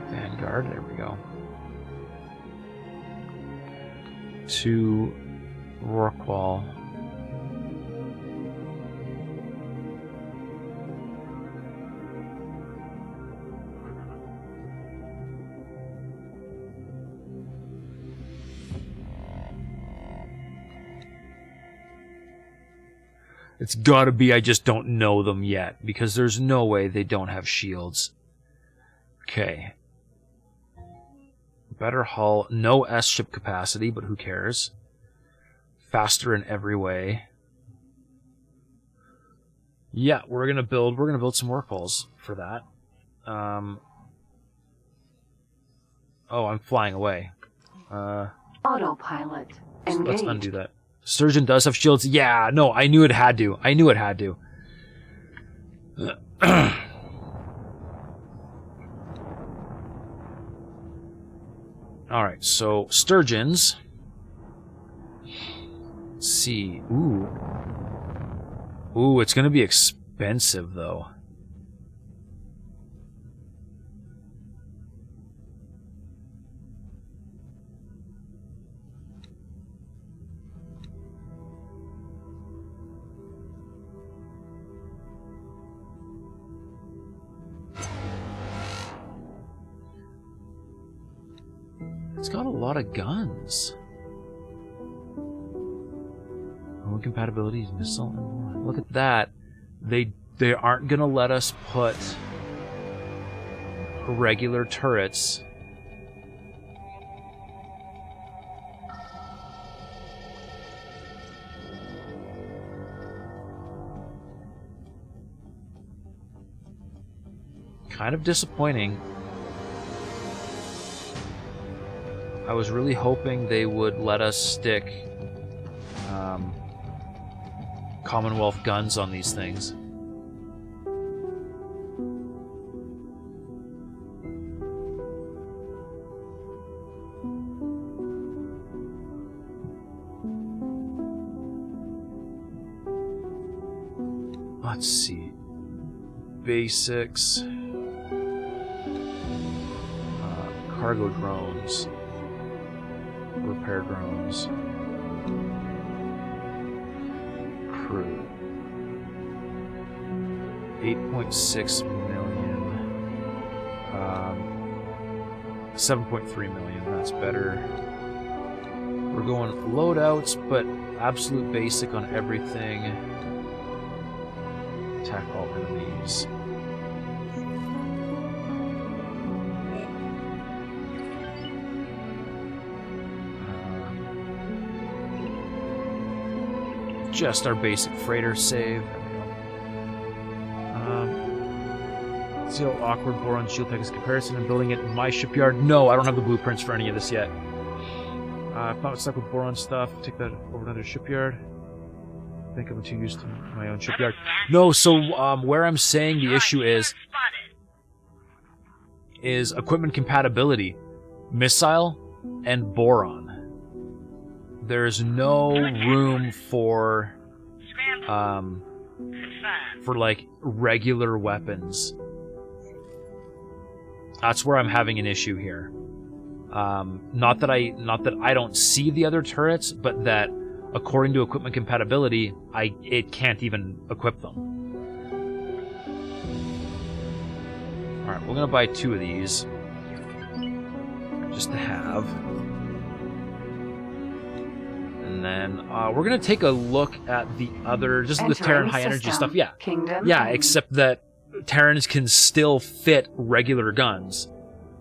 Vanguard, there we go. To Rorqual. It's gotta be I just don't know them yet, because there's no way they don't have shields. Okay. Better hull, no S-ship capacity, but who cares? Faster in every way. Yeah, we're gonna build some Rorquals for that. Oh, I'm flying away. Autopilot engaged. Let's undo that. Sturgeon does have shields. Yeah, no, I knew it had to. I knew it had to. Alright, so sturgeons. Let's see. Ooh. Ooh, it's gonna be expensive though. It's got a lot of guns. Oh, compatibility, missile, and more. Look at that. They aren't gonna let us put regular turrets. Kind of disappointing. I was really hoping they would let us stick Commonwealth guns on these things. Let's see. Basics. Cargo drones. Repair drones. Crew. 8.6 million. 7.3 million. That's better. We're going loadouts, but absolute basic on everything. Attack all enemies. Just our basic freighter save. There we go. See how awkward Boron shield tech is comparison and building it in my shipyard. No, I don't have the blueprints for any of this yet. If not stuck with Boron stuff, take that over to another shipyard. I think I'm too used to my own shipyard. No, so where I'm saying the issue is equipment compatibility. Missile and Boron. There's no room for like regular weapons. That's where I'm having an issue here. Not that I don't see the other turrets, but that according to equipment compatibility, it can't even equip them. All right, we're gonna buy 2 of these. just to have. And then we're gonna take a look at the other, just the Terran high energy system. stuff. Yeah, Kingdom yeah, End. except that Terrans can still fit regular guns,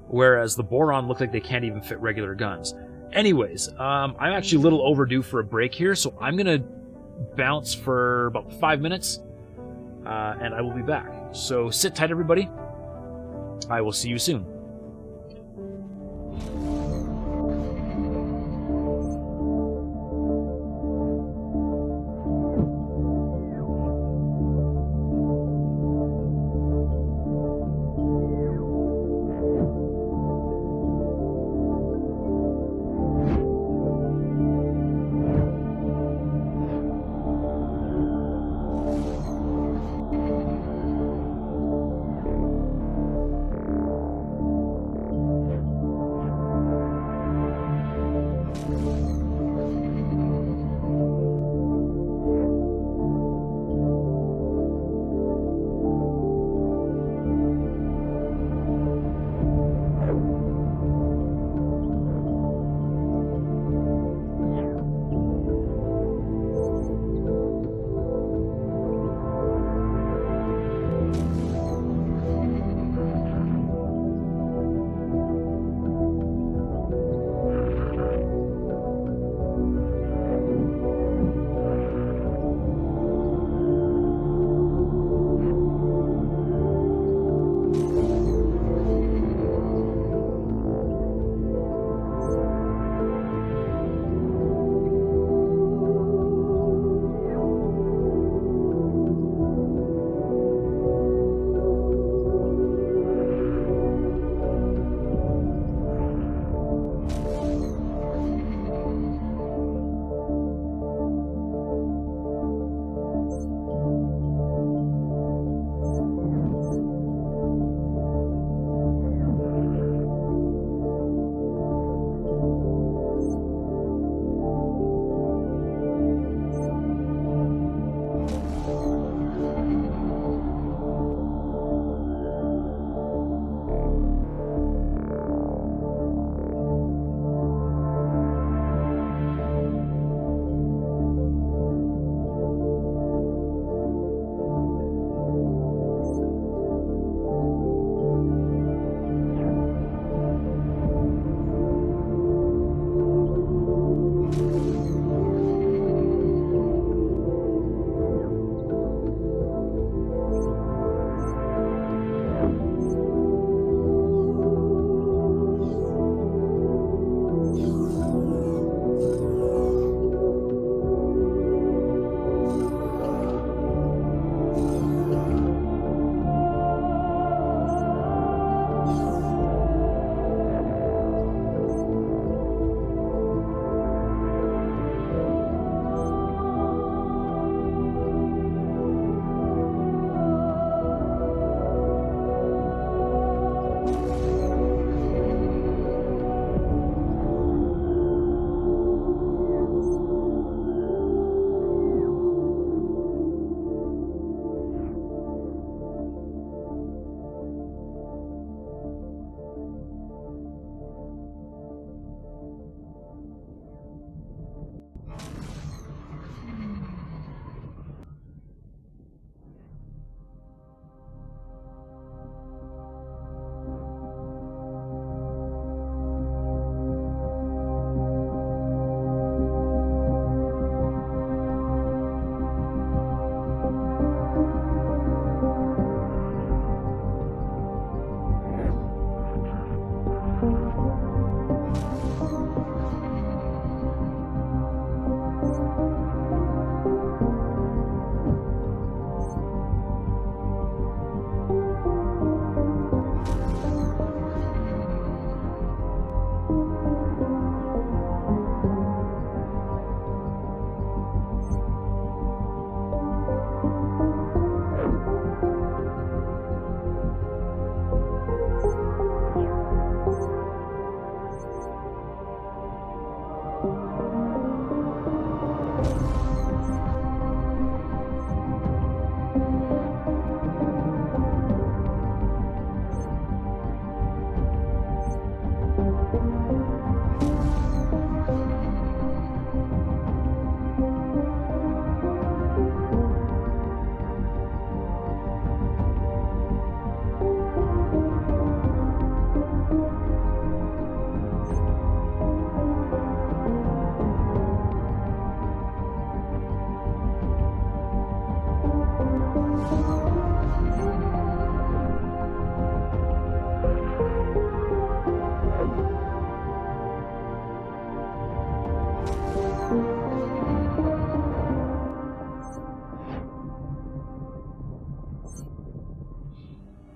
whereas the Boron look like they can't even fit regular guns. Anyways, I'm actually a little overdue for a break here, so I'm gonna bounce for about 5 minutes, and I will be back. So sit tight, everybody. I will see you soon.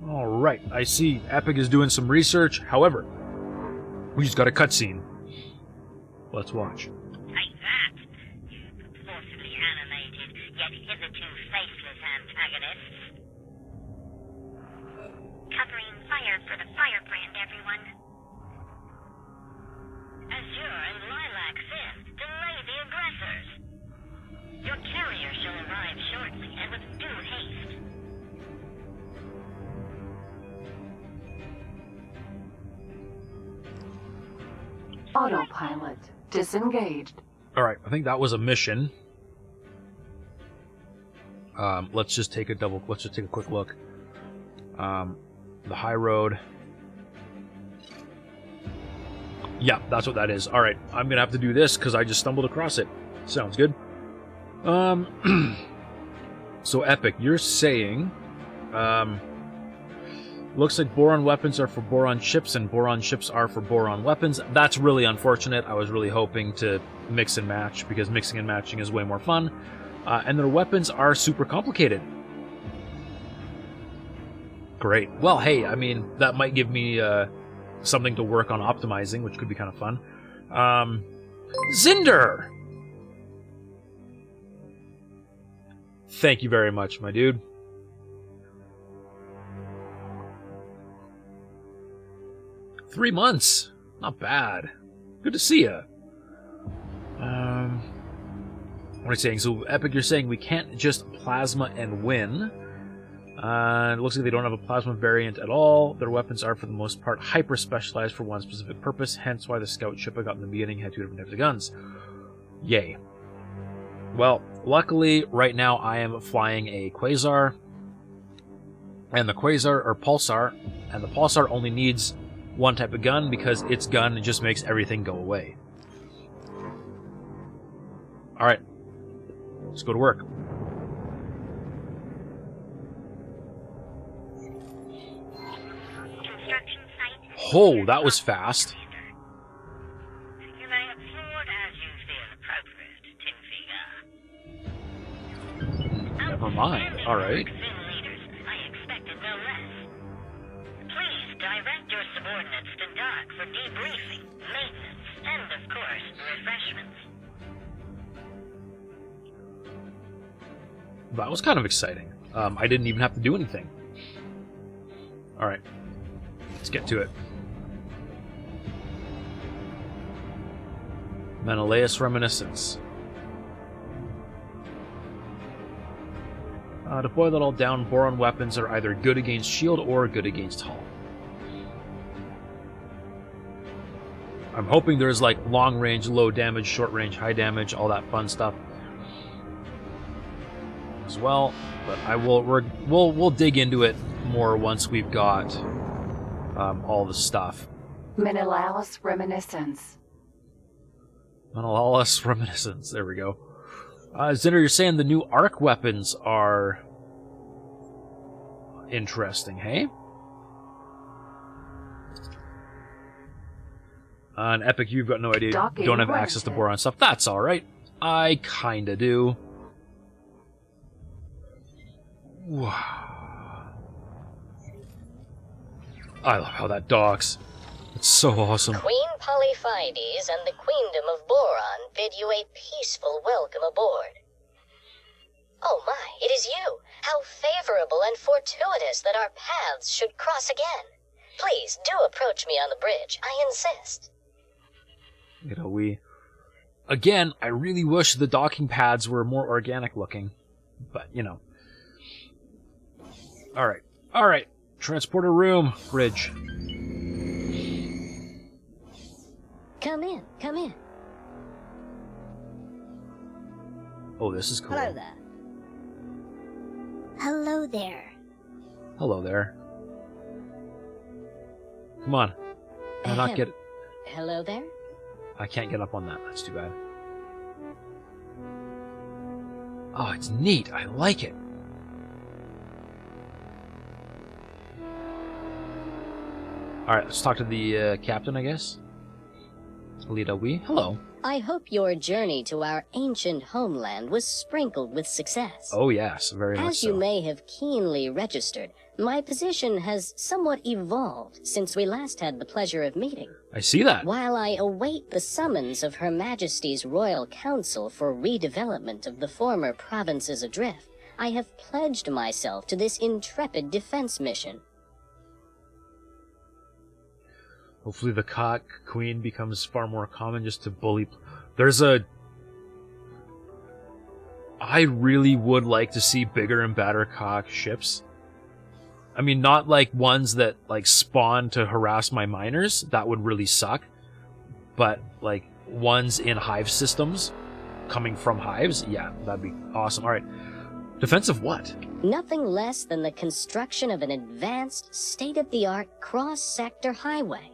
Alright, I see Epic is doing some research. However, we just got a cutscene. Let's watch. Take that, you forcibly animated, yet hitherto faceless antagonists. Covering fire for the firebrand, everyone. Azure and Lilac Sin, delay the aggressors. Your carrier shall arrive shortly, and with due haste. Autopilot disengaged. Alright, I think that was a mission. Let's just take a quick look. The high road. Yeah, that's what that is. Alright, I'm gonna have to do this because I just stumbled across it. Sounds good. So Epic, you're saying, looks like boron weapons are for boron ships and boron ships are for boron weapons. That's really unfortunate. I was really hoping to mix and match because mixing and matching is way more fun. And their weapons are super complicated. Great. Well, hey, I mean, that might give me something to work on optimizing, which could be kind of fun. Zinder! Thank you very much, my dude. Three months. Not bad. Good to see ya. What are you saying? So, Epic, you're saying we can't just plasma and win. It looks like they don't have a plasma variant at all. Their weapons are, for the most part, hyper-specialized for one specific purpose, hence why the scout ship I got in the beginning had two different types of guns. Yay. Well, luckily, right now I am flying a Quasar, and the Quasar, or Pulsar, and the Pulsar only needs one type of gun because its gun just makes everything go away. Alright, let's go to work. Construction site. Oh, that was fast. You may applaud as you feel appropriate, Tin Figure. Never mind. Alright. Sin leaders, I expected no less. Please direct your subordinates to dock for debriefing, maintenance, and of course, refreshments. That was kind of exciting. I didn't even have to do anything. Alright. Let's get to it. Menelaus Reminiscence. To boil it all down, boron weapons are either good against shield or good against hull. I'm hoping there's like long range, low damage, short range, high damage, all that fun stuff as well. But we'll dig into it more once we've got all the stuff. Menelaus Reminiscence. Menelaus Reminiscence. There we go. Zinder, you're saying the new arc weapons are interesting, hey? And Epic, you've got no idea. You don't have access to boron stuff. That's alright. I kinda do. I love how that docks. It's so awesome. Queen Polyphides and the Queendom of Boron bid you a peaceful welcome aboard. Oh my, it is you! How favorable and fortuitous that our paths should cross again. Please do approach me on the bridge, I insist. You know, again, I really wish the docking pads were more organic looking. But, you know. Alright. Transporter room, bridge. Come in. Oh, this is cool. Hello there. Hello there. Hello there. Come on. Can I not get... Hello there? I can't get up on that. That's too bad. Oh, it's neat. I like it. Alright, let's talk to the captain, I guess. Lita Wee. Hello. I hope your journey to our ancient homeland was sprinkled with success. Oh yes, very much As you so. may have keenly registered, my position has somewhat evolved since we last had the pleasure of meeting. I see that. While I await the summons of Her Majesty's Royal Council for redevelopment of the former provinces adrift, I have pledged myself to this intrepid defense mission. Hopefully the cock queen becomes far more common just to bully... I really would like to see bigger and badder cock ships. I mean, not like ones that like spawn to harass my miners. That would really suck. But like ones in hive systems coming from hives, yeah, that'd be awesome. All right. Defense of what? Nothing less than the construction of an advanced, state-of-the-art cross-sector highway.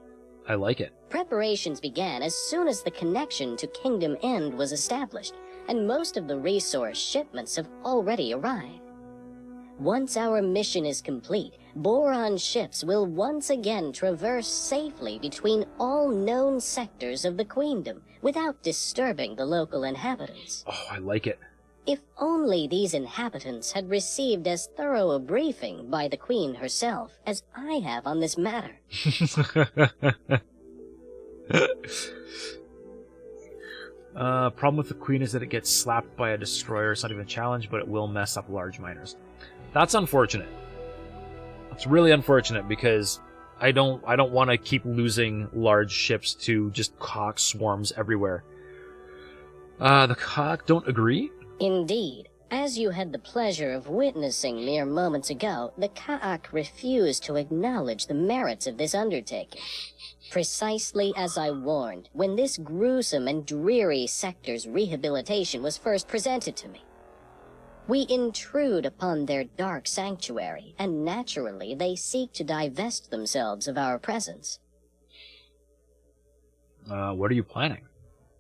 I like it. Preparations began as soon as the connection to Kingdom End was established, and most of the resource shipments have already arrived. Once our mission is complete, Boron ships will once again traverse safely between all known sectors of the Queendom without disturbing the local inhabitants. Oh, I like it. If only these inhabitants had received as thorough a briefing by the Queen herself as I have on this matter. Problem with the queen is that it gets slapped by a destroyer. It's not even a challenge, but it will mess up large miners. That's unfortunate. It's really unfortunate because I don't want to keep losing large ships to just cock swarms everywhere. The cock don't agree? Indeed. As you had the pleasure of witnessing mere moments ago, the Ka'ak refused to acknowledge the merits of this undertaking. Precisely as I warned, when this gruesome and dreary sector's rehabilitation was first presented to me. We intrude upon their dark sanctuary, and naturally they seek to divest themselves of our presence. What are you planning?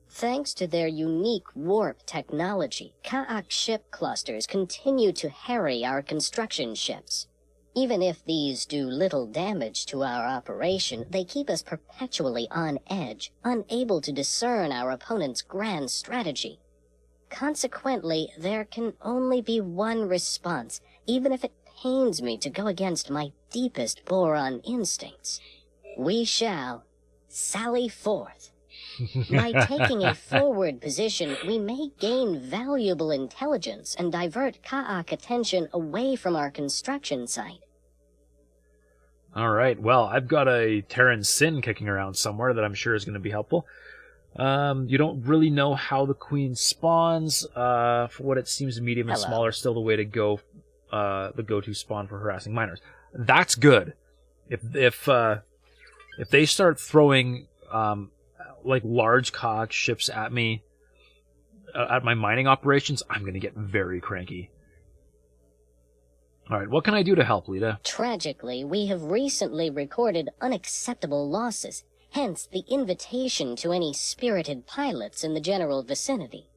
Thanks to their unique warp technology, Ka'ak ship clusters continue to harry our construction ships. Even if these do little damage to our operation, they keep us perpetually on edge, unable to discern our opponent's grand strategy. Consequently, there can only be one response, even if it pains me to go against my deepest Boron instincts. We shall sally forth. By taking a forward position, we may gain valuable intelligence and divert Ka'ak attention away from our construction site. Alright, well, I've got a Terran Sin kicking around somewhere that I'm sure is going to be helpful. You don't really know how the queen spawns. For what it seems, medium and small are still the way to go, the go-to spawn for harassing miners. That's good. If they start throwing like large cock ships at me at my mining operations, I'm going to get very cranky. All right, what can I do to help, Lita? Tragically, we have recently recorded unacceptable losses, hence the invitation to any spirited pilots in the general vicinity.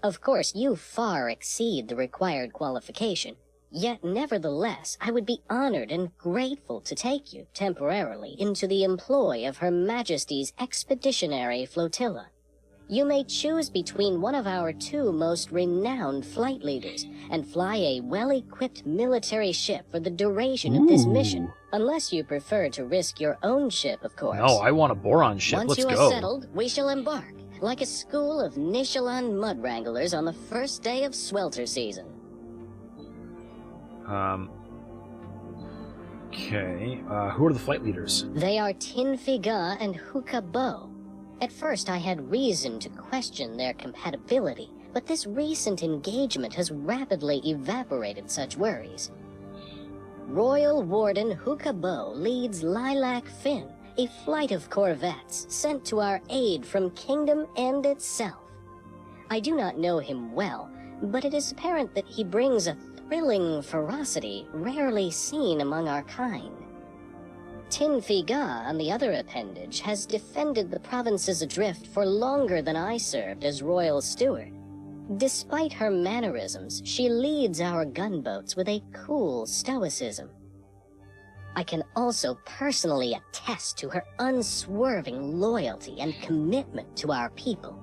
Of course, you far exceed the required qualification, yet nevertheless, I would be honored and grateful to take you, temporarily, into the employ of Her Majesty's Expeditionary Flotilla. You may choose between one of our two most renowned flight leaders and fly a well-equipped military ship for the duration of this mission, unless you prefer to risk your own ship, of course. No, I want a Boron ship. Once Let's you go. are settled, we shall embark, like a school of Nishalan mud wranglers on the first day of swelter season. Okay. Who are the flight leaders? They are Tinfiga and Hukabo. At first I had reason to question their compatibility, but this recent engagement has rapidly evaporated such worries. Royal Warden Hukabo leads Lilac Finn, a flight of corvettes sent to our aid from Kingdom End itself. I do not know him well, but it is apparent that he brings a thrilling ferocity rarely seen among our kind. Tinfiga, on the other appendage, has defended the provinces adrift for longer than I served as royal steward. Despite her mannerisms, she leads our gunboats with a cool stoicism. I can also personally attest to her unswerving loyalty and commitment to our people.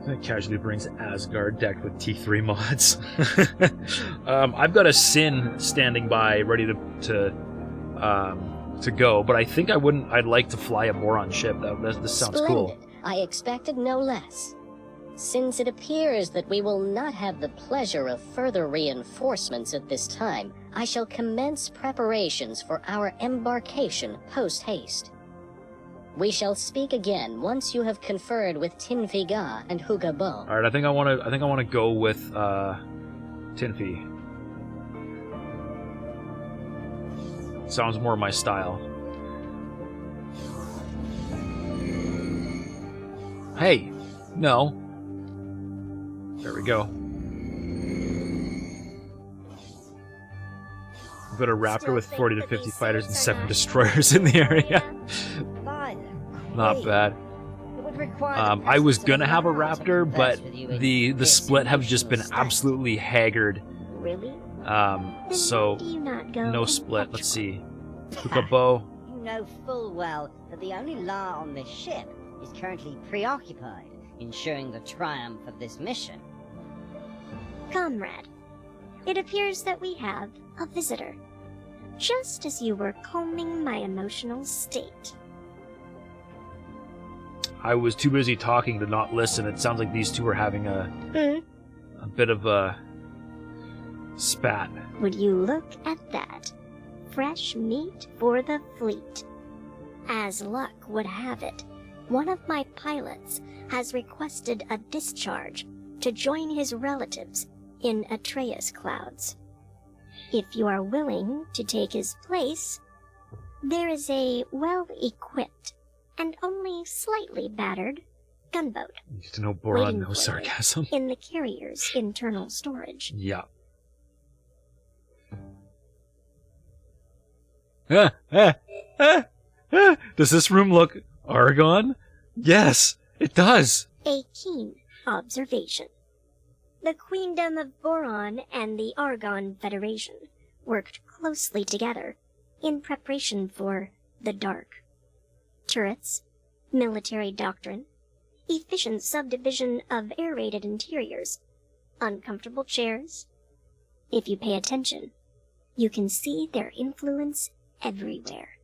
That casually brings Asgard decked with T3 mods. I've got a Sin standing by, ready to go, but I think I'd like to fly a Boron ship. This sounds cool. Splendid. I expected no less. Since it appears that we will not have the pleasure of further reinforcements at this time, I shall commence preparations for our embarkation post-haste. We shall speak again once you have conferred with Tinfiga and Hugabo. All right, I think I want to go with Tinfi. Sounds more my style. Hey, no. There we go. We've got a Raptor with 40 to 50 fighters and 7 destroyers in the area. Not bad. I was gonna have a Raptor, but the split have just been absolutely haggard. Really? So no split. Let's see. Hukabo. You know full well that the only law on this ship is currently preoccupied ensuring the triumph of this mission. Comrade, it appears that we have a visitor. Just as you were calming my emotional state. I was too busy talking to not listen. It sounds like these two are having a bit of a spat. Would you look at that? Fresh meat for the fleet. As luck would have it, one of my pilots has requested a discharge to join his relatives in Atreus clouds. If you are willing to take his place, there is a well-equipped and only slightly battered gunboat. You need to know Boron, no sarcasm. In the carrier's internal storage. Yeah. Does this room look Argon? Yes, it does. A keen observation. The Queendom of Boron and the Argon Federation worked closely together in preparation for the Dark. Turrets, military doctrine, efficient subdivision of aerated interiors, uncomfortable chairs. If you pay attention, you can see their influence everywhere.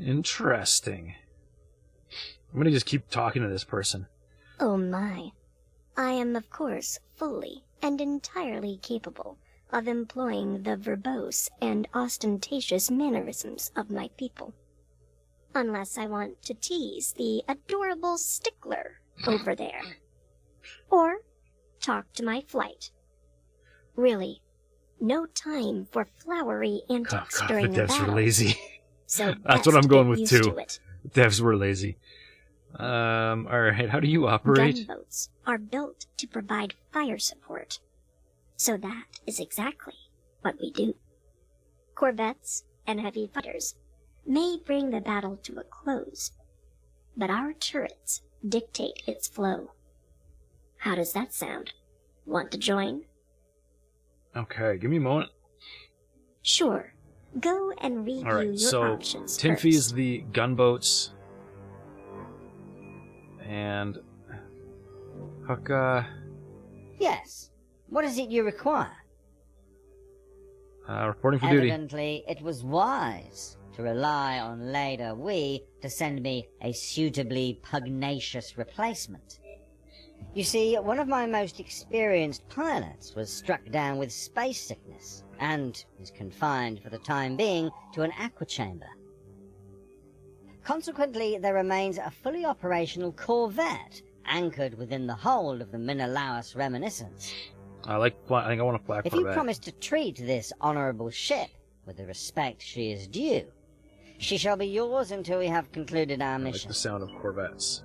Interesting. I'm gonna just keep talking to this person. Oh my. I am, of course, fully and entirely capable of employing the verbose and ostentatious mannerisms of my people. Unless I want to tease the adorable stickler over there. Or talk to my flight. Really, no time for flowery antics during the a devs battle. were lazy. So That's what I'm going with too. It. The devs were lazy. Alright, how do you operate? Gunboats are built to provide fire support. So that is exactly what we do. Corvettes and heavy fighters may bring the battle to a close, but our turrets dictate its flow. How does that sound? Want to join? Okay, give me a moment. Sure. Go and review your options Tinfi first. is the gunboats. And Hucka. Yes. What is it you require? Reporting for duty. Evidently, it was wise to rely on Leda Wee to send me a suitably pugnacious replacement. You see, one of my most experienced pilots was struck down with space sickness and is confined for the time being to an aqua chamber. Consequently, there remains a fully operational corvette anchored within the hold of the Menelaus Reminiscence. I think I want a black If corvette. you promise to treat this honorable ship with the respect she is due, she shall be yours until we have concluded our I like mission. the sound of corvettes.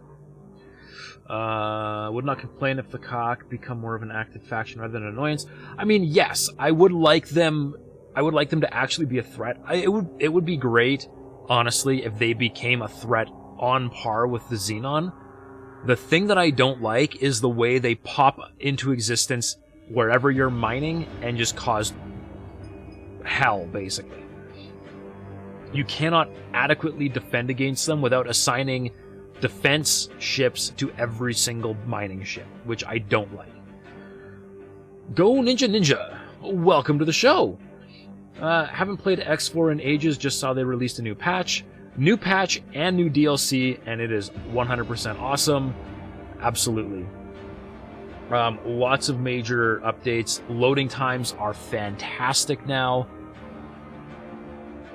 Would not complain if the cock become more of an active faction rather than an annoyance. I mean, yes, I would like them. I would like them to actually be a threat. It would be great, honestly, if they became a threat on par with the Xenon. The thing that I don't like is the way they pop into existence wherever you're mining and just cause hell, basically. You cannot adequately defend against them without assigning defense ships to every single mining ship, which I don't like. Go Ninja! Welcome to the show! Haven't played X4 in ages, just saw they released a new patch. New patch and new DLC, and it is 100% awesome. Absolutely. Lots of major updates. Loading times are fantastic now.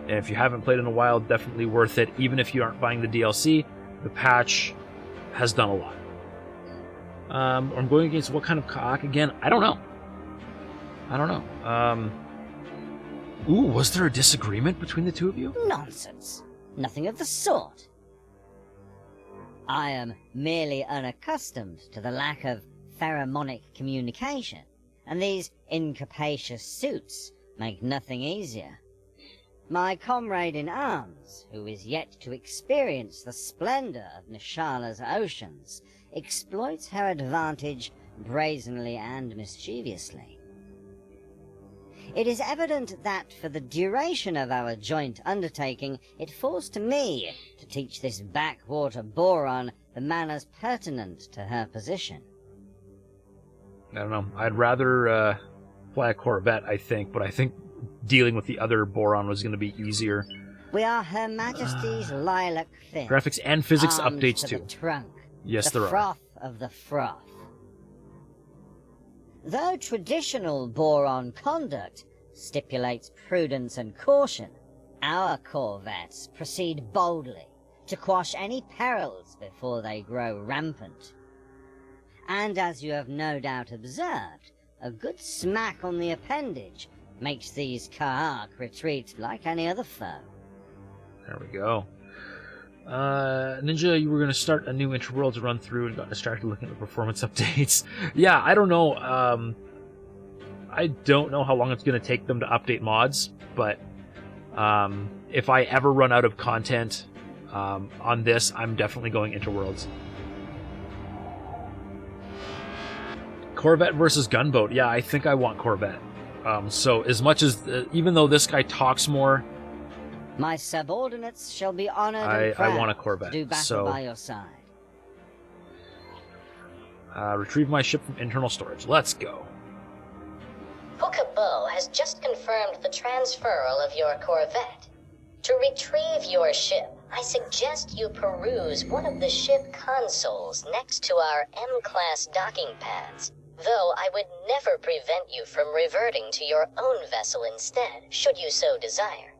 And if you haven't played in a while, definitely worth it. Even if you aren't buying the DLC, the patch has done a lot. I'm going against what kind of Kaak again? I don't know. Ooh, was there a disagreement between the two of you? Nonsense. Nothing of the sort. I am merely unaccustomed to the lack of pheromonic communication, and these incapacious suits make nothing easier. My comrade in arms, who is yet to experience the splendor of Nishala's oceans, exploits her advantage brazenly and mischievously. It is evident that for the duration of our joint undertaking, it falls to me to teach this backwater Boron the manners pertinent to her position. I don't know. I'd rather fly a Corvette, I think, but I think dealing with the other Boron was going to be easier. We are Her Majesty's Lilac Fin. Graphics and physics armed updates to too. The trunk, Yes, the there froth of the froth. Though traditional Boron conduct stipulates prudence and caution, our corvettes proceed boldly to quash any perils before they grow rampant. And as you have no doubt observed, a good smack on the appendage makes these Kaak retreat like any other foe. There we go. Ninja, you were going to start a new Interworlds run through and got distracted looking at the performance updates. Yeah, I don't know. I don't know how long it's going to take them to update mods, but if I ever run out of content on this, I'm definitely going Interworlds. Corvette versus Gunboat. Yeah, I think I want Corvette. So as much as, even though this guy talks more, my subordinates shall be honored and proud I want a Corvette, to do battle so by your side. Retrieve my ship from internal storage. Let's go. Hookabo has just confirmed the transferal of your Corvette. To retrieve your ship, I suggest you peruse one of the ship consoles next to our M-Class docking pads, though I would never prevent you from reverting to your own vessel instead, should you so desire.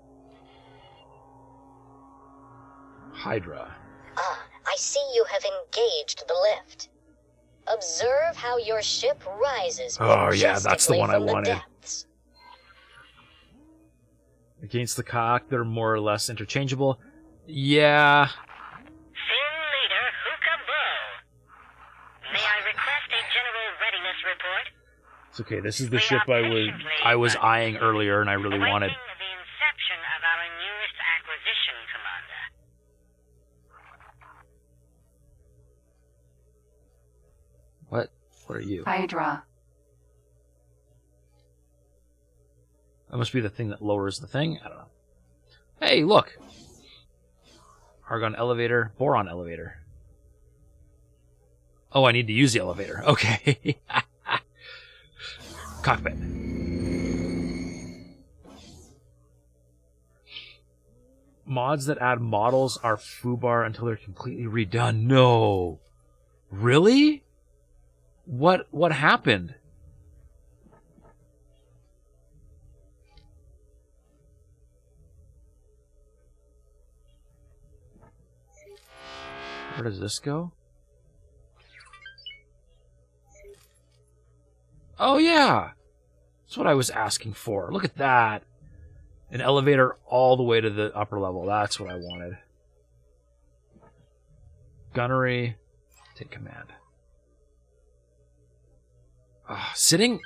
Hydra. Ah, I see you have engaged the lift. Observe how your ship rises. Oh yeah, that's the one I wanted. Depths. Against the Kaak, they're more or less interchangeable. Yeah. Fin leader Hookabo. May I request a general readiness report? It's okay. This is the ship I was eyeing earlier, and I really wanted. The inception of our newest acquisition, Commander. What are you? Hydra. That must be the thing that lowers the thing? I don't know. Hey, look! Argon elevator, Boron elevator. Oh, I need to use the elevator. Okay. Cockpit. Mods that add models are foobar until they're completely redone. No. Really? What happened? Where does this go? Oh yeah! That's what I was asking for. Look at that! An elevator all the way to the upper level. That's what I wanted. Gunnery. Take command. Sitting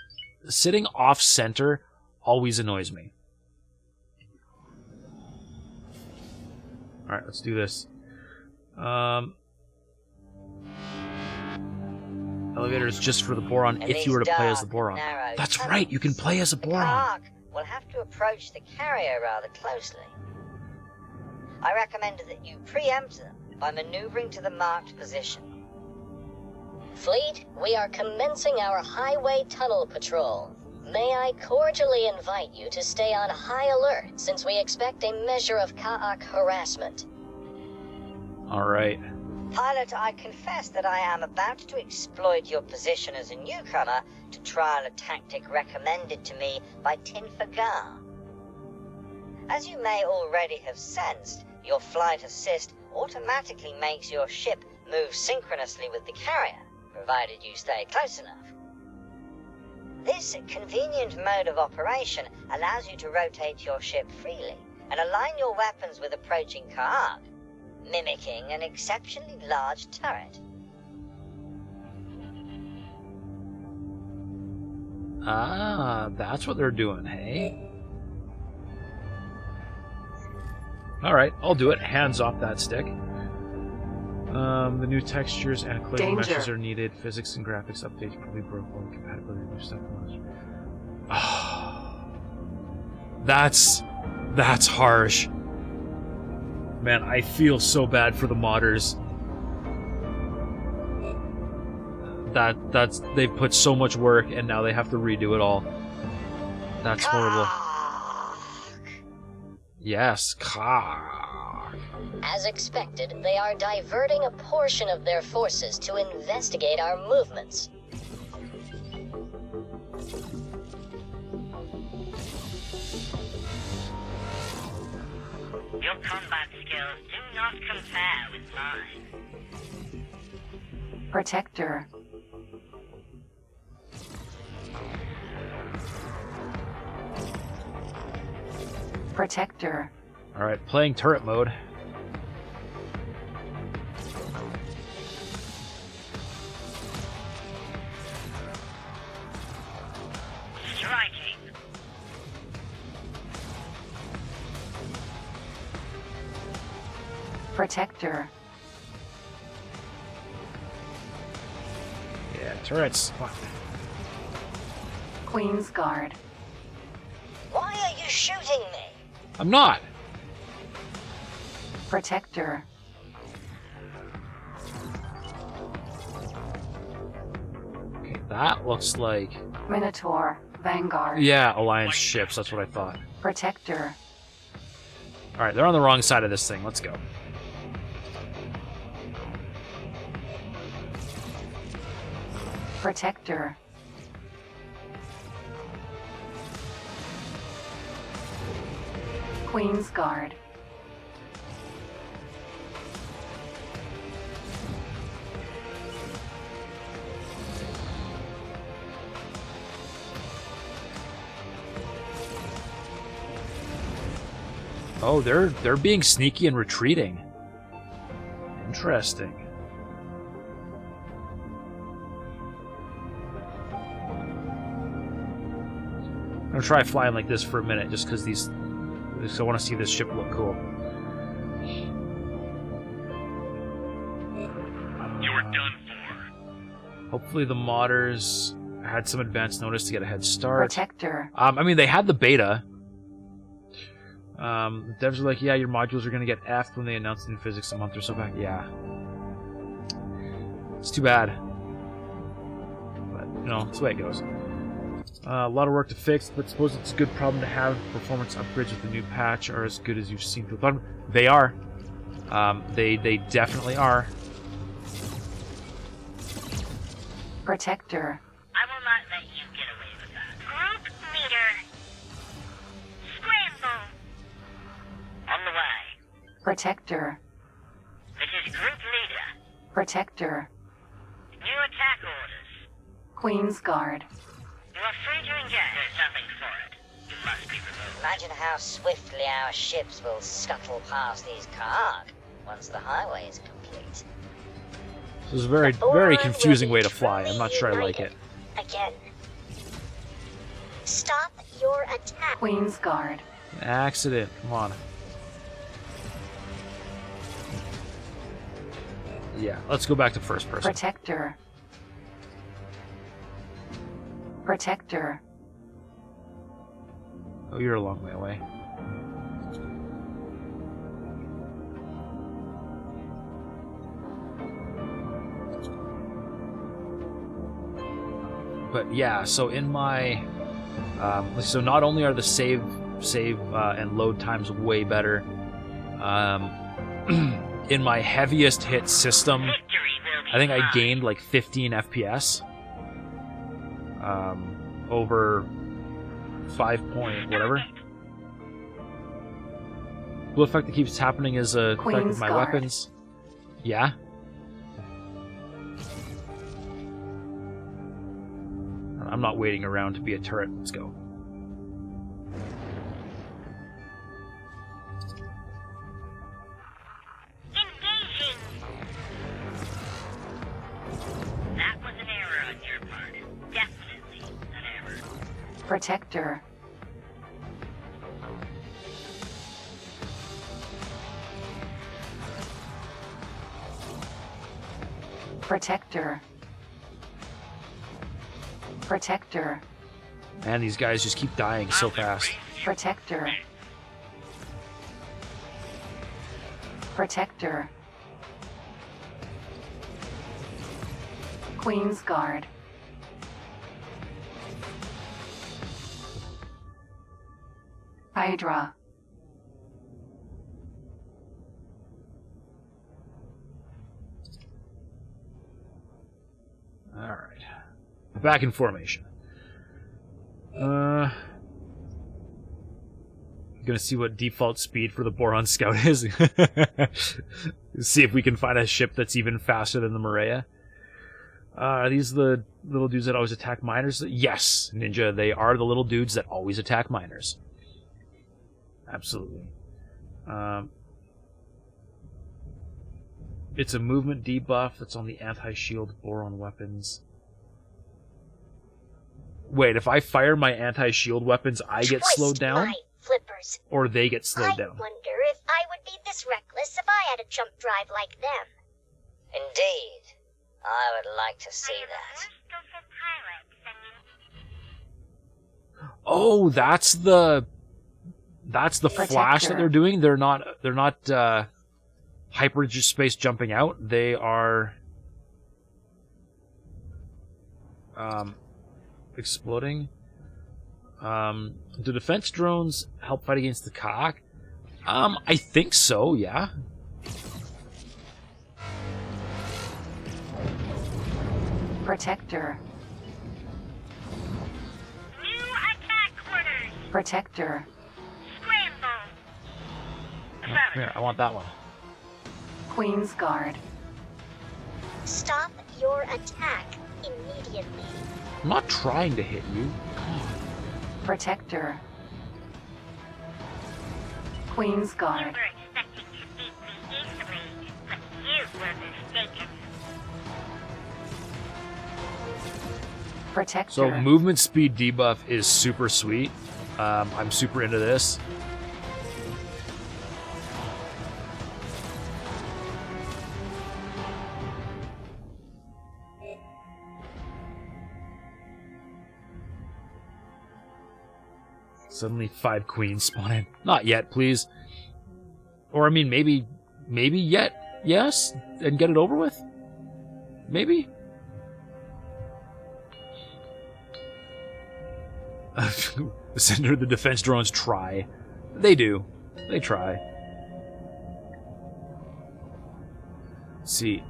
off center always annoys me. Alright, let's do this. Elevator is just for the Boron if you were to play as the Boron. That's right, you can play as a Boron. Kaak will have to approach the carrier rather closely. I recommend that you preempt them by maneuvering to the marked position. Fleet, we are commencing our highway tunnel patrol. May I cordially invite you to stay on high alert since we expect a measure of Ka'ak harassment. All right. Pilot, I confess that I am about to exploit your position as a newcomer to trial a tactic recommended to me by Tin Fagar. As you may already have sensed, your flight assist automatically makes your ship move synchronously with the carrier, provided you stay close enough. This convenient mode of operation allows you to rotate your ship freely and align your weapons with approaching Ka'ak, mimicking an exceptionally large turret. Ah, that's what they're doing, hey? Alright, I'll do it. Hands off that stick. The new textures and clothing meshes are needed. Physics and graphics updates probably broke all the compatibility with new stuff. Oh, that's harsh. Man, I feel so bad for the modders. They've put so much work and now they have to redo it all. That's horrible. Yes, As expected, they are diverting a portion of their forces to investigate our movements. Your combat skills do not compare with mine. Protector. Protector. Alright, playing turret mode. Striking. Protector. Yeah, turrets. Fuck. Queen's Guard. Why are you shooting me? I'm not. Protector. Okay, that looks like... Minotaur. Vanguard. Yeah, Alliance ships, that's what I thought. Protector. Alright, they're on the wrong side of this thing. Let's go. Protector. Queen's Guard. Oh, they're being sneaky and retreating. Interesting. I'm gonna try flying like this for a minute, just because these. Because I want to see this ship look cool. You're done for. Hopefully the modders had some advance notice to get a head start. Protector. I mean, they had the beta. Devs are like, yeah, your modules are going to get F'd when they announce the new physics a month or so back. Yeah. It's too bad. But, you know, that's the way it goes. A lot of work to fix, but suppose it's a good problem to have. Performance upgrades with the new patch are as good as you've seen. They are. They definitely are. Protector. I will not let you get away with that. Group leader. Scramble. On the way. Protector. This is group leader. Protector. New attack orders. Queen's Guard. You are free to engage. There's nothing for it. You must be removed. Imagine how swiftly our ships will scuttle past these Ka'ak once the highway is complete. This is a very confusing way to fly. I'm not sure I like it. Again. Stop your attack. Queen's Guard. Accident. Come on. Yeah, let's go back to first person. Protector. Protector. Oh, you're a long way away. But yeah, so in my... so not only are the save and load times way better, in my heaviest hit system, I think I gained like 15 FPS over 5 point whatever. The effect that keeps happening is a effect with my weapons. Yeah. I'm not waiting around to be a turret. Let's go. Engaging! That was an error on your part. Definitely an error. Protector. Protector. Protector. Man, these guys just keep dying so fast. Protector. Protector. Queen's Guard. Hydra. Alright. Back in formation. I'm gonna see what default speed for the Boron Scout is. See if we can find a ship that's even faster than the Maria. Are these the little dudes that always attack miners? Yes, Ninja, they are the little dudes that always attack miners. Absolutely. It's a movement debuff that's on the anti-shield Boron weapons. Wait, if I fire my anti-shield weapons, I get slowed down? My flippers. Or they get slowed down? I wonder if I would be this reckless if I had a jump drive like them. Indeed. I would like to see that. Oh, that's the flash that they're doing. They're not hyperspace jumping out. They are exploding. Do defense drones help fight against the cock? I think so, yeah. Protector. New attack orders! Protector. Scramble! Here, I want that one. Queen's Guard. Stop your attack immediately. I'm not trying to hit you. Protector. Queen's Guard. You were expecting to beat me easily, but you were mistaken. Protector. So movement speed debuff is super sweet. I'm super into this. Suddenly 5 queens spawn in. Not yet, please. Or, I mean, maybe yet, yes? And get it over with? Maybe? The defense drones try. They do. They try. Let's see.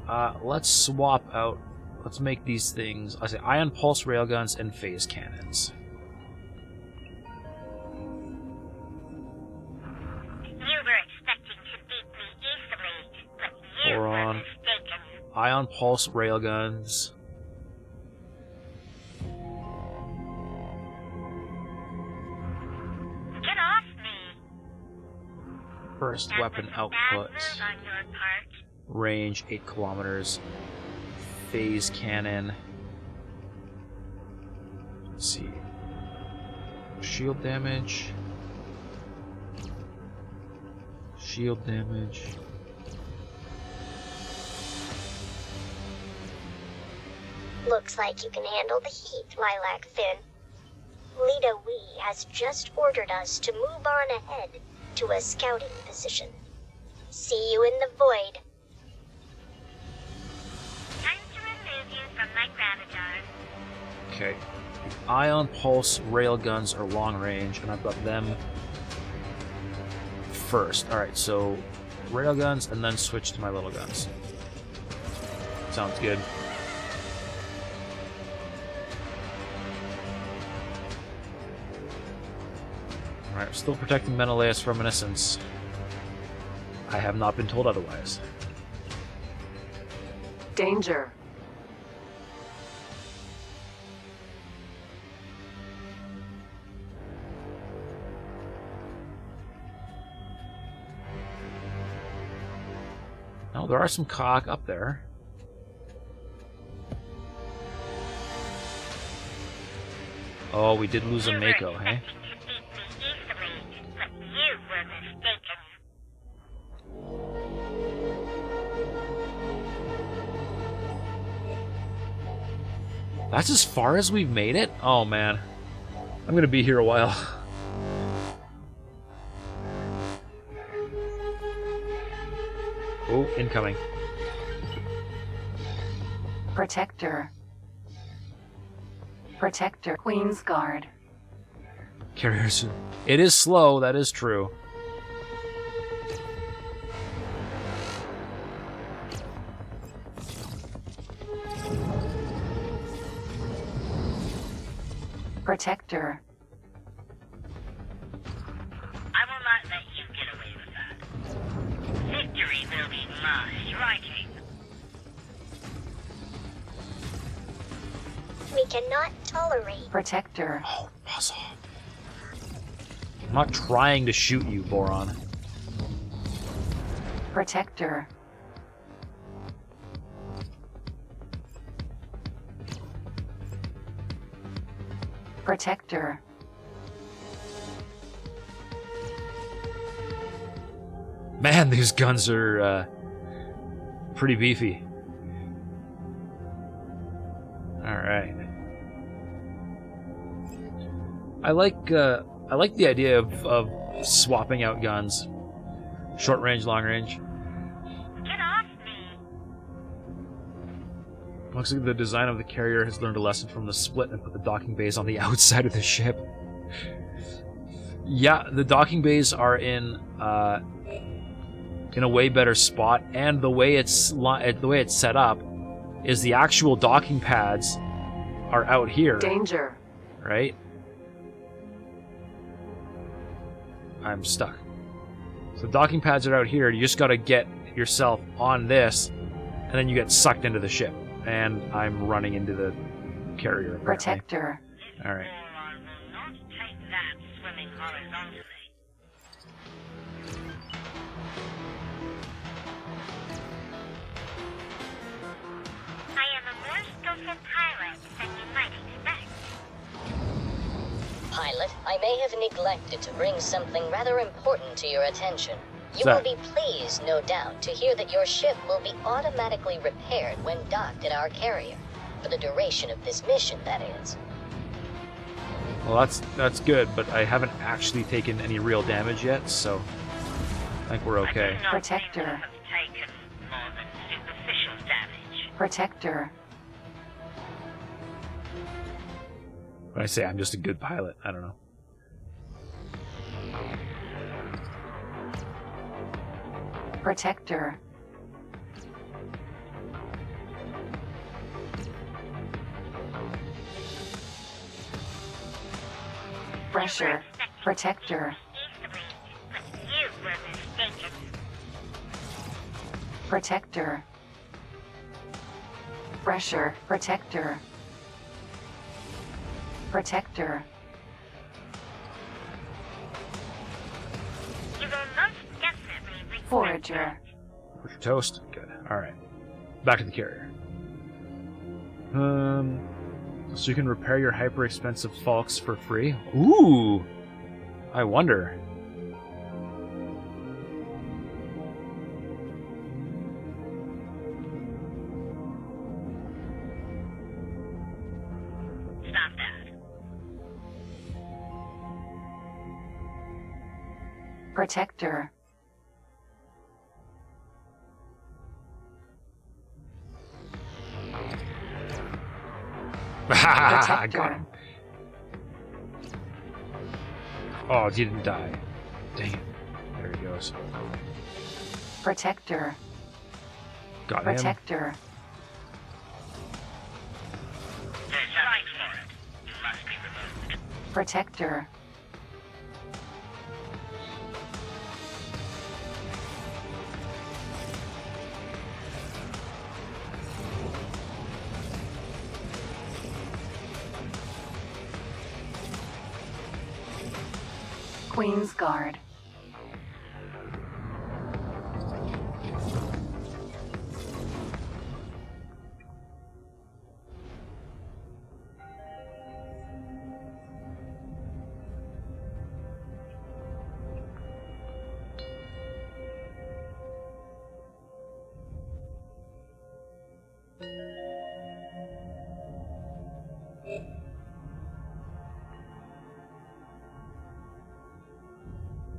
Let's swap out. Let's make these things. I say ion pulse railguns and phase cannons. Boron, ion pulse railguns. Get off me! Burst weapon output. Range 8 kilometers. Phase cannon. Let's see. Shield damage. Shield damage. Looks like you can handle the heat, Lilac Fin. Lita Wee has just ordered us to move on ahead to a scouting position. See you in the void. Time to remove you from my gravitar. Okay. Ion pulse railguns are long range, and I've got them first. Alright, so railguns and then switch to my little guns. Sounds good. Alright, still protecting Menelaus from innocence. I have not been told otherwise. Danger. No, there are some cock up there. Oh, we did lose a Mako, hey? That's as far as we've made it? Oh, man. I'm gonna be here a while. Oh, incoming. Protector. Protector. Queen's Guard. Carriers. It is slow, that is true. Protector. I will not let you get away with that. Victory will be my writing. We cannot tolerate. Protector. Oh, buzz off. I'm not trying to shoot you, Boron. Protector. Protector. Man, these guns are pretty beefy. Alright. I like the idea of swapping out guns. Short range, long range. Get off me! Looks like the design of the carrier has learned a lesson from the split and put the docking bays on the outside of the ship. Yeah, the docking bays are in a way better spot, and the way it's set up is the actual docking pads are out here. Danger. Right? I'm stuck. So docking pads are out here. You just got to get yourself on this, and then you get sucked into the ship. And I'm running into the carrier. Apparently. Protector. All right. Boron will not take that swimming horizontally. I am a more skillful pilot than you might expect. Pilot, I may have neglected to bring something rather important to your attention. You What's will be pleased, no doubt, to hear that your ship will be automatically repaired when docked at our carrier. For the duration of this mission, that is. Well, that's good, but I haven't actually taken any real damage yet, so I think we're okay. I do not Protector. seem to have taken more than superficial damage. Protector. When I say I'm just a good pilot, I don't know. Protector. Pressure. Protector. Easily, but you were mistaken. Protector. Pressure. Protector. Protector. You will most definitely regret Forager. Push your toast. Good. All right. Back to the carrier. So you can repair your hyper expensive Falks for free. Ooh. I wonder. Stop that. Protector. I got him. Oh, he didn't die. Dang it. There he goes. Protector. Got him. Protector. Strike for it. You must be removed. Protector. Queen's Guard.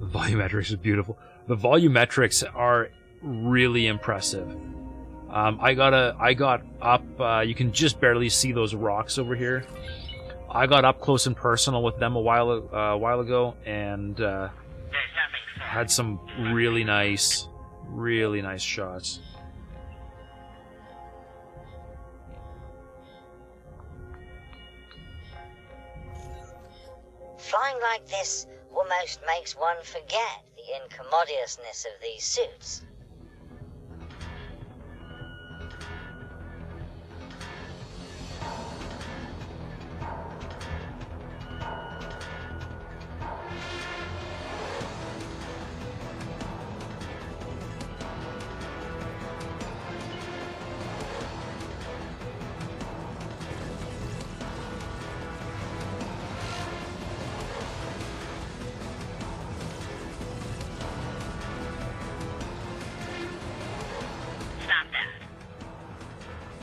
The volumetrics is beautiful. The volumetrics are really impressive. I got up. You can just barely see those rocks over here. I got up close and personal with them a while ago, and had some really nice shots. Flying like this almost makes one forget the incommodiousness of these suits. Stop that.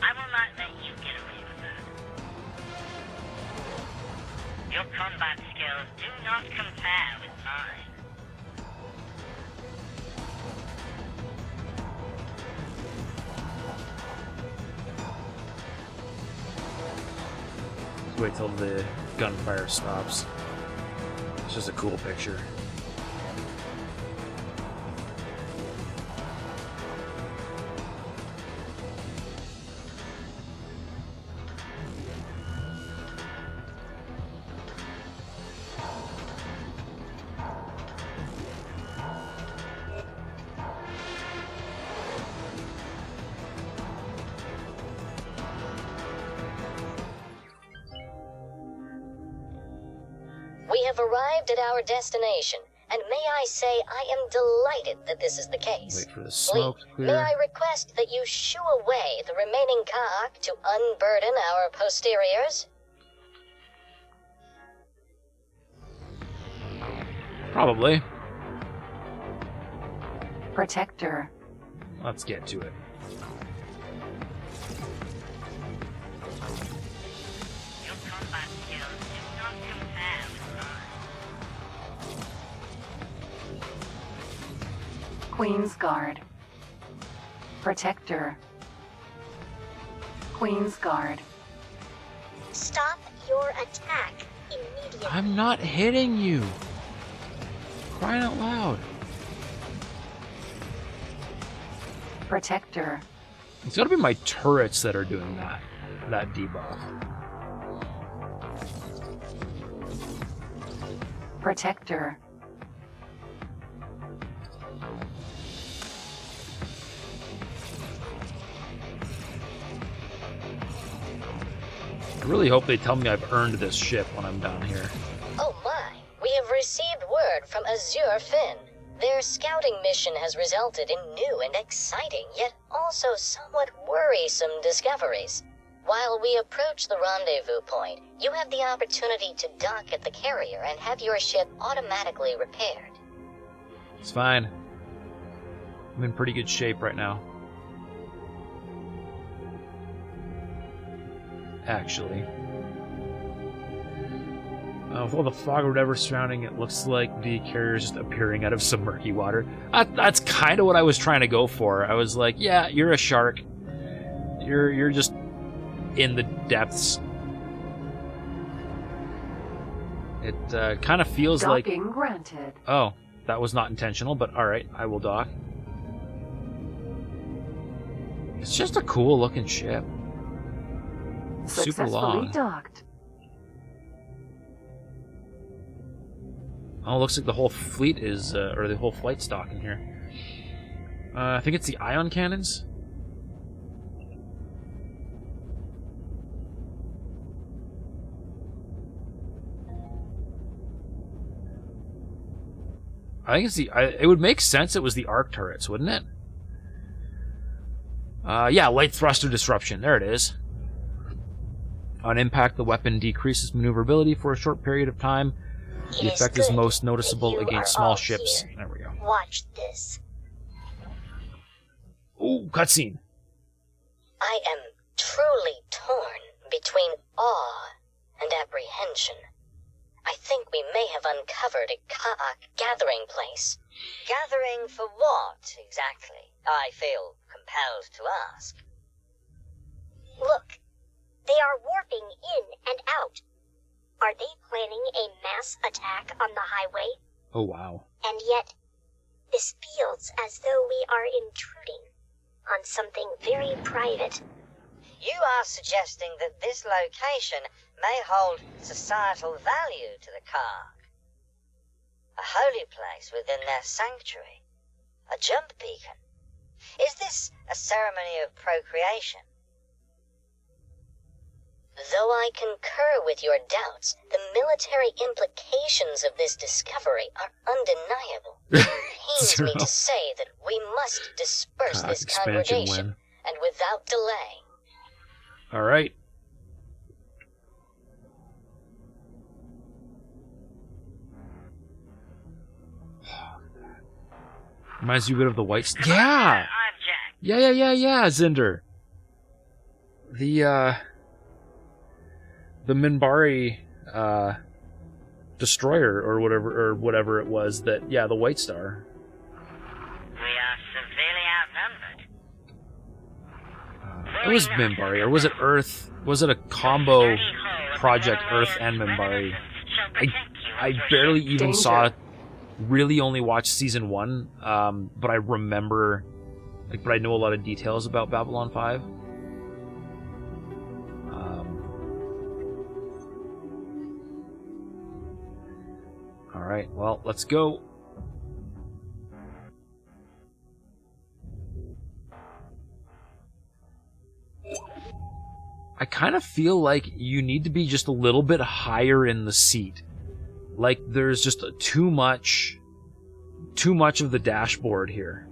I will not let you get away with that. Your combat skills do not compare with mine. Let's wait till the gunfire stops. It's just a cool picture. We have arrived at our destination, and may I say I am delighted that this is the case. Wait for the smoke to May clear. I request that you shoo away the remaining Kahak to unburden our posteriors? Probably. Protector. Let's get to it. Your combat skills do not compare with mine. Queen's Guard. Protector. Queen's Guard. Stop your attack immediately. I'm not hitting you. Crying out loud. Protector. It's gotta be my turrets that are doing that debuff. Protector. I really hope they tell me I've earned this ship when I'm down here. Oh my, we have received word from Azure Finn. Their scouting mission has resulted in new and exciting, yet also somewhat worrisome discoveries. While we approach the rendezvous point, you have the opportunity to dock at the carrier and have your ship automatically repaired. It's fine. I'm in pretty good shape right now. Actually. With all the fog or whatever surrounding it, looks like the carrier is just appearing out of some murky water. That's kind of what I was trying to go for. I was like, yeah, you're a shark. You're just in the depths. It kind of feels like... Docking granted. Oh, that was not intentional, but alright, I will dock. It's just a cool looking ship. Super long. Docked. Oh, looks like the whole fleet is, or the whole flight's docking here. I think it's the ion cannons. I think it's the... it would make sense it was the arc turrets, wouldn't it? Yeah, light thruster disruption. There it is. On impact, the weapon decreases maneuverability for a short period of time. The effect is most noticeable against small ships. There we go. Watch this. Ooh, cutscene. I am truly torn between awe and apprehension. I think we may have uncovered a Ka'ak gathering place. Gathering for what, exactly? I feel compelled to ask. Look, they are warping in and out. Are they planning a mass attack on the highway? Oh, wow. And yet, this feels as though we are intruding on something very private. You are suggesting that this location may hold societal value to the Karg. A holy place within their sanctuary. A jump beacon. Is this a ceremony of procreation? Though I concur with your doubts, the military implications of this discovery are undeniable. It pains me to say that we must disperse this congregation, and without delay. Alright. Reminds you a bit of the white... Yeah! Yeah, Zinder. The Minbari destroyer or whatever it was that, yeah, the White Star. We are severely outnumbered. It was Minbari, or was it Earth? Was it a combo project, Earth and Minbari? I barely even really only watched season 1, but I remember, but I know a lot of details about Babylon 5. Alright, well, let's go. I kind of feel like you need to be just a little bit higher in the seat. Like there's just too much of the dashboard here.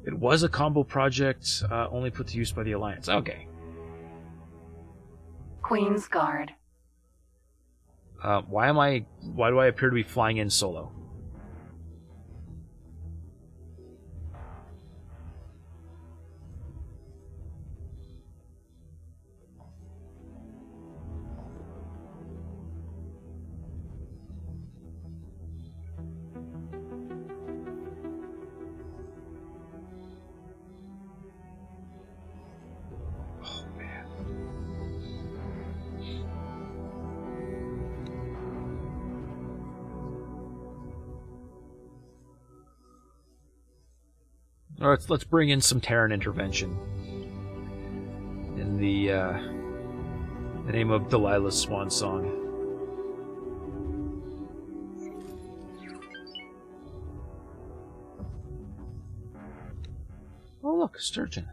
It was a combo project, only put to use by the Alliance. Okay. Queen's Guard. Why do I appear to be flying in solo? Let's bring in some Terran intervention in the name of Delilah's swan song. Oh look, a sturgeon.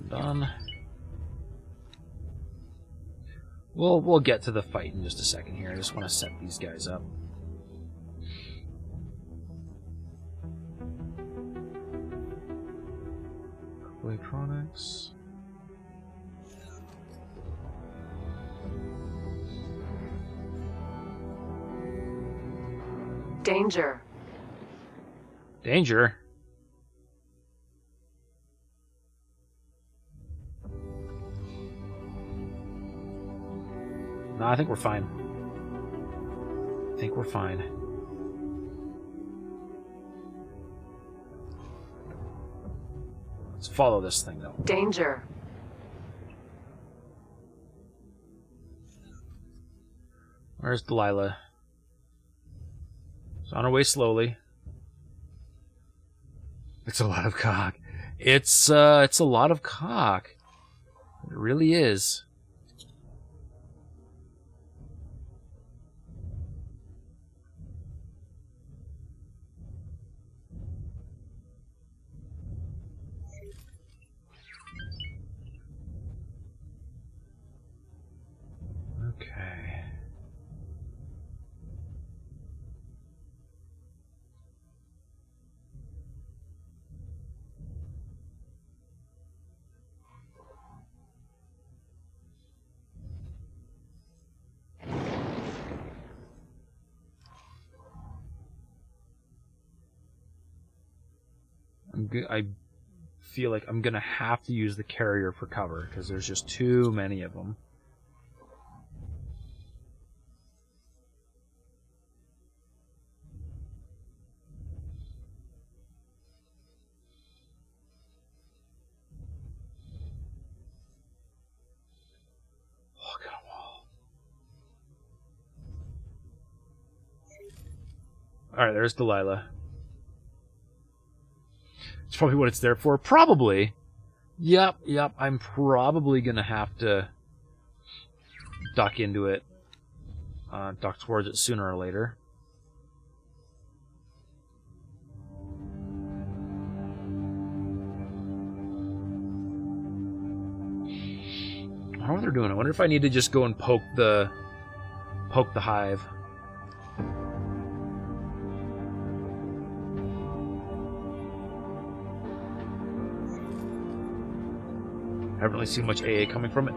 Done. We'll get to the fight in just a second here. I just want to set these guys up. Electronics. Danger. Danger? No, I think we're fine. I think we're fine. Let's follow this thing, though. Danger. Where's Delilah? It's on her way slowly. It's a lot of cock. It's a lot of cock. It really is. Okay. I feel like I'm gonna have to use the carrier for cover because there's just too many of them. Look at them all. Alright, there's Delilah. It's probably what it's there for. Probably. Yep. I'm probably going to have to duck into it. Duck towards it sooner or later. I wonder what they're doing. I wonder if I need to just go and poke the hive. I haven't really seen much AA coming from it.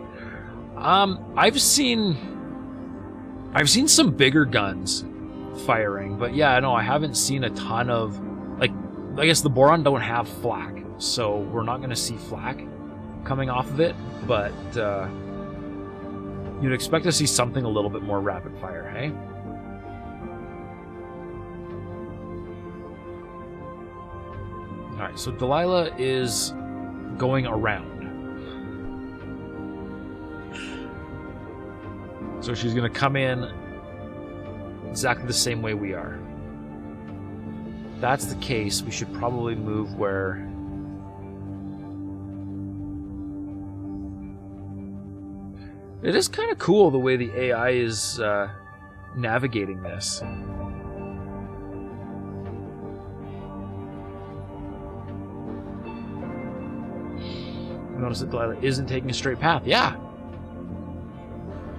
I've seen some bigger guns firing, but yeah, no, I haven't seen a ton of, like, I guess the Boron don't have flak, so we're not going to see flak coming off of it, but you'd expect to see something a little bit more rapid fire, hey? Alright, so Delilah is going around. So she's going to come in exactly the same way we are. If that's the case, we should probably move where... It is kind of cool the way the AI is navigating this. Notice that Delilah isn't taking a straight path. Yeah!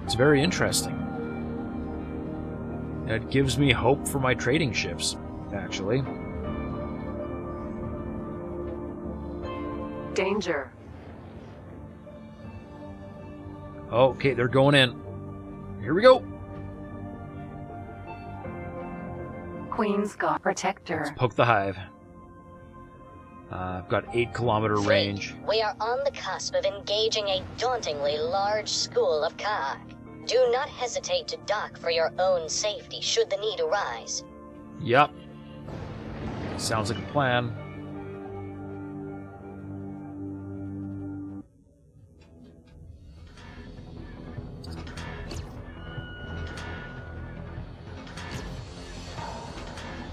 It's very interesting. It gives me hope for my trading ships, actually. Danger. Okay, they're going in. Here we go. Queen's Guard Protector. Let's poke the hive. I've got 8-kilometer range. We are on the cusp of engaging a dauntingly large school of Kaak. Do not hesitate to dock for your own safety should the need arise. Yep. Sounds like a plan.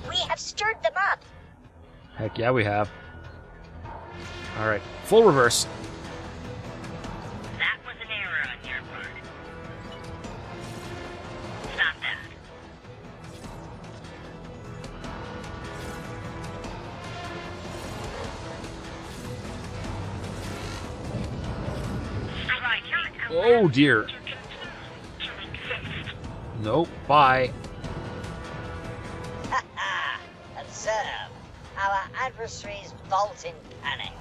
We have stirred them up. Heck yeah, we have. Alright, full reverse. That was an error on your part. Stop that. Oh dear. Nope. Bye. Ha ha! Observe our adversary's vault in panic.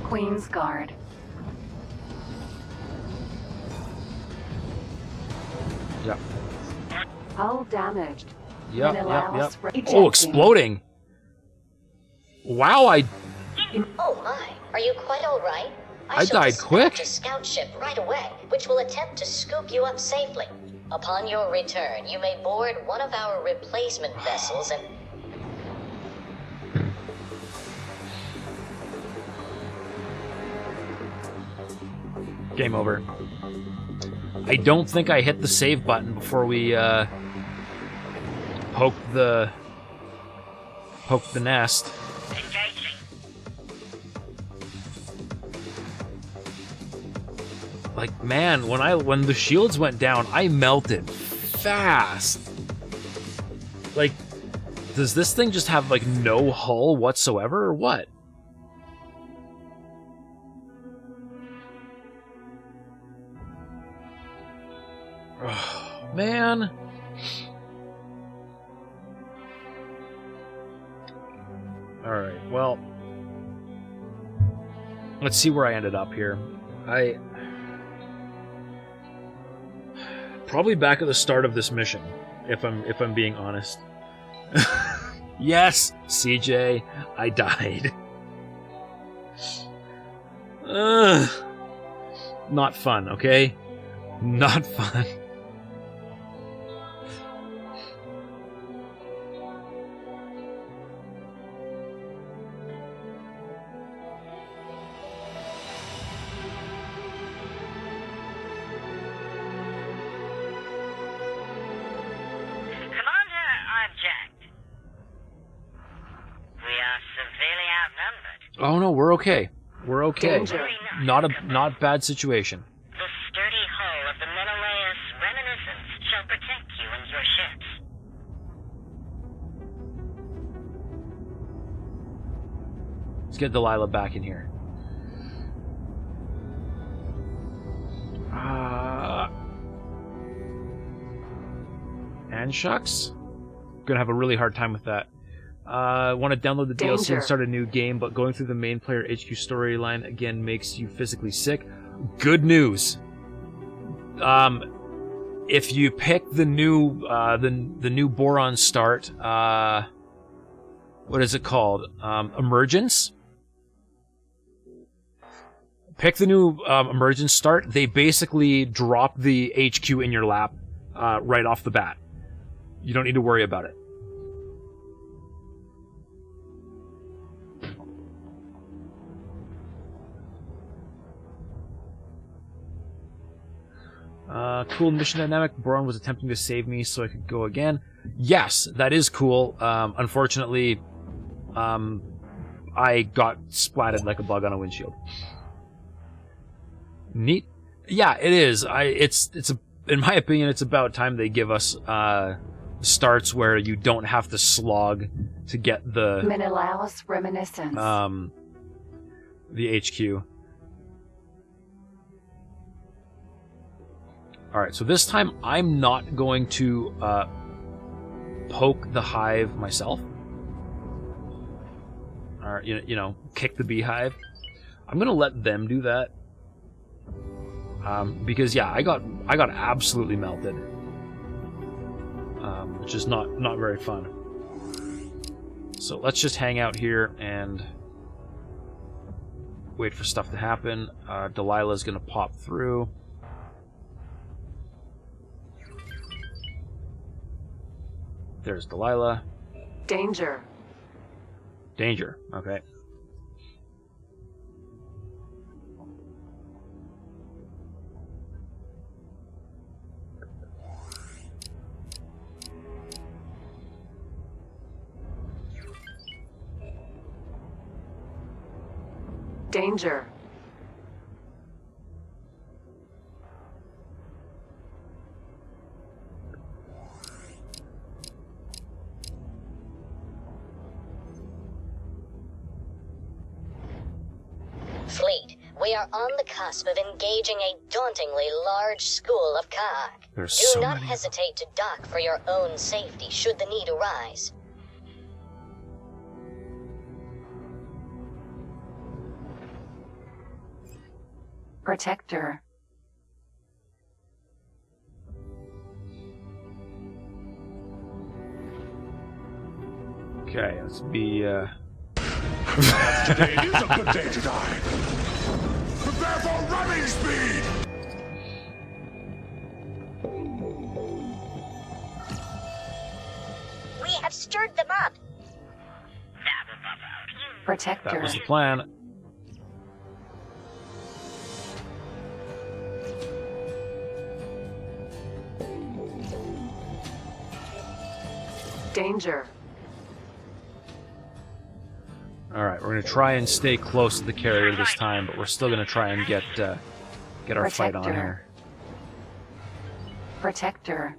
Queen's Guard. Yep. Hull damaged. Yep. Menelaus Oh, rejecting. exploding. Wow, Oh my, are you quite alright? I shall died dispatch quick. a scout ship right away, which will attempt to scoop you up safely. Upon your return, you may board one of our replacement vessels and... Game over. I don't think I hit the save button before we poke the nest. Engaging. Like, man, when the shields went down, I melted fast. Like, does this thing just have like no hull whatsoever or what? Oh, man. Alright, well, let's see where I ended up here. Probably back at the start of this mission, if I'm being honest. Yes, CJ, I died. Not fun, okay? Not fun. Commander, object. We are severely outnumbered. Oh no, we're okay. We're okay. Danger. Not bad situation. The sturdy hull of the Menelaus Reminiscence shall protect you and your ships. Let's get Delilah back in here. And shucks. Gonna have a really hard time with that. Want to download the DLC Danger. and start a new game, but going through the main player HQ storyline again makes you physically sick. Good news. If you pick the new the new Boron start, what is it called? Emergence. Pick the new Emergence start. They basically drop the HQ in your lap right off the bat. You don't need to worry about it. Cool mission dynamic. Boron was attempting to save me so I could go again. Yes, that is cool. Unfortunately, I got splatted like a bug on a windshield. Neat. Yeah, it is. In my opinion, it's about time they give us starts where you don't have to slog to get the Menelaus Reminiscence. the HQ. Alright, so this time I'm not going to poke the hive myself. Or, you know, kick the beehive. I'm going to let them do that. Because, yeah, I got absolutely melted. Which is not very fun. So let's just hang out here and wait for stuff to happen. Delilah's going to pop through. There's Delilah. Danger. Danger. Okay. Danger. Fleet, we We are on the cusp of engaging a dauntingly large school of Kahk. There's Do so not many. hesitate to dock for your own safety should the need arise. Protector. Okay, let's be, Today is a good day to die. Prepare for running speed! We have stirred them up. Protector. that was the plan. Danger. Alright, we're gonna try and stay close to the carrier this time, but we're still gonna try and get our fight on Protector. here. Protector.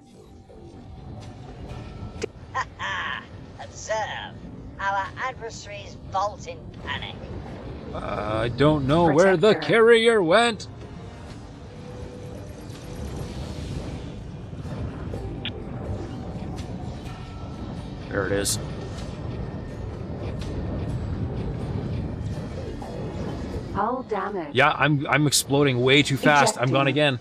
Observe. Our adversaries vault in panic. I don't know where the Protector. carrier went. There it is. Hull damage. Yeah, I'm exploding way too fast. I'm gone again.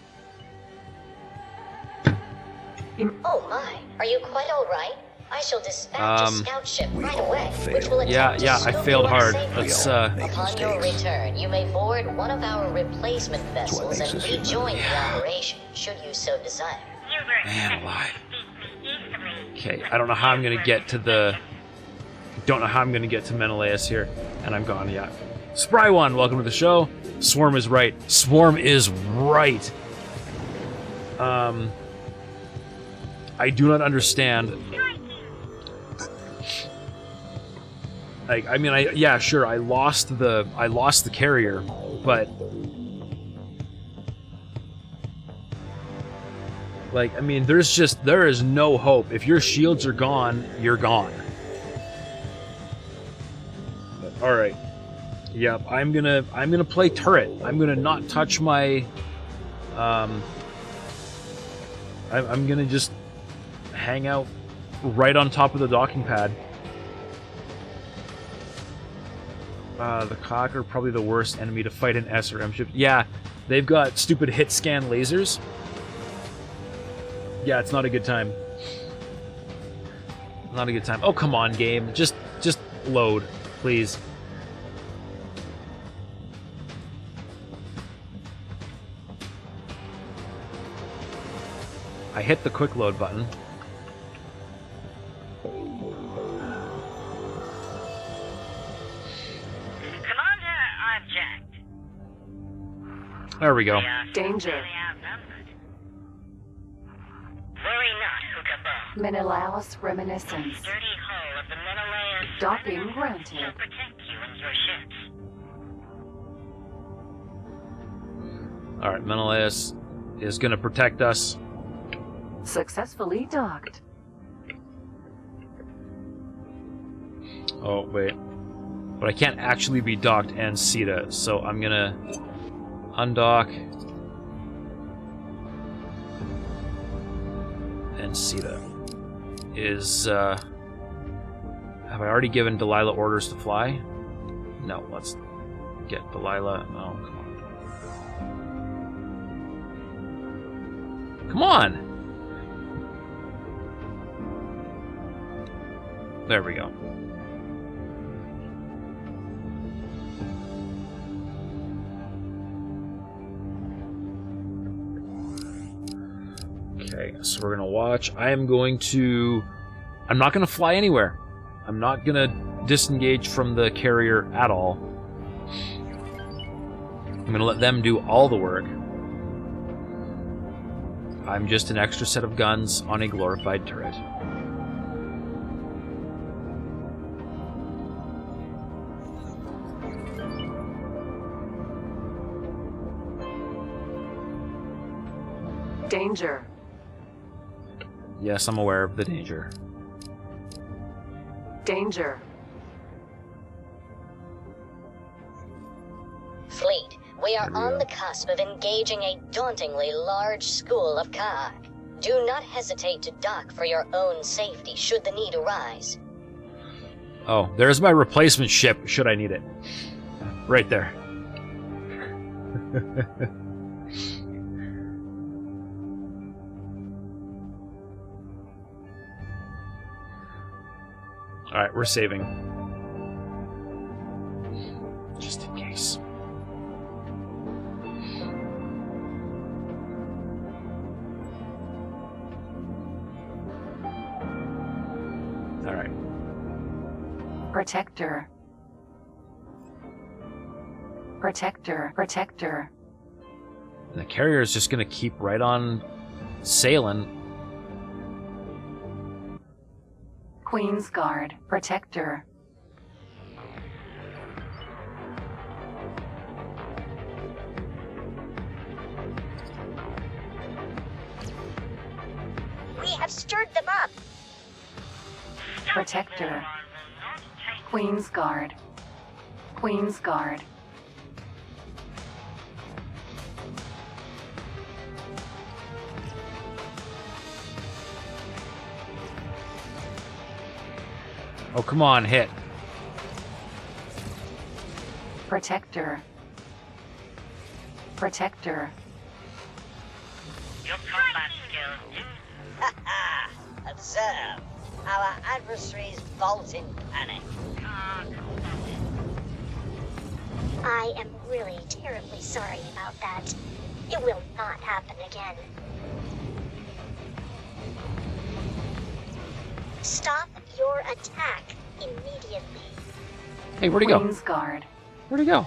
Oh my, are you quite alright? I shall dispatch a scout ship right away, which will Yeah, attempt to I scoop failed you out hard. safely. Let's Upon your return, you may board one of our replacement vessels and rejoin the operation, should you so desire. Man alive. Okay, I don't know how I'm gonna get to the. Don't know how I'm gonna get to Menelaus here, and I'm gone. Yeah. Spry One, welcome to the show. Swarm is right. Swarm is right. I do not understand. Like, I mean, yeah, sure, I lost the carrier, but like, I mean, there is no hope. If your shields are gone, you're gone. All right. Yep, I'm gonna play turret. I'm gonna not touch my. I'm gonna just hang out right on top of the docking pad. The Kahk are probably the worst enemy to fight in S or M ship. Yeah, they've got stupid hit scan lasers. Yeah, it's not a good time. Not a good time. Oh, come on, game. Just load, please. I hit the quick load button. Commander object. There we go. Danger. Outnumbered. Worry not, Hookaball. Menelaus reminiscence. Sturdy hull of the Menelaus Docking shall granted. protect you and your ships. Alright, Menelaus is gonna protect us. Successfully docked. Oh, wait. But I can't actually be docked and Sita, so I'm gonna undock and Sita. Is, have I already given Delilah orders to fly? No, let's get Delilah. Oh, come on. Come on! There we go. Okay, so we're gonna watch. I'm not gonna fly anywhere. I'm not gonna disengage from the carrier at all. I'm gonna let them do all the work. I'm just an extra set of guns on a glorified turret. Danger. Yes, I'm aware of the danger. Danger. Fleet, We are There we on go. the cusp of engaging a dauntingly large school of Kaak. Do not hesitate to dock for your own safety should the need arise. Oh, there's my replacement ship, should I need it. Right there. Alright, we're saving. Just in case. Alright. Protector. Protector. Protector. And the carrier is just going to keep right on sailing. Queen's Guard. Protector. We have stirred them up. Protector. Queen's Guard. Queen's Guard. Oh, come on, hit. Protector. Protector. Your combat skills do Observe. Our adversaries bolt in panic. I am really terribly sorry about that. It will not happen again. Stop your attack immediately. Hey, where'd he go? Queen's Guard. Where'd he go?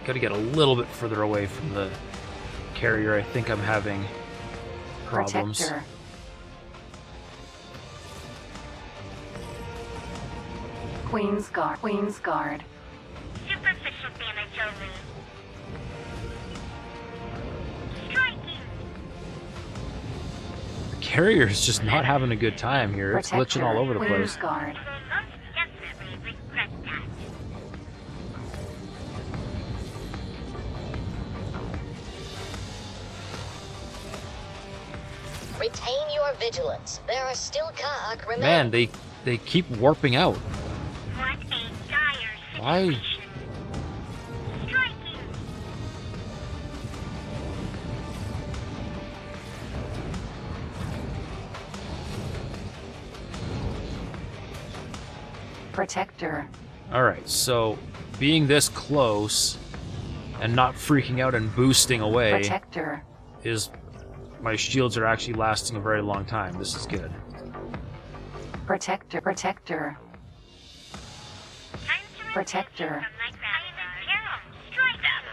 Gotta get a little bit further away from the carrier. I think I'm having problems. Protector. Queen's Guard. Queen's Guard. superficial damage only. Striking. The carrier is just not having a good time here. It's glitching all over the Queen's place. Guard. You will most definitely regret that. Retain your vigilance. There are still Kaak remaining. Man, they keep warping out. What a dire Why? situation. Striking. Protector. Alright, so being this close and not freaking out and boosting away Protector. is... My shields are actually lasting a very long time. This is good. Protector. Protector. Time to Protector. from my gravity. Carol, strike that.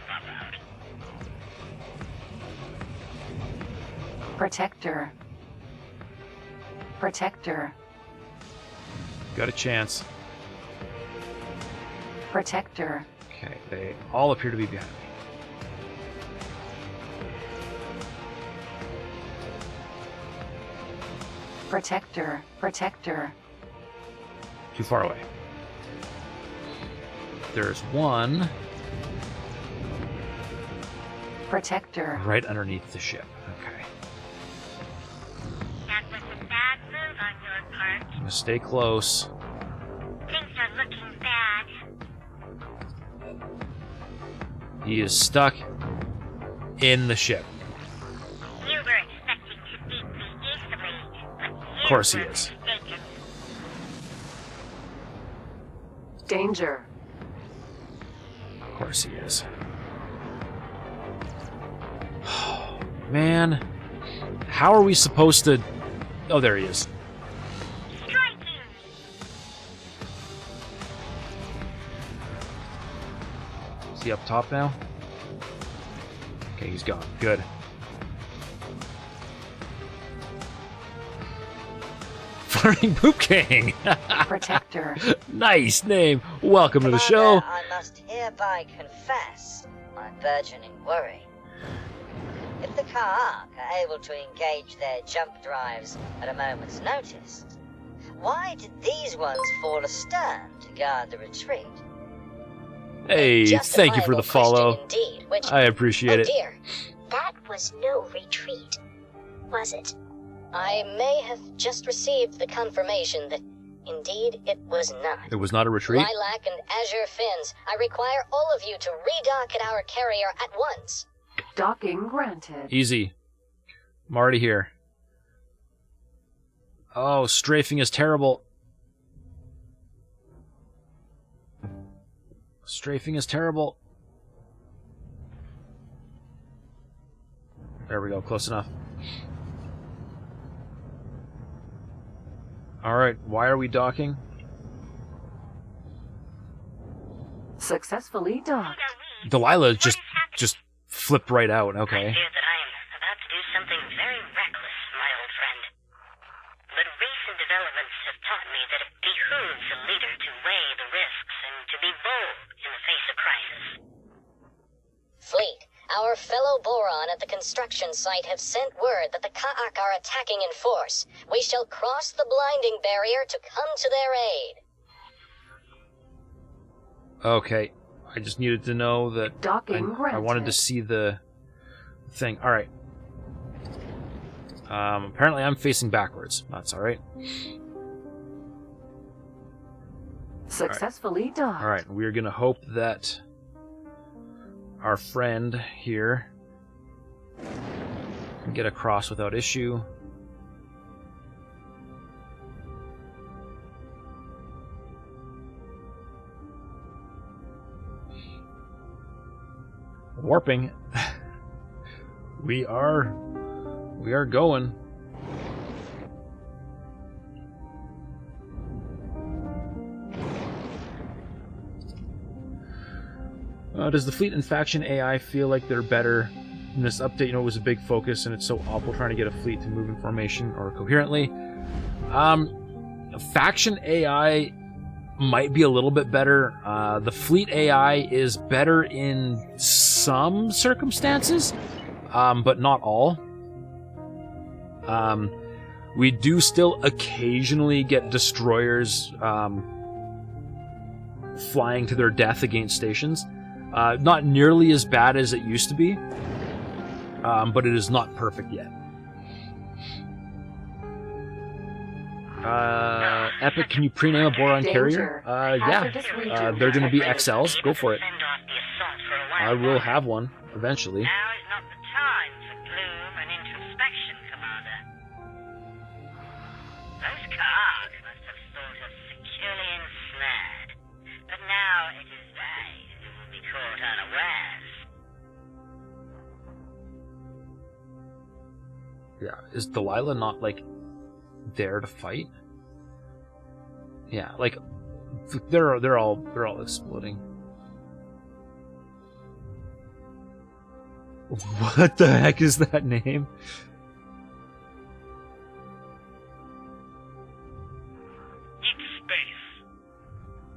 Protector. Protector. Got a chance. Protector. Okay, they all appear to be behind me. Protector. Protector. Too far away. There's one Protector. right underneath the ship. Okay. That was a bad move on your part. I'm gonna stay close. Things are looking bad. He is stuck in the ship. You were expecting to beat me easily, but you Of course he were is. mistaken. Danger. Of course he is. Man, how are we supposed to... Oh, there he is. Striking. Is he up top now? Okay, he's gone. Good. Farting Poop King! Protector. Nice name! Welcome to the show! I must hereby confess my burgeoning worry. If the Kaak are able to engage their jump drives at a moment's notice, Why did these ones fall astern to guard the retreat? Hey, thank you for the follow. Indeed, which, I appreciate oh it. dear, That was no retreat, was it? I may have just received the confirmation that indeed it was not. It was not a retreat? Lilac and Azure Fins, I require all of you to redock at our carrier at once. Docking granted. Easy. I'm already here. Oh, strafing is terrible. Strafing is terrible. There we go, close enough. Alright, why are we docking? Successfully docked. Delilah just flipped right out, I okay. fear that I am about to do something very reckless, my old friend. But recent developments have taught me that it behooves a leader to weigh the risks and to be bold in the face of crisis. Fleet, our fellow Boron at the construction site have sent word that the Ka'ak are attacking in force. We shall cross the blinding barrier to come to their aid. Okay, I just needed to know that Docking I wanted to granted. see the thing. Alright. Apparently I'm facing backwards. That's alright. Successfully docked. Alright, we're gonna hope that our friend here can get across without issue. Warping. We are going. Does the fleet and faction AI feel like they're better in this update? You know, it was a big focus, and it's so awful trying to get a fleet to move in formation or coherently. Faction AI might be a little bit better. The fleet AI is better in some circumstances, but not all. We do still occasionally get destroyers flying to their death against stations. Not nearly as bad as it used to be, but it is not perfect yet. Epic, can you pre-name a Boron carrier? Yeah. They're going to be XLs. Go for it. I will have one eventually. Now is not the time for gloom and introspection, Commander. Those Ka'ak must have thought us securely ensnared. But now it is they who will be caught unawares. Yeah, is Delilah not, like, there to fight? Yeah, like, they're all exploding. What the heck is that name? Deep space.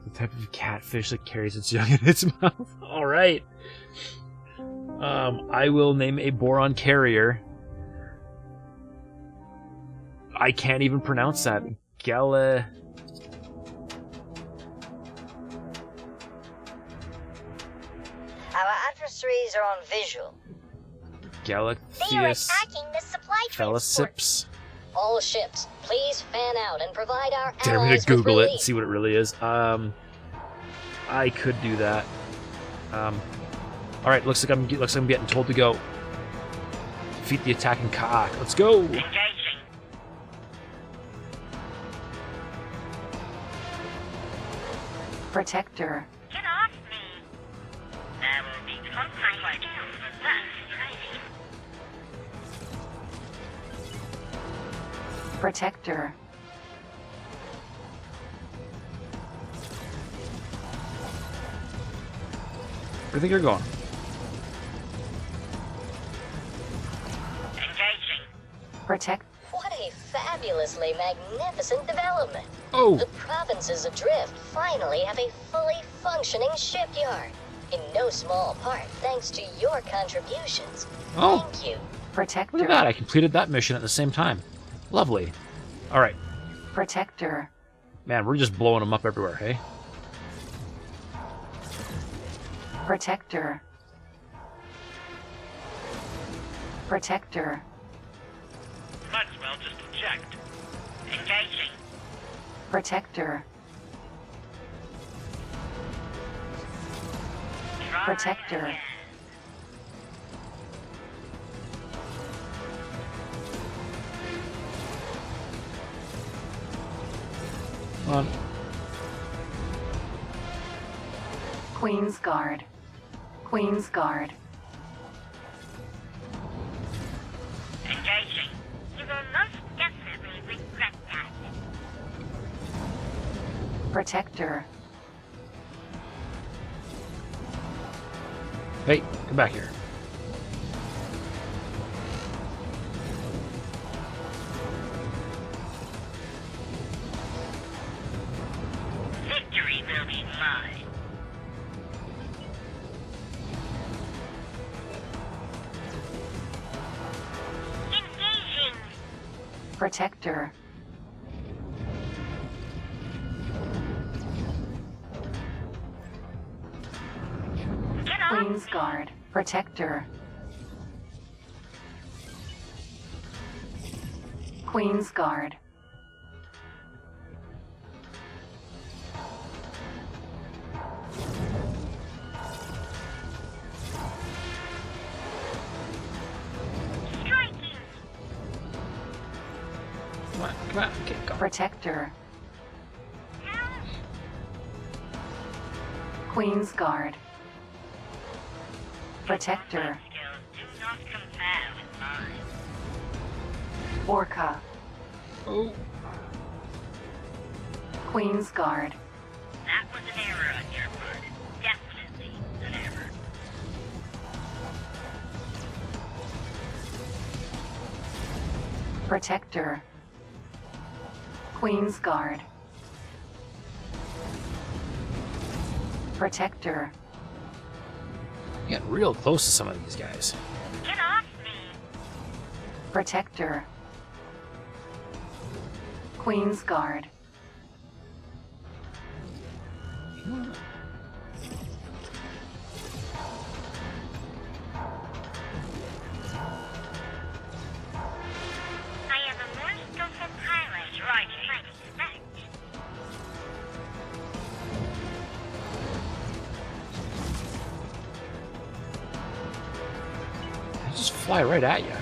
The type of catfish that carries its young in its mouth. Alright. I will name a Boron carrier. I can't even pronounce that. Our adversaries are on visual. They are Galaxius attacking the supply transport. Felicips. All ships, please fan out and provide our Dare me allies to Google with it relief. and see what it really is. I could do that. Alright, looks like I'm getting told to go. Defeat the attacking Ka'ak. Let's go! Engaging. Protector. Get off me. There will be consequences for that, Heidi. Protector. Where do you think you're going? Engaging. Protect. What a fabulously magnificent development. Oh! The provinces adrift finally have a fully functioning shipyard. In no small part thanks to your contributions. Oh. Thank you. Protector. Look at that, I completed that mission at the same time. Lovely. Alright. Protector. Man, we're just blowing them up everywhere, hey? Protector. Protector. Might as well just eject. Engaging. Protector. Protector. Come on. Queen's Guard. Queen's Guard. Engaging. You will most definitely regret that. Protector. Hey, come back here. Victory will be mine. Engaging. Protector. Get off Queen's Guard. Protector. Queen's Guard. striking. Come on, okay, go. Protector. Queen's Guard. Protector. Skills do not compare with mine. Orca. Oh. Queen's Guard. That was an error on your part. Definitely an error. Protector. Queen's Guard. Protector. Getting real close to some of these guys. Get off me. Protector. Queen's Guard. I am a more skillful pilot. Right, I expect. They just fly right at you.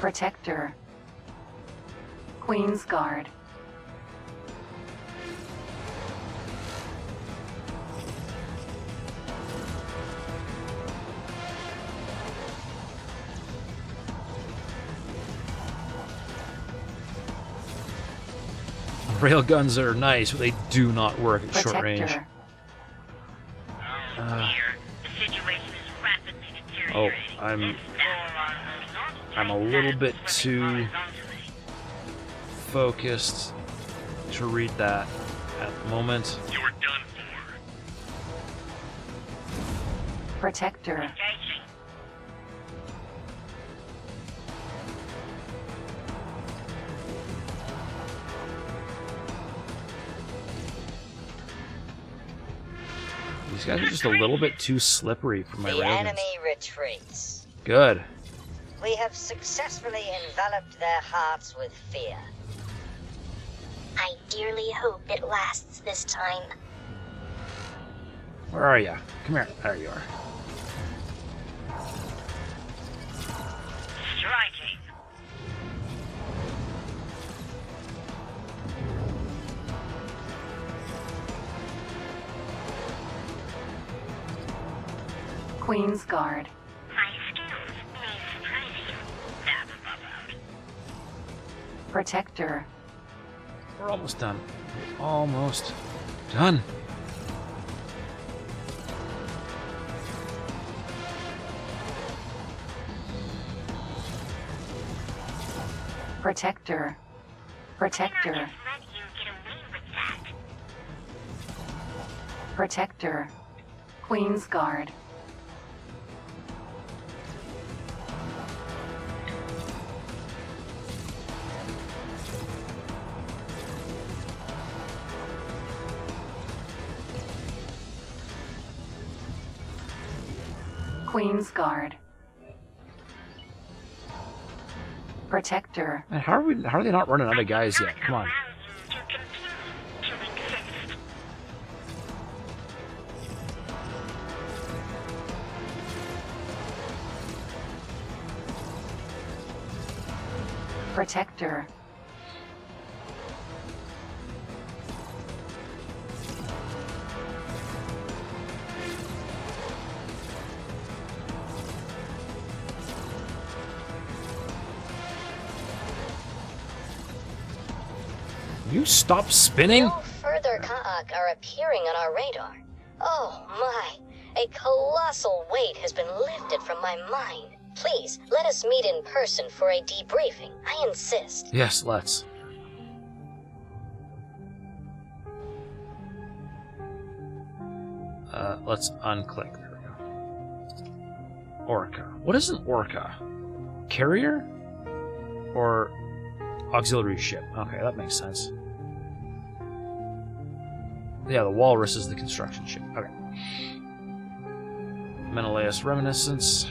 Protector. Queen's Guard. Railguns are nice, but they do not work at short range. Protector. Oh dear, the situation is rapidly Oh, deteriorating. I'm a little bit too focused to read that at the moment. You're done for. Protector. Engaging. These guys are just a little bit too slippery for my The railguns. enemy retreats. Good. We have successfully enveloped their hearts with fear. I dearly hope it lasts this time. Where are you? Come here. There you are. Striking. Queen's Guard. My skills may surprise you. Dab above out. Protector. We're almost done. We're almost done. Protector. Protector. Let you get away with that. Protector. Queen's Guard. Queen's Guard. Protector. Man, how are they not running out of guys yet? Come on. Protector. You stop spinning? No further Ka'ak are appearing on our radar. Oh my, a colossal weight has been lifted from my mind. Please, let us meet in person for a debriefing. I insist. Yes, let's. Let's unclick. There we go. Orca. What is an orca? Carrier? Or auxiliary ship? Okay, that makes sense. Yeah, the walrus is the construction ship. Okay. Menelaus Reminiscence.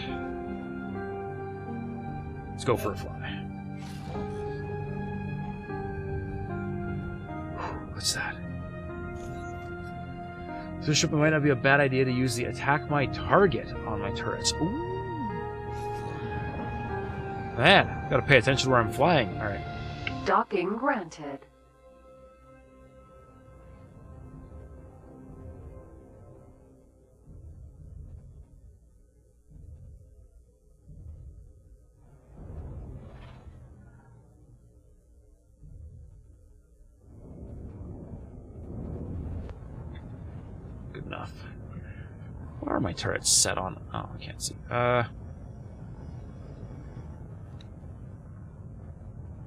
Let's go for a fly. What's that? So ship, it might not be a bad idea to use the attack my target on my turrets. Ooh. Man, gotta pay attention to where I'm flying. Alright. Docking granted. Good enough. Where are my turrets set on? Oh, I can't see.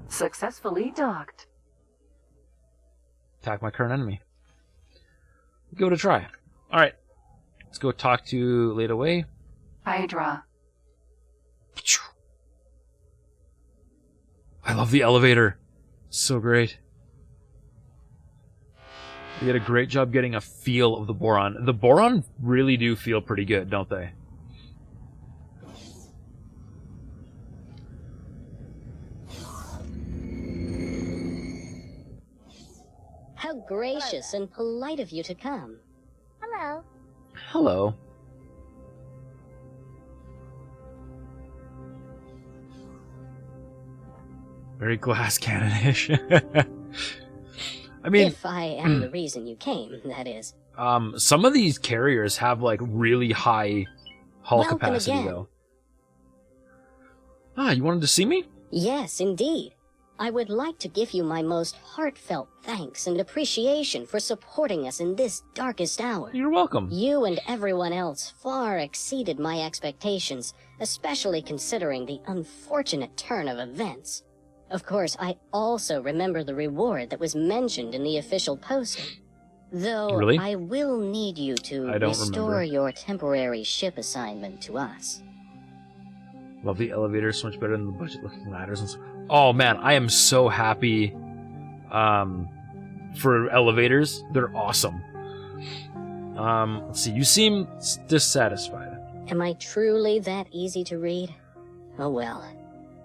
Successfully docked. Attack my current enemy. Give it a try. Alright. Let's go talk to Leda Way. Hydra. I love the elevator. So great. They did a great job getting a feel of the Boron. The Boron really do feel pretty good, don't they? How gracious and polite of you to come. Hello. Hello. Very glass cannon-ish. I mean, if I am the reason you came, that is. Some of these carriers have like really high hull Welcome capacity, again. though. Ah, you wanted to see me? Yes, indeed. I would like to give you my most heartfelt thanks and appreciation for supporting us in this darkest hour. You're welcome. You and everyone else far exceeded my expectations, especially considering the unfortunate turn of events. Of course, I also remember the reward that was mentioned in the official posting. Though Really? I will need you to I don't restore remember. your temporary ship assignment to us. Love the elevator, so much better than the budget-looking ladders and stuff. Oh man, I am so happy for elevators. They're awesome. Let's see, you seem dissatisfied. Am I truly that easy to read? Oh well.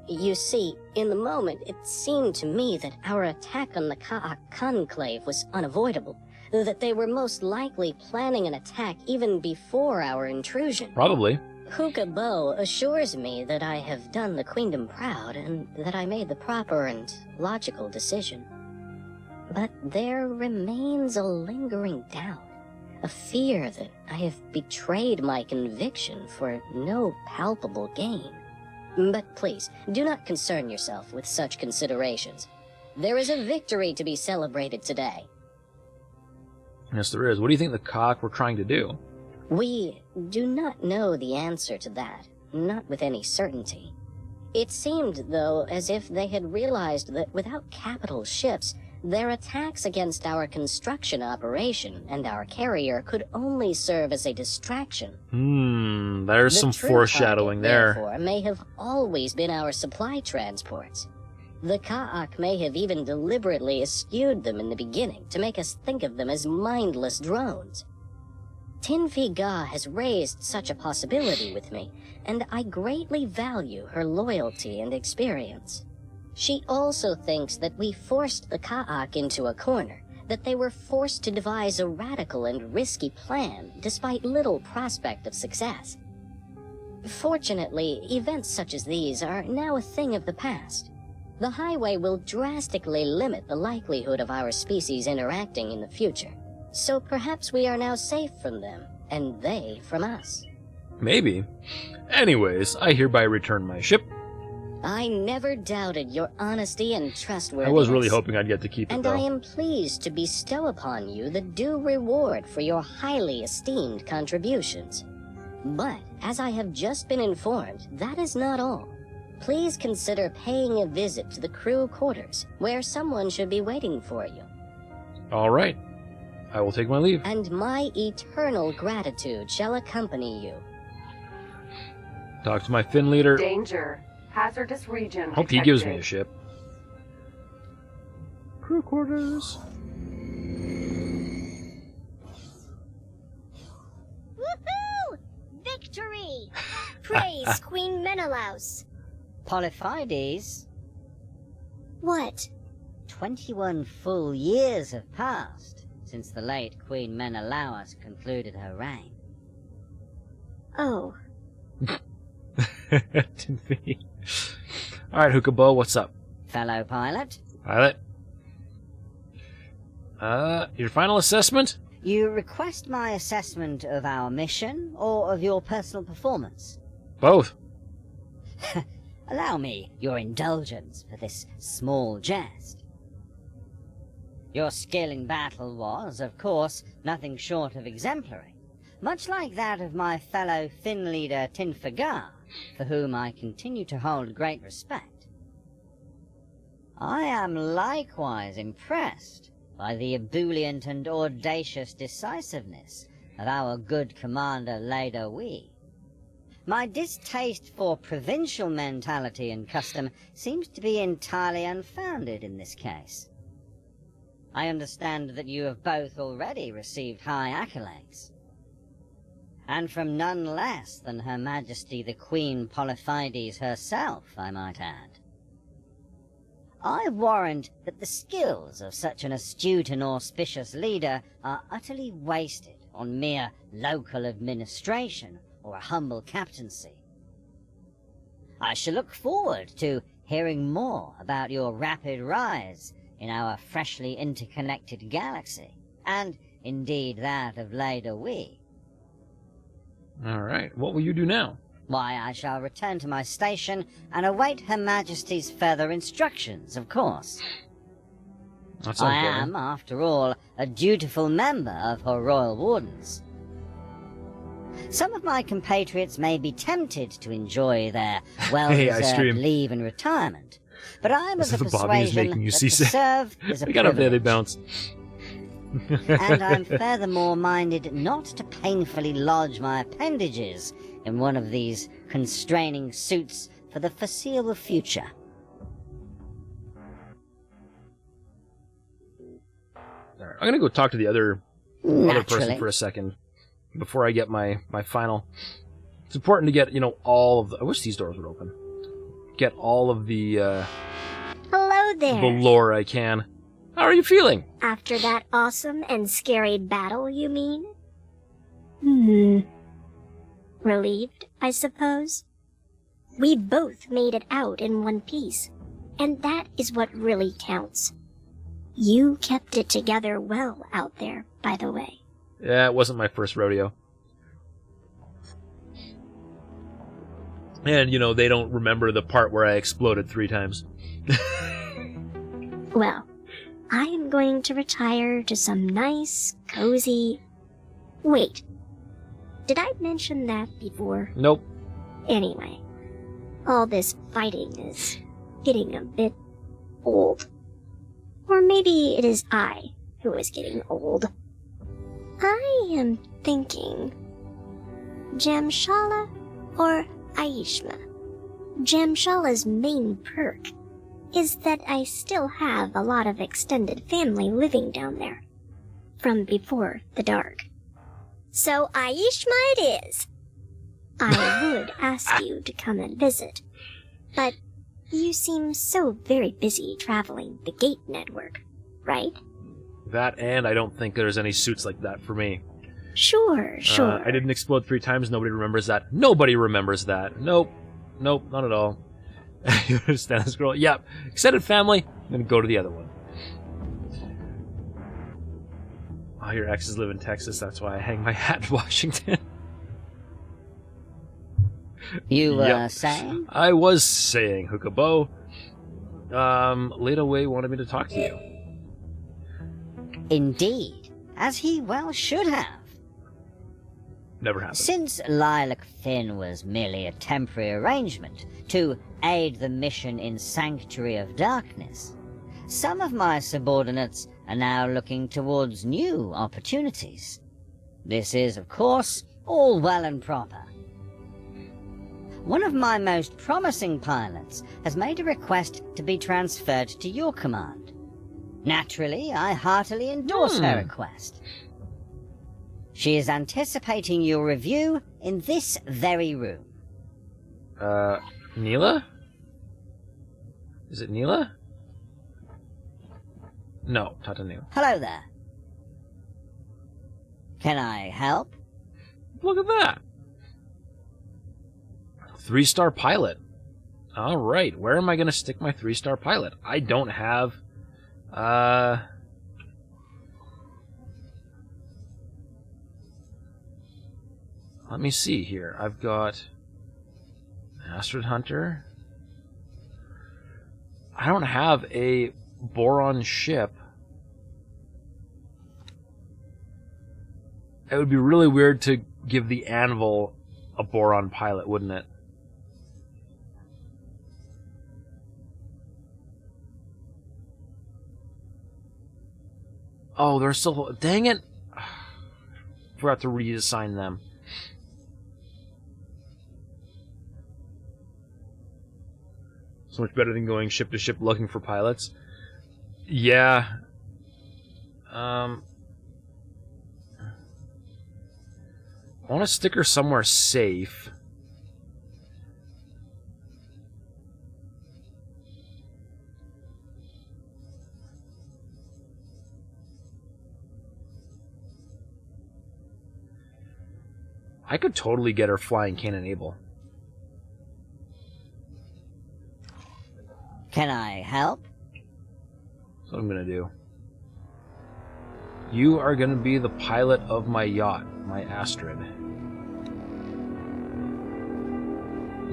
You see, in the moment, it seemed to me that our attack on the Ka'ak Conclave was unavoidable, that they were most likely planning an attack even before our intrusion. Probably. Hukabo assures me that I have done the Queendom proud and that I made the proper and logical decision. But there remains a lingering doubt, a fear that I have betrayed my conviction for no palpable gain. But please, do not concern yourself with such considerations. There is a victory to be celebrated today. Yes, there is. What do you think the Ka'ak were trying to do? We do not know the answer to that, not with any certainty. It seemed, though, as if they had realized that without capital ships, their attacks against our construction operation and our carrier could only serve as a distraction. There's some The true foreshadowing target, there. Therefore, may have always been our supply transports. The Ka'ak may have even deliberately eschewed them in the beginning to make us think of them as mindless drones. Tinfiga has raised such a possibility with me, and I greatly value her loyalty and experience. She also thinks that we forced the Ka'ak into a corner, that they were forced to devise a radical and risky plan despite little prospect of success. Fortunately, events such as these are now a thing of the past. The highway will drastically limit the likelihood of our species interacting in the future, so perhaps we are now safe from them, and they from us. Maybe. Anyways, I hereby return my ship. I never doubted your honesty and trustworthiness. I was really hoping I'd get to keep it, and though. I am pleased to bestow upon you the due reward for your highly esteemed contributions. But, as I have just been informed, that is not all. Please consider paying a visit to the crew quarters, where someone should be waiting for you. All right. I will take my leave. And my eternal gratitude shall accompany you. Talk to my Finn leader. Danger. Hazardous region Hope he gives me a ship. Crew quarters. Woohoo! Victory! Praise Queen Menelaus. Polyphides, What? 21 full years have passed since the late Queen Menelaus concluded her reign. Oh, Alright, Hookabo, what's up? Fellow pilot, Pilot? Your final assessment? you request my assessment of our mission or of your personal performance? Both. Allow me your indulgence for this small jest. Your skill in battle was, of course, nothing short of exemplary, much like that of my fellow Finn leader Tinfiga, for whom I continue to hold great respect. I am likewise impressed by the ebullient and audacious decisiveness of our good commander Leda Wee. My distaste for provincial mentality and custom seems to be entirely unfounded in this case. I understand that you have both already received high accolades, and from none less than Her Majesty the Queen Polyphides herself, I might add. I warrant that the skills of such an astute and auspicious leader are utterly wasted on mere local administration or a humble captaincy. I shall look forward to hearing more about your rapid rise in our freshly interconnected galaxy, and indeed that of Leda Wee. Alright, what will you do now? Why, I shall return to my station and await Her Majesty's further instructions, of course. That sounds I better. am, after all, a dutiful member of her royal wardens. Some of my compatriots may be tempted to enjoy their well-deserved stream. leave and retirement, but I am of As the if Bobby is persuasion making you that to seasick. serve is a We got up there, they privilege. bounce. And I'm furthermore minded not to painfully lodge my appendages in one of these constraining suits for the foreseeable future. Alright, I'm gonna go talk to the other person Naturally. for a second before I get my final. It's important to get, all of the... I wish these doors would open. Get all of the hello there. lore I can. How are you feeling? After that awesome and scary battle, you mean? Relieved, I suppose? We both made it out in one piece, and that is what really counts. You kept it together well out there, by the way. Yeah, it wasn't my first rodeo. And, they don't remember the part where I exploded 3 times. Well, I am going to retire to some nice, cozy... Wait, did I mention that before? Nope. Anyway, all this fighting is getting a bit old. Or maybe it is I who is getting old. I am thinking... Jamshala or Aishma? Jamshala's main perk is that I still have a lot of extended family living down there, from before the dark. So Aishma it is. I would ask you to come and visit, but you seem so very busy traveling the gate network, right? That, and I don't think there's any suits like that for me. Sure. I didn't explode 3 times. Nobody remembers that. Nobody remembers that. Nope, not at all. You understand this girl? Yep. Extended family. I'm gonna go to the other one. Oh, your exes live in Texas. That's why I hang my hat in Washington. You were Yep. saying? I was saying, Hookabo. Leda Wei wanted me to talk to you. Indeed, as he well should have. Never happened. Since Lilac Finn was merely a temporary arrangement to aid the mission in Sanctuary of Darkness, some of my subordinates are now looking towards new opportunities. This is, of course, all well and proper. One of my most promising pilots has made a request to be transferred to your command. Naturally, I heartily endorse her request. She is anticipating your review in this very room. Neela? Is it Neela? No, Tata Neela. Hello there. Can I help? Look at that. 3-star pilot. Alright, where am I going to stick my 3-star pilot? I don't have... Let me see here. I've got... Asteroid Hunter. I don't have a Boron ship. It would be really weird to give the Anvil a Boron pilot, wouldn't it? Oh, they're still... Dang it! Forgot to reassign them. So much better than going ship to ship looking for pilots. Yeah. I want to stick her somewhere safe. I could totally get her flying Canon Able. Can I help? That's what I'm gonna do. You are gonna be the pilot of my yacht, my Astrid.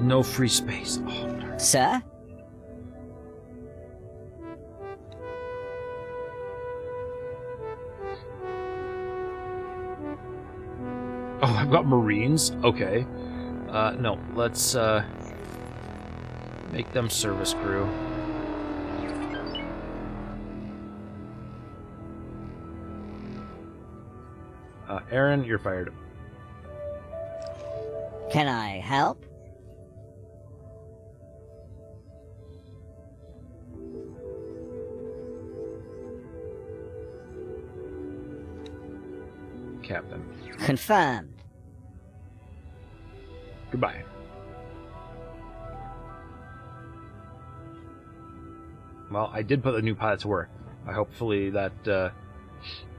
No free space. Oh, darn. Sir? Oh, I've got Marines? Okay. No, let's, make them service crew. Aaron, you're fired. Can I help? Captain. Confirmed. Goodbye. Well, I did put the new pilot to work. Hopefully that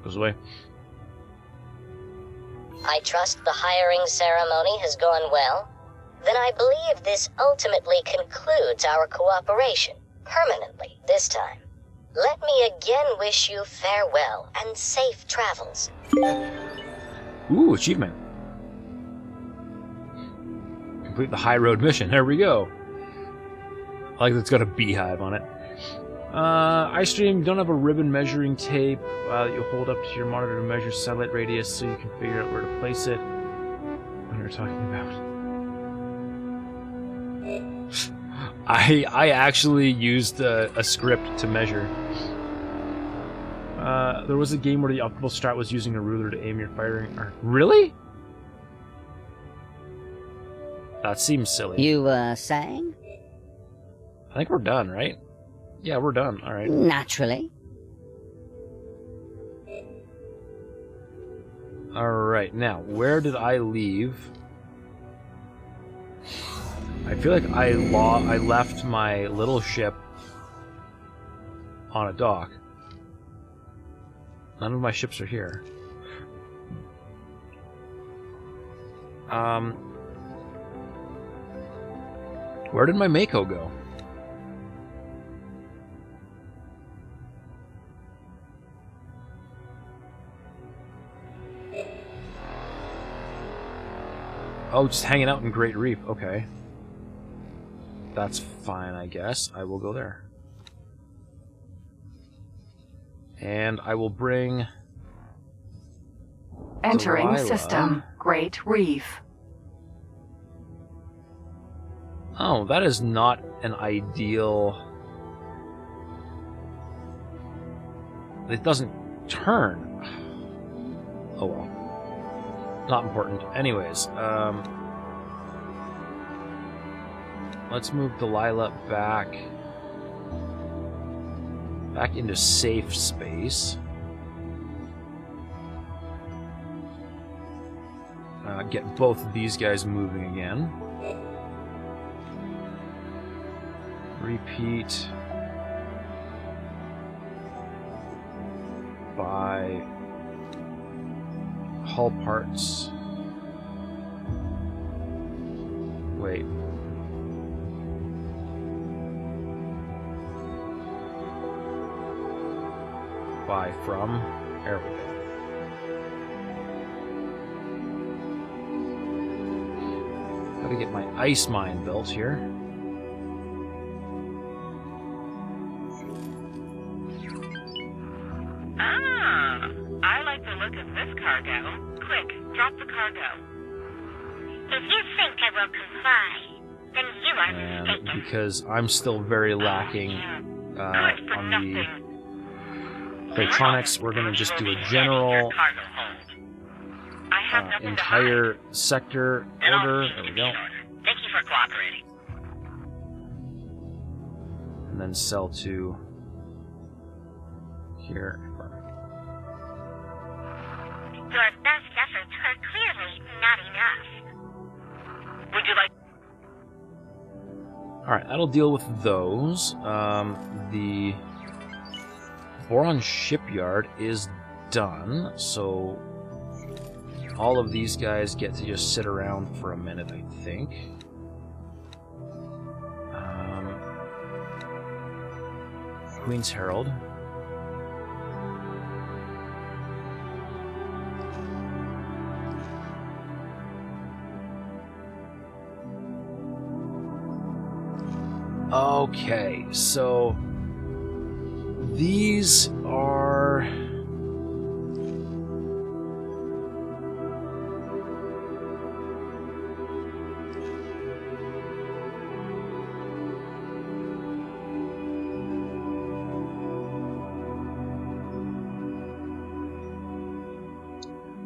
goes away. I trust the hiring ceremony has gone well. Then I believe this ultimately concludes our cooperation, permanently this time. Let me again wish you farewell and safe travels. Ooh, achievement. Complete the high road mission. There we go. I like that it's got a beehive on it. iStream, don't have a ribbon measuring tape that you hold up to your monitor to measure satellite radius so you can figure out where to place it. What are you talking about? I actually used a script to measure. There was a game where the optimal strat was using a ruler to aim your firing arc. Really? That seems silly. You were saying? I think we're done, right? Yeah, we're done. All right. Naturally. Alright, now, where did I leave? I feel like I left my little ship on a dock. None of my ships are here. Where did my Mako go? Oh, just hanging out in Great Reef. Okay. That's fine, I guess. I will go there. And I will bring... Entering Delilah. system. Great Reef. Oh, that is not an ideal... It doesn't turn. Oh well. Not important. Anyways, let's move Delilah back into safe space. Get both of these guys moving again. Repeat by hull parts. Wait. By from. There we go. Gotta get my ice mine built here. I like the look of this cargo. Quick, drop the cargo. If you think I will comply, then you are mistaken. Because I'm still very lacking on the Playtronics, we're gonna just do a general entire sector order. There we go. Thank you for cooperating. And then sell to here. Your best efforts are clearly not enough. Would you like... Alright, that'll deal with those. The Boron shipyard is done, so all of these guys get to just sit around for a minute, I think. Queen's Herald. Okay, so these are...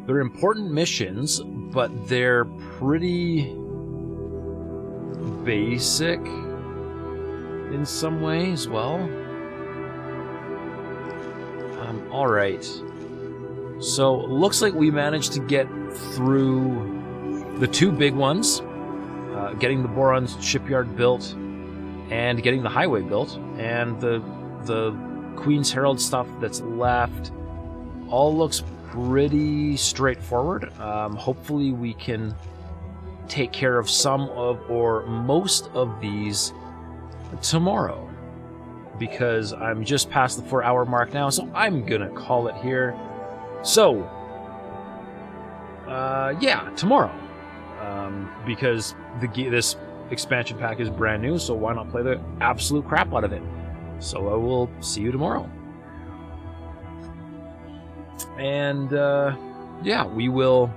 They're important missions, but they're pretty basic in some way as well. Alright. So, looks like we managed to get through the two big ones. Getting the Boron shipyard built and getting the highway built. And the Queen's Herald stuff that's left all looks pretty straightforward. Hopefully we can take care of some of or most of these tomorrow, because I'm just past the 4-hour mark now, so I'm gonna call it here. So yeah, tomorrow, because this expansion pack is brand new, so why not play the absolute crap out of it? So I will see you tomorrow. And yeah, we will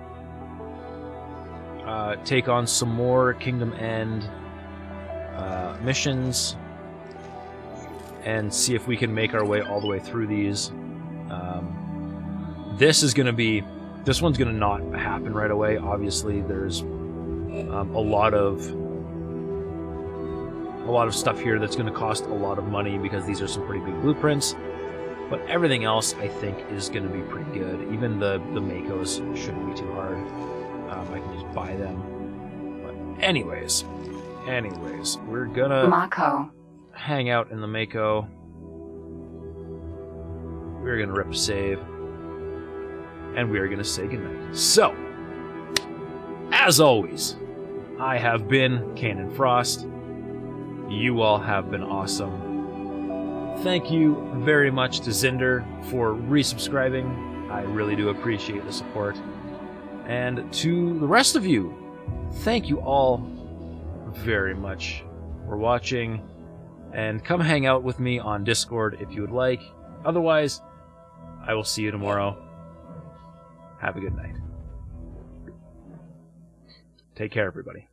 take on some more Kingdom End missions and see if we can make our way all the way through these. This one's gonna not happen right away. Obviously, there's a lot of stuff here that's gonna cost a lot of money because these are some pretty big blueprints. But everything else, I think, is going to be pretty good. Even the Makos shouldn't be too hard. I can just buy them. But anyways, we're gonna Mako. hang out in the Mako. We're gonna rip save, and we are gonna say goodnight. So, as always, I have been Canon Frost. You all have been awesome. Thank you very much to Zinder for resubscribing. I really do appreciate the support. And to the rest of you, thank you all very much for watching. And come hang out with me on Discord if you would like. Otherwise, I will see you tomorrow. Have a good night. Take care, everybody.